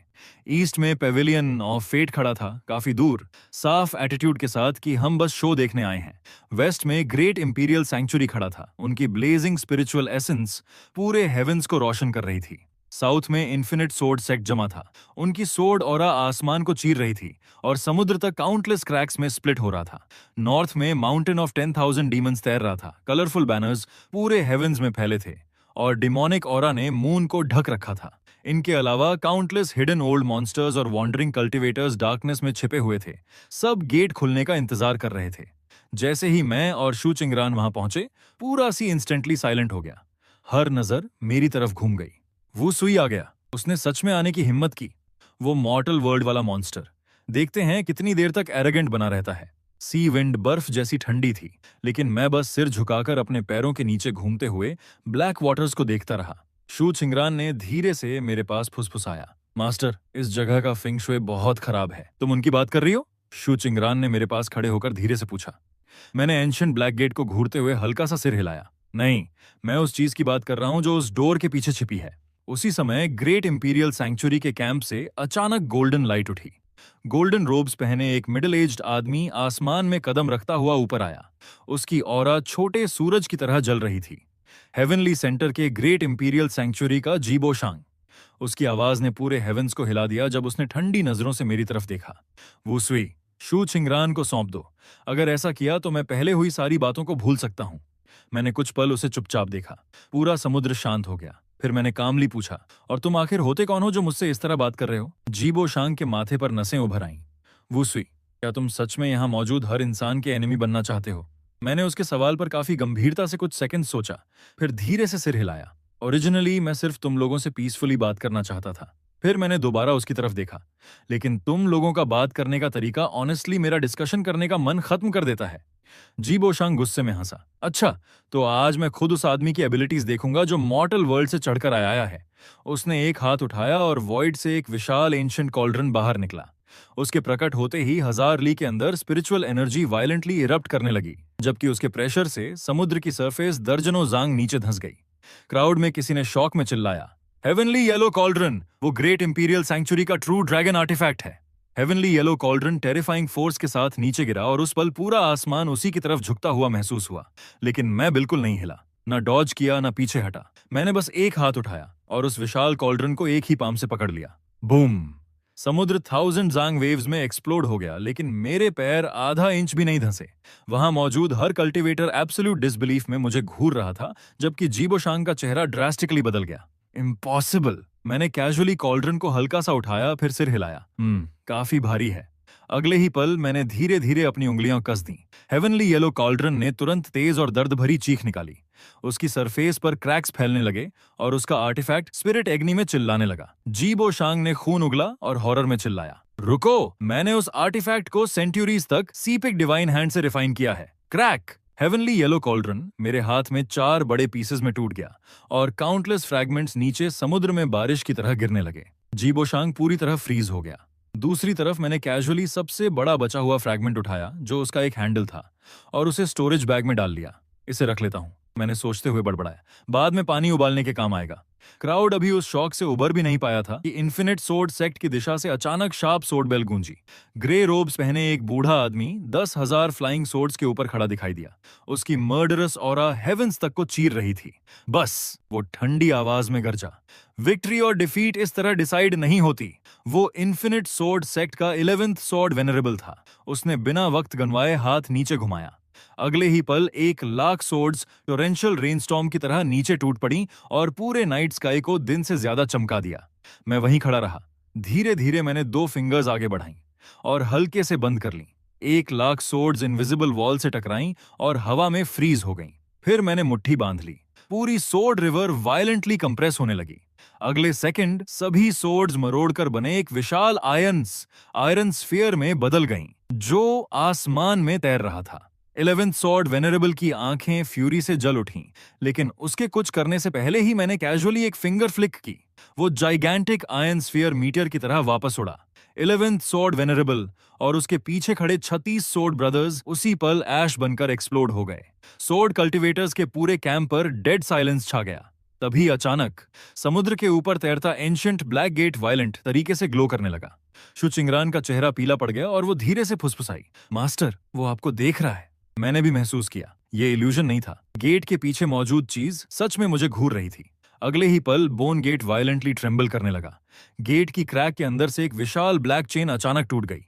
ईस्ट में पेविलियन ऑफ फेट खड़ा था, काफी दूर, साफ एटीट्यूड के साथ कि हम बस शो देखने आए हैं। वेस्ट में ग्रेट इंपीरियल सैंक्चुरी खड़ा था, उनकी ब्लेजिंग स्पिरिचुअल एसेंस पूरे हेवेंस को रोशन कर रही थी। साउथ में इन्फिनिट सोर्ड सेक्ट जमा था, उनकी सोर्ड ऑरा आसमान को चीर रही थी और समुद्र तक काउंटलेस क्रैक्स में स्प्लिट हो रहा था। नॉर्थ में माउंटेन ऑफ 10,000 डीमंस तैर रहा था, कलरफुल बैनर्स पूरे हेवेंस में फैले थे और डिमोनिक ऑरा ने मून को ढक रखा था। इनके अलावा काउंटलेस हिडन ओल्ड मॉन्स्टर्स और वॉन्डरिंग कल्टिवेटर्स डार्कनेस में छिपे हुए थे। सब गेट खुलने का इंतजार कर रहे थे। जैसे ही मैं और शू चिंगरान वहां पहुंचे, पूरा सी इंस्टेंटली साइलेंट हो गया। हर नजर मेरी तरफ घूम गई। वो सुई आ गया। उसने सच में आने की हिम्मत की। वो मॉर्टल वर्ल्ड वाला मॉन्स्टर। देखते हैं कितनी देर तक एरोगेंट बना रहता है। सी विंड बर्फ जैसी ठंडी थी, लेकिन मैं बस सिर झुकाकर अपने पैरों के नीचे घूमते हुए ब्लैक वाटर्स को देखता रहा। शू चिंगरान ने धीरे से मेरे पास फुसफुसाया, मास्टर, इस जगह का फिंग शुए बहुत खराब है। तुम उनकी बात कर रही हो? शू चिंगरान ने मेरे पास खड़े होकर धीरे से पूछा। मैंने एंशिएंट ब्लैक गेट को घूरते हुए हल्का सा सिर हिलाया। नहीं, मैं उस चीज की बात कर रहा हूं जो उस डोर के पीछे छिपी है। उसी समय ग्रेट इंपीरियल सैंक्चुरी के कैंप से अचानक गोल्डन लाइट उठी। गोल्डन रोब्स पहने एक मिडिल एज्ड आदमी आसमान में कदम रखता हुआ ऊपर आया। उसकी ऑरा छोटे सूरज की तरह जल रही थी। हेवनली सेंटर के ग्रेट इंपीरियल सैंक्चुरी का जीबोशांग। उसकी आवाज ने पूरे हेवेंस को हिला दिया जब उसने ठंडी नजरों से मेरी तरफ देखा। वुसुई, शू चिंगरान को सौंप दो। अगर ऐसा किया तो मैं पहले हुई सारी बातों को भूल सकता हूं। मैंने कुछ पल उसे चुपचाप देखा। पूरा समुद्र शांत हो गया। फिर मैंने कामली पूछा, और तुम आखिर होते कौन हो जो मुझसे इस तरह बात कर रहे हो? जीबोशांग के माथे पर नसें उभर आईं। वुसुई, क्या तुम सच में यहां मौजूद हर इंसान के एनिमी बनना चाहते हो? मैंने उसके सवाल पर काफी गंभीरता से कुछ सेकंड सोचा, फिर धीरे से सिर हिलाया। ओरिजिनली मैं सिर्फ तुम लोगों से पीसफुली बात करना चाहता था। फिर मैंने दोबारा उसकी तरफ देखा। लेकिन तुम लोगों का बात करने का तरीका ऑनेस्टली मेरा डिस्कशन करने का मन खत्म कर देता है। जीबोशांग गुस्से में हंसा। अच्छा, तो आज मैं खुद उस आदमी की एबिलिटीज देखूंगा जो मॉर्टल वर्ल्ड से चढ़कर आया है। उसने एक हाथ उठाया और वॉइड से एक विशाल एंशिएंट कॉल्ड्रन बाहर निकला। उसके प्रकट होते ही 1000 ली के अंदर स्पिरिचुअल एनर्जी वायलेंटली इरप्ट करने लगी, जबकि उसके प्रेशर से समुद्र की सरफेस दर्जनों जांग नीचे धंस गई। क्राउड में किसी ने शौक में चिल्लाया, हेवनली येलो कॉल्ड्रन, वो ग्रेट इंपीरियल सैंक्चुरी का ट्रू ड्रैगन आर्टिफैक्ट है। Heavenly yellow cauldron terrifying force के साथ नीचे गिरा और उस पल पूरा आसमान उसी की तरफ झुकता हुआ महसूस हुआ। लेकिन मैं बिल्कुल नहीं हिला, न डॉज किया न पीछे हटा। मैंने बस एक हाथ उठाया और उस विशाल कॉल्ड्रन को एक ही पाम से पकड़ लिया। बूम! समुद्र 1000 जांग वेव्स में एक्सप्लोड हो गया, लेकिन मेरे पैर आधा इंच भी नहीं धंसे। वहां मौजूद हर कल्टीवेटर एब्सोल्यूट डिसबिलीफ में मुझे घूर रहा था, जबकि जीबोशांग का चेहरा ड्रास्टिकली बदल गया। इम्पॉसिबल! मैंने कैजुअली कॉल्ड्रन को हल्का सा उठाया, फिर सिर हिलाया। काफी भारी है। अगले ही पल मैंने धीरे धीरे अपनी उंगलियां कस दी। हेवनली येलो कॉल्ड्रन ने तुरंत तेज और दर्द भरी चीख निकाली। उसकी सरफेस पर क्रैक्स फैलने लगे और उसका आर्टिफैक्ट स्पिरिट एग्नी में चिल्लाने लगा। जीबोशांग ने खून उगला और हॉरर में चिल्लाया, रुको! मैंने उस आर्टिफैक्ट को सेंचुरीज तक सीपिक डिवाइन हैंड से रिफाइन किया है। क्रैक! हेवनली येलो कॉल्ड्रन मेरे हाथ में 4 बड़े पीसेस में टूट गया और काउंटलेस फ्रैगमेंट्स नीचे समुद्र में बारिश की तरह गिरने लगे। जीबोशांग पूरी तरह फ्रीज हो गया। दूसरी तरफ मैंने कैजुअली सबसे बड़ा बचा हुआ फ्रैगमेंट उठाया, जो उसका एक हैंडल था, और उसे स्टोरेज बैग में डाल लिया। इसे रख लेता हूं, मैंने सोचते हुए बड़बड़ाया, बाद में पानी उबालने के काम आएगा। क्राउड अभी उस शॉक से उबर भी नहीं पाया था कि इन्फिनिट सोर्ड सेक्ट की दिशा से अचानक शार्प सोर्ड बेल गूंजी। ग्रे रोब्स पहने एक बूढ़ा आदमी 10,000 फ्लाइंग सोर्ड्स के ऊपर खड़ा दिखाई दिया। उसकी मर्डरस ऑरा हेवेंस तक को चीर रही थी। बस वो ठंडी आवाज में गरजा, विक्ट्री और डिफीट इस तरह डिसाइड नहीं होती। वो इन्फिनिट सोर्ड सेक्ट का 11th सॉर्ड वेनरेबल था। उसने बिना वक्त गंवाए हाथ नीचे घुमाया। अगले ही पल 1,00,000 सोर्ड्स टोरेंशियल रेनस्टॉर्म की तरह नीचे टूट पड़ी और पूरे नाइट स्काई को दिन से ज्यादा चमका दिया। मैं वहीं खड़ा रहा। धीरे धीरे मैंने 2 फिंगर्स आगे बढ़ाई और हल्के से बंद कर ली। 1,00,000 सोर्ड्स इनविजिबल वॉल से टकराई और हवा में फ्रीज हो गईं। फिर मैंने मुट्ठी बांध ली। पूरी सोर्ड रिवर वायलेंटली कंप्रेस होने लगी। अगले सेकंड सभी सोर्ड्स मरोड़कर बने एक विशाल आयरन स्फीयर में बदल गईं, जो आसमान में तैर रहा था। 11th सॉर्ड वेनरेबल की आंखें फ्यूरी से जल उठीं, लेकिन उसके कुछ करने से पहले ही मैंने कैजुअली एक फिंगर फ्लिक की। वो जाइगैंटिक आयरन स्फीयर मीटियर की तरह वापस उड़ा। 11th सॉर्ड वेनरेबल और उसके पीछे खड़े 36 सोर्ड ब्रदर्स उसी पल ऐश बनकर एक्सप्लोड हो गए। सोर्ड कल्टिवेटर्स के पूरे कैंप पर डेड साइलेंस छा गया। तभी अचानक समुद्र के ऊपर तैरता एंशिएंट ब्लैक गेट वायलेंट तरीके से ग्लो करने लगा। शु चिंगरान का चेहरा पीला पड़ गया और वो धीरे से फुसफुसाई, मास्टर, वो आपको देख रहा है। मैंने भी महसूस किया, ये इल्यूजन नहीं था। गेट के पीछे मौजूद चीज सच में मुझे घूर रही थी। अगले ही पल बोन गेट वायलेंटली ट्रेम्बल करने लगा। गेट की क्रैक के अंदर से एक विशाल ब्लैक चेन अचानक टूट गई।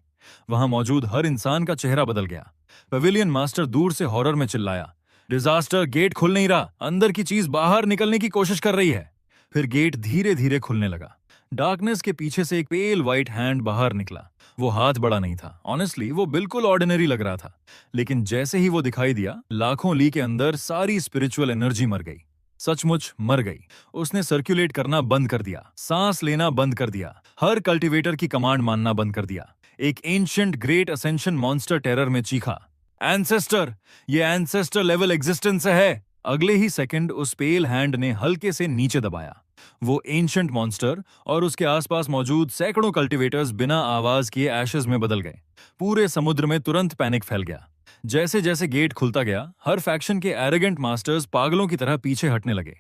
वहां मौजूद हर इंसान का चेहरा बदल गया। पवेलियन मास्टर दूर से हॉरर में चिल्लाया, डिजास्टर, गेट खुल नहीं रहा, अंदर की चीज बाहर निकलने की कोशिश कर रही है। फिर गेट धीरे धीरे खुलने लगा। डार्कनेस के पीछे से एक पेल व्हाइट हैंड बाहर निकला। वो हाथ बड़ा नहीं था, ऑनेस्टली वो बिल्कुल ऑर्डिनरी लग रहा था, लेकिन जैसे ही वो दिखाई दिया, लाखों ली के अंदर सारी स्पिरिचुअल एनर्जी मर गई। सचमुच मर गई। उसने सर्कुलेट करना बंद कर दिया, सांस लेना बंद कर दिया, हर कल्टीवेटर की कमांड मानना बंद कर दिया। एक ancient great ascension monster terror में चीखा, एंसेस्टर, ये एंसेस्टर लेवल एग्जिस्टेंस है। अगले ही सेकंड उस पेल हैंड ने हल्के से नीचे दबाया। वो एंशिएंट मॉन्स्टर और उसके आसपास मौजूद सैकड़ों कल्टीवेटर्स बिना आवाज किए एशेज में बदल गए। पूरे समुद्र में तुरंत पैनिक फैल गया। जैसे जैसे गेट खुलता गया, हर फैक्शन के एरोगेंट मास्टर्स पागलों की तरह पीछे हटने लगे।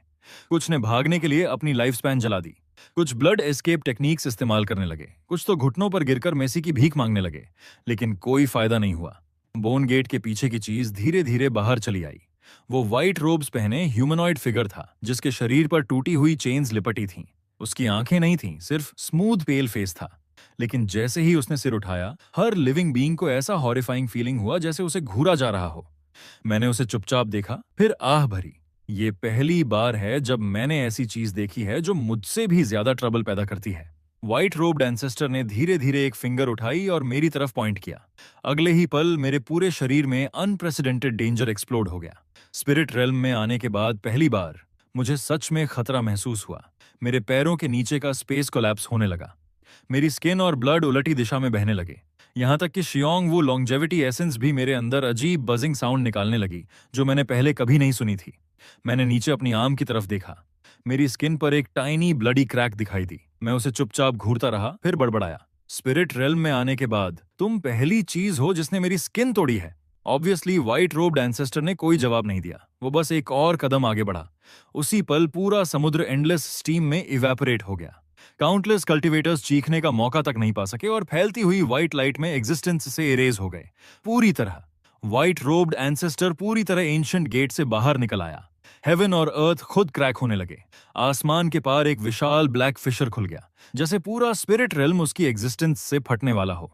कुछ ने भागने के लिए अपनी लाइफ स्पैन जला दी, कुछ ब्लड एस्केप टेक्निक्स इस्तेमाल करने लगे, कुछ तो घुटनों पर गिरकर मेसी की भीख मांगने लगे, लेकिन कोई फायदा नहीं हुआ। बोन गेट के पीछे की चीज धीरे धीरे बाहर चली आई। वो व्हाइट रोब्स पहने ह्यूमनॉइड फिगर था, जिसके शरीर पर टूटी हुई चेन्स लिपटी थीं। उसकी आंखें नहीं थीं, सिर्फ स्मूथ पेल फेस था। लेकिन जैसे ही उसने सिर उठाया, हर लिविंग बीइंग को ऐसा हॉरिफाइंग फीलिंग हुआ जैसे उसे घूरा जा रहा हो। मैंने उसे चुपचाप देखा, फिर आह भरी। ये पहली बार है जब मैंने ऐसी चीज देखी है जो मुझसे भी ज्यादा ट्रबल पैदा करती है। व्हाइट रोब्ड एंसेस्टर ने धीरे धीरे एक फिंगर उठाई और मेरी तरफ पॉइंट किया। अगले ही पल मेरे पूरे शरीर में अनप्रेसिडेंटेड डेंजर एक्सप्लोड हो गया। स्पिरिट रेल्म में आने के बाद पहली बार मुझे सच में खतरा महसूस हुआ। मेरे पैरों के नीचे का स्पेस कोलैप्स होने लगा। मेरी स्किन और ब्लड उलटी दिशा में बहने लगे। यहां तक कि शियोंग वो लॉन्जेविटी एसेंस भी मेरे अंदर अजीब बजिंग साउंड निकालने लगी, जो मैंने पहले कभी नहीं सुनी थी। मैंने नीचे अपनी आर्म की तरफ देखा। मेरी स्किन पर एक टाइनी ब्लडी क्रैक दिखाई दी। मैं उसे चुपचाप घूरता रहा, फिर बड़बड़ाया, स्पिरिट रेल्म में आने के बाद तुम पहली चीज हो जिसने मेरी स्किन तोड़ी है। ऑब्वियसली व्हाइट रोब्ड एंसेस्टर ने कोई जवाब नहीं दिया। वो बस एक और कदम आगे बढ़ा। उसी पल पूरा समुद्र एंडलेस स्टीम में इवेपोरेट हो गया। काउंटलेस कल्टीवेटर्स चीखने का मौका तक नहीं पा सके और फैलती हुई व्हाइट लाइट में एग्जिस्टेंस से इरेज हो गए पूरी तरह। व्हाइट रोब्ड एंसेस्टर पूरी तरह एंशिएंट गेट से बाहर निकल आया। हेवन और अर्थ खुद क्रैक होने लगे। आसमान के पार एक विशाल ब्लैक फिशर खुल गया, जैसे पूरा स्पिरिट रेल्म उसकी एग्जिस्टेंस से फटने वाला हो।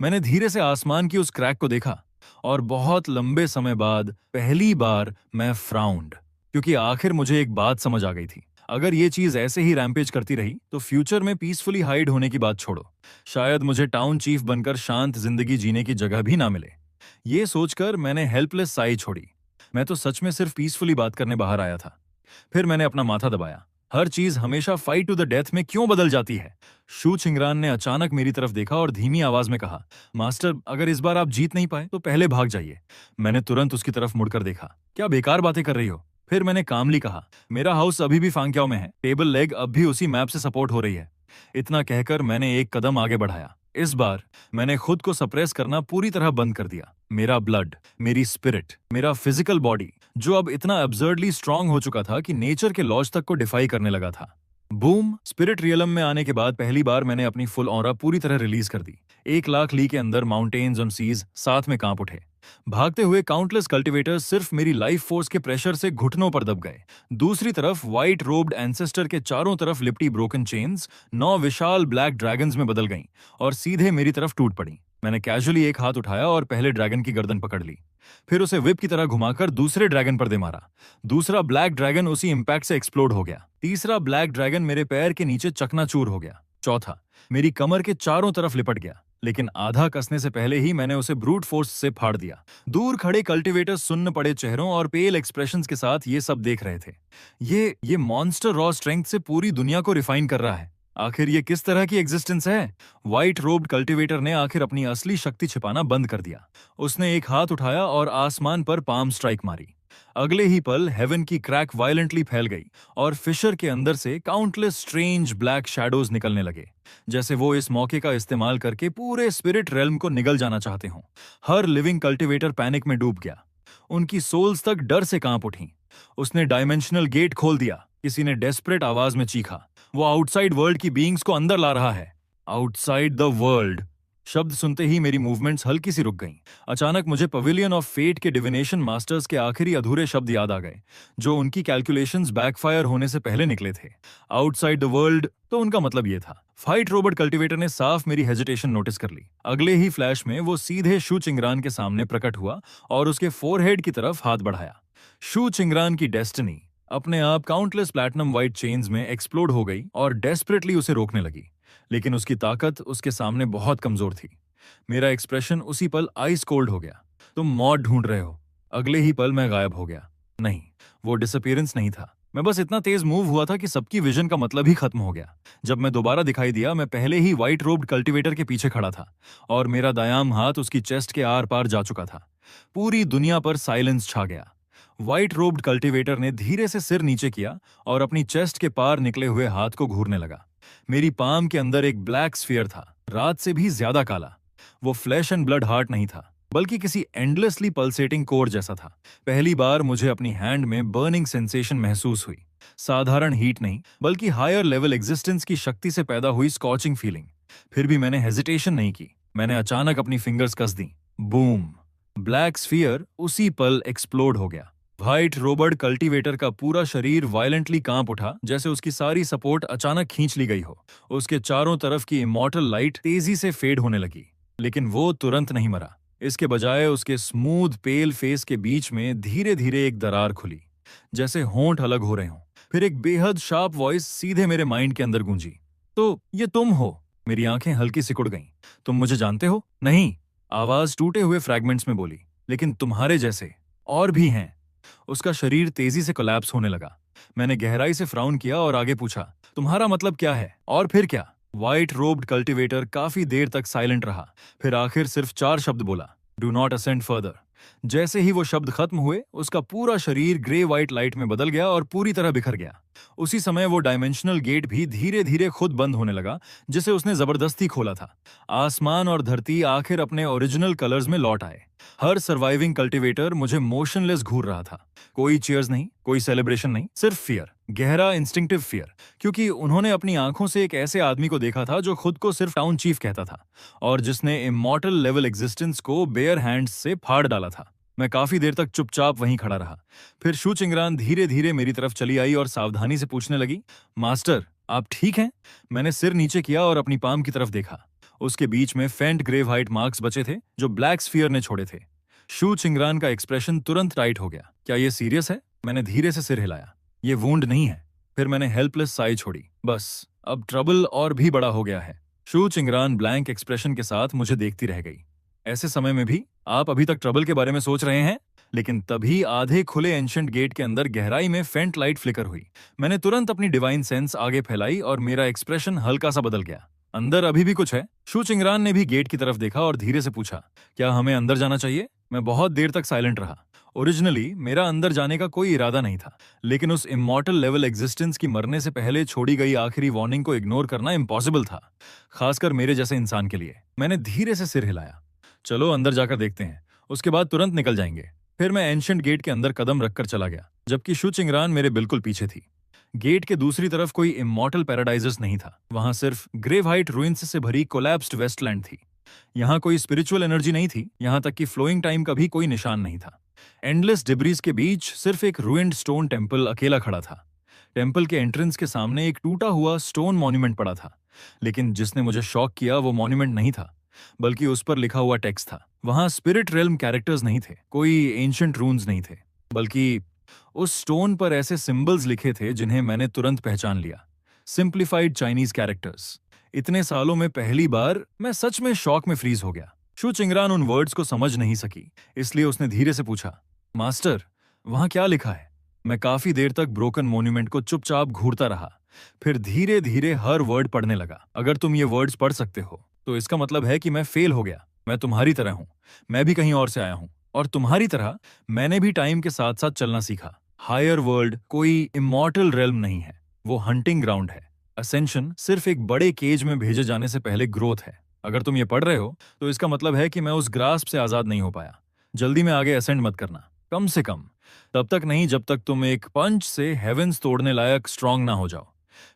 मैंने धीरे से आसमान की उस क्रैक को देखा और बहुत लंबे समय बाद पहली बार मैं फ्राउंड, क्योंकि आखिर मुझे एक बात समझ आ गई थी। अगर ये चीज ऐसे ही रैम्पेज करती रही तो फ्यूचर में पीसफुली हाइड होने की बात छोड़ो, शायद मुझे टाउन चीफ बनकर शांत जिंदगी जीने की जगह भी ना मिले। ये सोचकर मैंने हेल्पलेस साई छोड़ी। मैं तो सच में सिर्फ पीसफुली बात करने बाहर आया था। फिर मैंने अपना माथा दबाया। हर चीज हमेशा फाइट टू द डेथ में क्यों बदल जाती है? शू चिंगरान ने अचानक मेरी तरफ देखा और धीमी आवाज में कहा, मास्टर, अगर इस बार आप जीत नहीं पाए तो पहले भाग जाइए। मैंने तुरंत उसकी तरफ मुड़कर देखा। क्या बेकार बातें कर रही हो? फिर मैंने कामली कहा, मेरा हाउस अभी भी फांक्याओ में है, टेबल लेग अब भी उसी मैप से सपोर्ट हो रही है। इतना कहकर मैंने एक कदम आगे बढ़ाया। इस बार मैंने खुद को सप्रेस करना पूरी तरह बंद कर दिया। मेरा ब्लड, मेरी स्पिरिट, मेरा फिजिकल बॉडी, जो अब इतना एब्सर्डली स्ट्रांग हो चुका था कि नेचर के लॉज तक को डिफाई करने लगा था। बूम! स्पिरिट रियलम में आने के बाद पहली बार मैंने अपनी फुल ऑरा पूरी तरह रिलीज कर दी। 1 लाख ली के अंदर माउंटेन्स और सीज साथ में कांप उठे। भागते हुए काउंटलेस कल्टिवेटर्स सिर्फ मेरी लाइफ फोर्स के प्रेशर से घुटनों पर दब गए। दूसरी तरफ व्हाइट रोब्ड एंसेस्टर के चारों तरफ लिपटी ब्रोकन चेन्स 9 विशाल ब्लैक ड्रैगन्स में बदल गईं और सीधे मेरी तरफ टूट पड़ी। मैंने कैजुअली एक हाथ उठाया और पहले ड्रैगन की गर्दन पकड़ ली, फिर उसे whip की तरह घुमाकर दूसरे ड्रैगन पर दे मारा। दूसरा ब्लैक ड्रैगन उसी इंपैक्ट से एक्सप्लोड हो गया। तीसरा ब्लैक ड्रैगन मेरे पैर के नीचे चकनाचूर हो गया। चौथा मेरी कमर के चारों तरफ लिपट गया, लेकिन आधा कसने से पहले ही मैंने उसे ब्रूट फोर्स से फाड़ दिया। दूर खड़े कल्टिवेटर्स सुन्न पड़े चेहरों और पेल एक्सप्रेशंस के साथ ये सब देख रहे थे। ये मॉन्स्टर रॉ स्ट्रेंथ से पूरी दुनिया को रिफाइन कर रहा है। आखिर ये किस तरह की एग्जिस्टेंस है? व्हाइट रोब्ड कल्टिवेटर ने आखिर अपनी असली शक्ति छिपाना बंद कर दिया। उसने एक हाथ उठाया और आसमान पर पाम स्ट्राइक मारी। अगले ही पल हेवन की क्रैक वायलेंटली फैल गई और फिशर के अंदर से काउंटलेस स्ट्रेंज ब्लैक शैडोज निकलने लगे, जैसे वो इस मौके का इस्तेमाल करके पूरे स्पिरिट रेल्म को निगल जाना चाहते हों। हर लिविंग कल्टिवेटर पैनिक में डूब गया। उनकी सोल्स तक डर से कांप उठी। उसने डायमेंशनल गेट खोल दिया। किसी ने डेस्परेट आवाज में चीखा, वो आउटसाइड वर्ल्ड की बीइंग्स को अंदर ला रहा है। आउटसाइड द वर्ल्ड शब्द सुनते ही मेरी मूवमेंट्स हल्की सी रुक गईं। अचानक मुझे पवेलियन ऑफ फेट के डिविनेशन मास्टर्स के आखिरी अधूरे शब्द याद आ गए, जो उनकी कैलकुलेशंस बैकफायर होने से पहले निकले थे। आउटसाइड द वर्ल्ड, तो उनका मतलब ये था। फाइट रोबोट कल्टिवेटर ने साफ मेरी हेजिटेशन नोटिस कर ली। अगले ही फ्लैश में वो सीधे शू चिंगरान के सामने प्रकट हुआ और उसके फोरहेड की तरफ हाथ बढ़ाया। शू चिंगरान की डेस्टिनी अपने आप काउंटलेस प्लैटिनम व्हाइट चेन्स में एक्सप्लोड हो गई और डेस्परेटली उसे रोकने लगी, लेकिन उसकी ताकत उसके सामने बहुत कमजोर थी। मेरा एक्सप्रेशन उसी पल आइस कोल्ड हो गया। तुम मौत ढूंढ रहे हो। अगले ही पल मैं गायब हो गया। नहीं, वो डिसअपीयरेंस नहीं था। मैं बस इतना तेज मूव हुआ था कि सबकी विजन का मतलब ही खत्म हो गया। जब मैं दोबारा दिखाई दिया, मैं पहले ही व्हाइट रोब्ड कल्टिवेटर के पीछे खड़ा था और मेरा दायां हाथ उसकी चेस्ट के आर पार जा चुका था। पूरी दुनिया पर साइलेंस छा गया। व्हाइट रोब्ड कल्टिवेटर ने धीरे से सिर नीचे किया और अपनी चेस्ट के पार निकले हुए हाथ को घूरने लगा। मेरी पाम के अंदर एक ब्लैक स्फीयर था, रात से भी ज्यादा काला। वो फ्लैश एंड ब्लड हार्ट नहीं था, बल्कि किसी एंडलेसली पल्सेटिंग कोर जैसा था। पहली बार मुझे अपनी हैंड में बर्निंग सेंसेशन महसूस हुई। साधारण हीट नहीं, बल्कि हायर लेवल एग्जिस्टेंस की शक्ति से पैदा हुई स्कॉचिंग फीलिंग। फिर भी मैंने हेजिटेशन नहीं की। मैंने अचानक अपनी फिंगर्स कस दी। बूम! ब्लैक स्फीयर उसी पल एक्सप्लोड हो गया। व्हाइट रोबर्ट कल्टिवेटर का पूरा शरीर वायलेंटली कांप उठा, जैसे उसकी सारी सपोर्ट अचानक खींच ली गई हो। उसके चारों तरफ की इमॉर्टल लाइट तेजी से फेड होने लगी, लेकिन वो तुरंत नहीं मरा। इसके बजाय उसके स्मूथ पेल फेस के बीच में धीरे धीरे एक दरार खुली, जैसे होंठ अलग हो रहे हों। फिर एक बेहद शार्प वॉइस सीधे मेरे माइंड के अंदर गूंजी, तो ये तुम हो? मेरी आंखें हल्की सिकुड़ गईं। तुम मुझे जानते हो? नहीं, आवाज टूटे हुए फ्रैगमेंट्स में बोली, लेकिन तुम्हारे जैसे और भी हैं। उसका शरीर तेजी से कोलैप्स होने लगा। मैंने गहराई से फ्राउन किया और आगे पूछा, तुम्हारा मतलब क्या है? और फिर क्या? व्हाइट रोब्ड कल्टिवेटर काफी देर तक साइलेंट रहा, फिर आखिर सिर्फ 4 शब्द बोला, डू नॉट असेंड फर्दर। जैसे ही वो शब्द खत्म हुए, उसका पूरा शरीर ग्रे व्हाइट लाइट में बदल गया और पूरी तरह बिखर गया। उसी समय वो डायमेंशनल गेट भी धीरे धीरे खुद बंद होने लगा, जिसे उसने जबरदस्ती खोला था। आसमान और धरती आखिर अपने ओरिजिनल कलर्स में लौट आए। हर सर्वाइविंग कल्टिवेटर मुझे मोशनलेस घूर रहा था। कोई चीयर्स नहीं, कोई सेलिब्रेशन नहीं, सिर्फ फियर, गहरा इंस्टिंक्टिव फियर, क्योंकि उन्होंने अपनी आंखों से एक ऐसे आदमी को देखा था जो खुद को सिर्फ टाउन चीफ कहता था और जिसने इमॉर्टल लेवल एग्जिस्टेंस को बेयर हैंड्स से फाड़ डाला था। मैं काफी देर तक चुपचाप वहीं खड़ा रहा। फिर शू चिंगरान धीरे धीरे मेरी तरफ चली आई और सावधानी से पूछने लगी, मास्टर, आप ठीक हैं? मैंने सिर नीचे किया और अपनी पाम की तरफ देखा। उसके बीच में फेंट ग्रे व्हाइट मार्क्स बचे थे जो ब्लैक स्फीयर ने छोड़े थे। शू चिंगरान का एक्सप्रेशन तुरंत टाइट हो गया। क्या ये सीरियस है? मैंने धीरे से सिर हिलाया। ये वूंड नहीं है। फिर मैंने हेल्पलेस साई छोड़ी। बस अब ट्रबल और भी बड़ा हो गया है। शू चिंगरान ब्लैंक एक्सप्रेशन के साथ मुझे देखती रह गई। ऐसे समय में भी आप अभी तक ट्रबल के बारे में सोच रहे हैं? लेकिन तभी आधे खुले एंशंट गेट के अंदर गहराई में फेंट लाइट फ्लिकर हुई। मैंने तुरंत अपनी डिवाइन सेंस आगे फैलाई और मेरा एक्सप्रेशन हल्का सा बदल गया। अंदर अभी भी कुछ है? शू चिंगरान ने भी गेट की तरफ देखा और धीरे से पूछा, क्या हमें अंदर जाना चाहिए? मैं बहुत देर तक साइलेंट रहा। ओरिजिनली मेरा अंदर जाने का कोई इरादा नहीं था, लेकिन उस इमॉर्टल लेवल एग्जिस्टेंस की मरने से पहले छोड़ी गई आखिरी वार्निंग को इग्नोर करना इम्पॉसिबल था, खासकर मेरे जैसे इंसान के लिए। मैंने धीरे से सिर हिलाया। चलो अंदर जाकर देखते हैं, उसके बाद तुरंत निकल जाएंगे। फिर मैं एंशिएंट गेट के अंदर कदम रखकर चला गया, जबकि शु चिंगरान मेरे बिल्कुल पीछे थी। गेट के दूसरी तरफ कोई इमॉर्टल पैराडाइजेस नहीं था, वहां सिर्फ ग्रेव हाइट रुइंस से भरी कोलैप्स्ड वेस्टलैंड थी। यहाँ कोई स्पिरिचुअल एनर्जी नहीं थी, यहाँ तक कि फ्लोइंग टाइम का भी कोई निशान नहीं था। एंडलेस डिब्रीज के बीच सिर्फ एक रुइंड स्टोन टेम्पल अकेला खड़ा था। टेम्पल के एंट्रेंस के सामने एक टूटा हुआ स्टोन मॉन्यूमेंट पड़ा था, लेकिन जिसने मुझे शॉक किया वो मॉन्यूमेंट नहीं था, बल्कि उस पर लिखा हुआ टेक्स्ट था। वहां स्पिरिट रेल्म कैरेक्टर्स नहीं थे, कोई एंशिएंट रून्स नहीं थे, बल्कि उस स्टोन पर ऐसे सिंबल्स लिखे थे जिन्हें मैंने तुरंत पहचान लिया। Simplified Chinese characters. इतने सालों में पहली बार मैं सच में शॉक में फ्रीज हो गया। शु चिंगरान उन वर्ड्स को समझ नहीं सकी, इसलिए उसने धीरे से पूछा, मास्टर, वहां क्या लिखा है? मैं काफी देर तक ब्रोकन मॉन्यूमेंट को चुपचाप घूरता रहा, फिर धीरे धीरे हर वर्ड पढ़ने लगा। अगर तुम ये वर्ड्स पढ़ सकते हो तो इसका मतलब है कि मैं फेल हो गया। मैं तुम्हारी तरह हूं, मैं भी कहीं और से आया हूं, और तुम्हारी तरह मैंने भी टाइम के साथ साथ चलना सीखा। हायर वर्ल्ड कोई इमॉर्टल रेल्म नहीं है, वो हंटिंग ग्राउंड है। असेंशन सिर्फ एक बड़े केज में भेजे जाने से पहले ग्रोथ है। अगर तुम ये पढ़ रहे हो तो इसका मतलब है कि मैं उस ग्रास्प से आजाद नहीं हो पाया। जल्दी में आगे असेंड मत करना, कम से कम तब तक नहीं जब तक तुम एक पंच से हेवेंस तोड़ने लायक स्ट्रांग ना हो जाओ।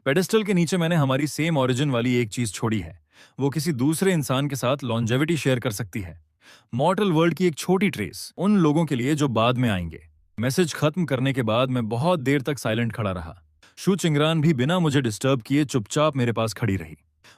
पेडेस्टल के नीचे मैंने हमारी सेम ओरिजिन वाली एक चीज छोड़ी है, वो किसी दूसरे इंसान के साथ लॉन्जेविटी शेयर कर सकती है। मॉर्टल वर्ल्ड की एक छोटी ट्रेस उन लोगों के लिए जो बाद में आएंगे। मैसेज खत्म करने के बाद मैं बहुत देर तक साइलेंट खड़ा रहा। शु चिंगरान भी बिना मुझे डिस्टर्ब किए चुपचाप मेरे पास खड़ी रही।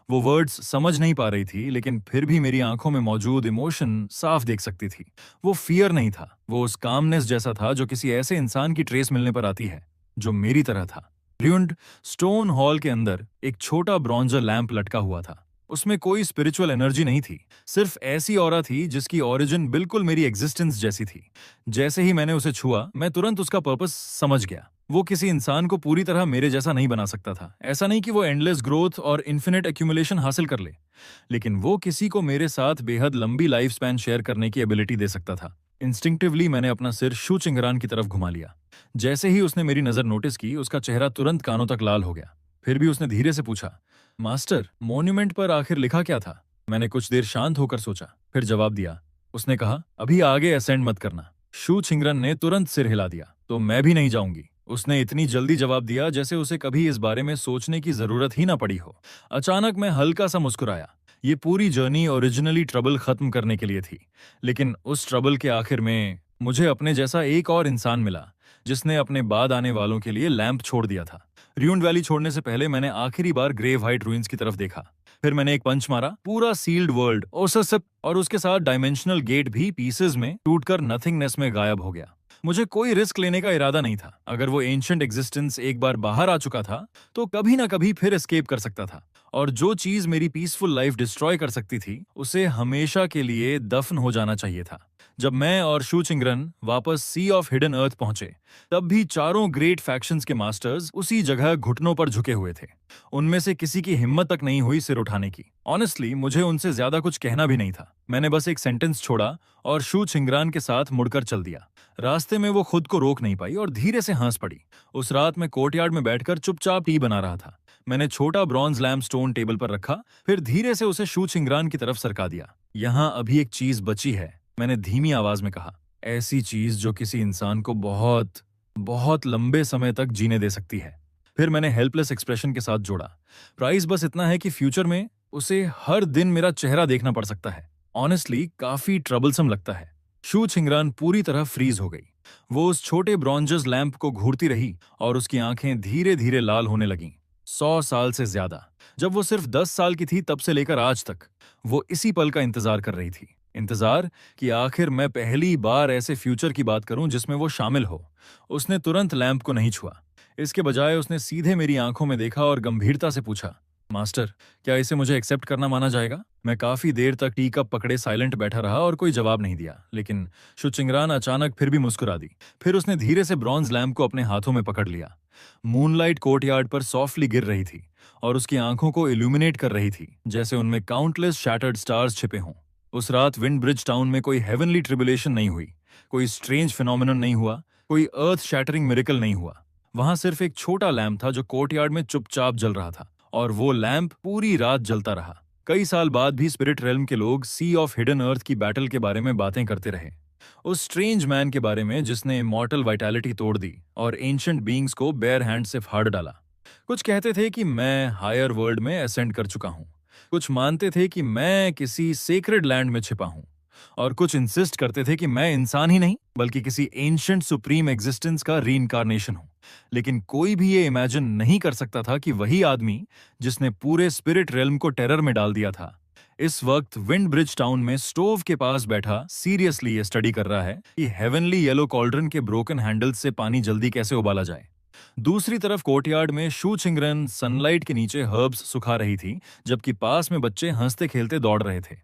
वो वर्ड्स समझ नहीं पा रही थी, लेकिन फिर भी मेरी आंखों में मौजूद इमोशन साफ देख सकती थी। वो फियर नहीं था, वो उस कामनेस जैसा था जो किसी ऐसे इंसान की ट्रेस मिलने पर आती है जो मेरी तरह था। र्यूंड स्टोन हॉल के अंदर एक छोटा ब्रॉन्जर लैंप लटका हुआ था। उसमें कोई स्पिरिचुअल एनर्जी नहीं थी, सिर्फ ऐसी ऑरा थी जिसकी ओरिजिन बिल्कुल मेरी एग्जिस्टेंस जैसी थी। जैसे ही मैंने उसे छुआ, मैं तुरंत उसका पर्पस समझ गया। वो किसी इंसान को पूरी तरह मेरे जैसा नहीं बना सकता था। ऐसा नहीं कि वो एंडलेस ग्रोथ और इन्फिनिट एक्यूमुलेशन हासिल कर ले, लेकिन वो किसी को मेरे साथ बेहद लंबी लाइफ स्पैन शेयर करने की एबिलिटी दे सकता था। इंस्टिंक्टिवली मैंने अपना सिर शु चिंगरान की तरफ घुमा लिया। जैसे ही उसने मेरी नजर नोटिस की, उसका चेहरा तुरंत कानों तक लाल हो गया। फिर भी उसने धीरे से पूछा, मास्टर, मॉन्यूमेंट पर आखिर लिखा क्या था? मैंने कुछ देर शांत होकर सोचा, फिर जवाब दिया। उसने कहा, अभी आगे असेंड मत करना। शु चिंगरन ने तुरंत सिर हिला दिया, तो मैं भी नहीं जाऊंगी। उसने इतनी जल्दी जवाब दिया जैसे उसे कभी इस बारे में सोचने की जरूरत ही ना पड़ी हो। अचानक मैं हल्का सा मुस्कुराया। ये पूरी जर्नी ओरिजिनली ट्रबल खत्म करने के लिए थी, लेकिन उस ट्रबल के आखिर में मुझे अपने जैसा एक और इंसान मिला जिसने अपने बाद आने वालों के लिए लैंप छोड़ दिया था। र्यूंड वैली छोड़ने से पहले मैंने आखिरी बार ग्रेव हाइट रूइंस की तरफ देखा। फिर मैंने एक पंच मारा, पूरा सील्ड वर्ल्ड ओसरसिप और उसके साथ डायमेंशनल गेट भी पीसेस में टूटकर नथिंगनेस में गायब हो गया। मुझे कोई रिस्क लेने का इरादा नहीं था। अगर वो एंशिएंट एग्जिस्टेंस एक बार बाहर आ चुका था तो कभी ना कभी फिर एस्केप कर सकता था, और जो चीज मेरी पीसफुल लाइफ डिस्ट्रॉय कर सकती थी उसे हमेशा के लिए दफन हो जाना चाहिए था। जब मैं और शु चिंगरन वापस सी ऑफ हिडन अर्थ पहुंचे, तब भी चारों ग्रेट फैक्शंस के मास्टर्स उसी जगह घुटनों पर झुके हुए थे। उनमें से किसी की हिम्मत तक नहीं हुई सिर उठाने की। ऑनेस्टली मुझे उनसे ज्यादा कुछ कहना भी नहीं था। मैंने बस एक सेंटेंस छोड़ा और शु चिंगरान के साथ मुड़कर चल दिया। रास्ते में वो खुद को रोक नहीं पाई और धीरे से हंस पड़ी। उस रात मैं कोर्टयार्ड में बैठकर चुपचाप टी बना रहा था। मैंने छोटा ब्रॉन्ज लैम्प स्टोन टेबल पर रखा, फिर धीरे से उसे शु चिंगरान की तरफ सरका दिया। यहाँ अभी एक चीज बची है, मैंने धीमी आवाज में कहा। ऐसी चीज जो किसी इंसान को बहुत बहुत लंबे समय तक जीने दे सकती है। फिर मैंने हेल्पलेस एक्सप्रेशन के साथ जोड़ा, प्राइस बस इतना है कि फ्यूचर में उसे हर दिन मेरा चेहरा देखना पड़ सकता है। ऑनेस्टली काफी ट्रबलसम लगता है। शु चिंगरान पूरी तरह फ्रीज हो गई। वो उस छोटे ब्रॉन्जस लैंप को घूरती रही और उसकी आंखें धीरे धीरे लाल होने लगीं। 100 साल से ज्यादा, जब वो सिर्फ 10 साल की थी तब से लेकर आज तक, वो इसी पल का इंतजार कर रही थी। इंतजार कि आखिर मैं पहली बार ऐसे फ्यूचर की बात करूं जिसमें वो शामिल हो। उसने तुरंत लैंप को नहीं छुआ। इसके बजाय उसने सीधे मेरी आंखों में देखा और गंभीरता से पूछा, मास्टर, क्या इसे मुझे एक्सेप्ट करना माना जाएगा? मैं काफी देर तक टी कप पकड़े साइलेंट बैठा रहा और कोई जवाब नहीं दिया, लेकिन शु चिंगरान अचानक फिर भी मुस्कुरा दी। फिर उसने धीरे से ब्रॉन्ज लैंप को अपने हाथों में पकड़ लिया। मूनलाइट कोर्टयार्ड पर सॉफ्टली गिर रही थी और उसकी आंखों को इल्यूमिनेट कर रही थी, जैसे उनमें काउंटलेस शैटर्ड स्टार्स छिपे हों। उस रात विंड ब्रिज टाउन में कोई हेवनली ट्रिबुलेशन नहीं हुई, कोई स्ट्रेंज फिनोमिनन नहीं हुआ, कोई अर्थ शैटरिंग मिरेकल नहीं हुआ। वहां सिर्फ एक छोटा लैंप था जो कोर्टयार्ड में चुपचाप जल रहा था, और वो लैंप पूरी रात जलता रहा। कई साल बाद भी स्पिरिट रेल्म के लोग सी ऑफ हिडन अर्थ की बैटल के बारे में बातें करते रहे, उस स्ट्रेंज मैन के बारे में जिसने इमॉर्टल वाइटैलिटी तोड़ दी और एंशंट बीइंग्स को बेयर हैंड से फाड़ डाला। कुछ कहते थे कि मैं हायर वर्ल्ड में असेंड कर चुका हूं, कुछ मानते थे कि मैं किसी सेक्रेड लैंड में छिपा हूं, और कुछ इंसिस्ट करते थे कि मैं इंसान ही नहीं बल्कि किसी एंशंट सुप्रीम एग्जिस्टेंस का रीइंकारनेशन हूं। लेकिन कोई भी ये इमेजिन नहीं कर सकता था कि वही आदमी जिसने पूरे स्पिरिट रेल्म को टेरर में डाल दिया था, इस वक्त विंड ब्रिज टाउन में स्टोव के पास बैठा सीरियसली ये स्टडी कर रहा है कि हेवनली येलो कॉल्ड्रन के ब्रोकन हैंडल्स से पानी जल्दी कैसे उबाला जाए। दूसरी तरफ कोर्टयार्ड में शू चिंगरन सनलाइट के नीचे हर्ब्स सुखा रही थी, जबकि पास में बच्चे हंसते खेलते दौड़ रहे थे।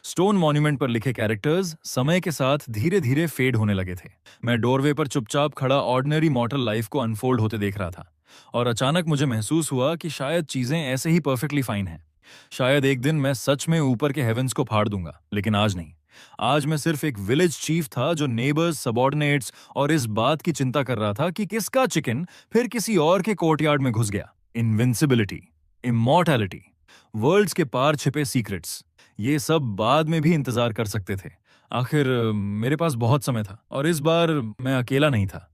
स्टोन मॉन्यूमेंट पर लिखे कैरेक्टर्स समय के साथ धीरे धीरे फेड होने लगे थे। मैं डोरवे पर चुपचाप खड़ा ऑर्डिनरी मॉर्टल लाइफ को अनफोल्ड होते देख रहा था, और अचानक मुझे महसूस हुआ कि शायद चीजें ऐसे ही परफेक्टली फाइन हैं। शायद एक दिन मैं सच में ऊपर के हेवेंस को फाड़ दूंगा, लेकिन आज नहीं। आज मैं सिर्फ एक विलेज चीफ था जो नेबर्स, सबॉर्डिनेट्स और इस बात की चिंता कर रहा था कि किसका चिकन फिर किसी और के कोर्टयार्ड में घुस गया। इनविंसिबिलिटी, इमॉर्टैलिटी, वर्ल्ड्स के पार छिपे सीक्रेट्स, ये सब बाद में भी इंतजार कर सकते थे। आखिर मेरे पास बहुत समय था, और इस बार मैं अकेला नहीं था।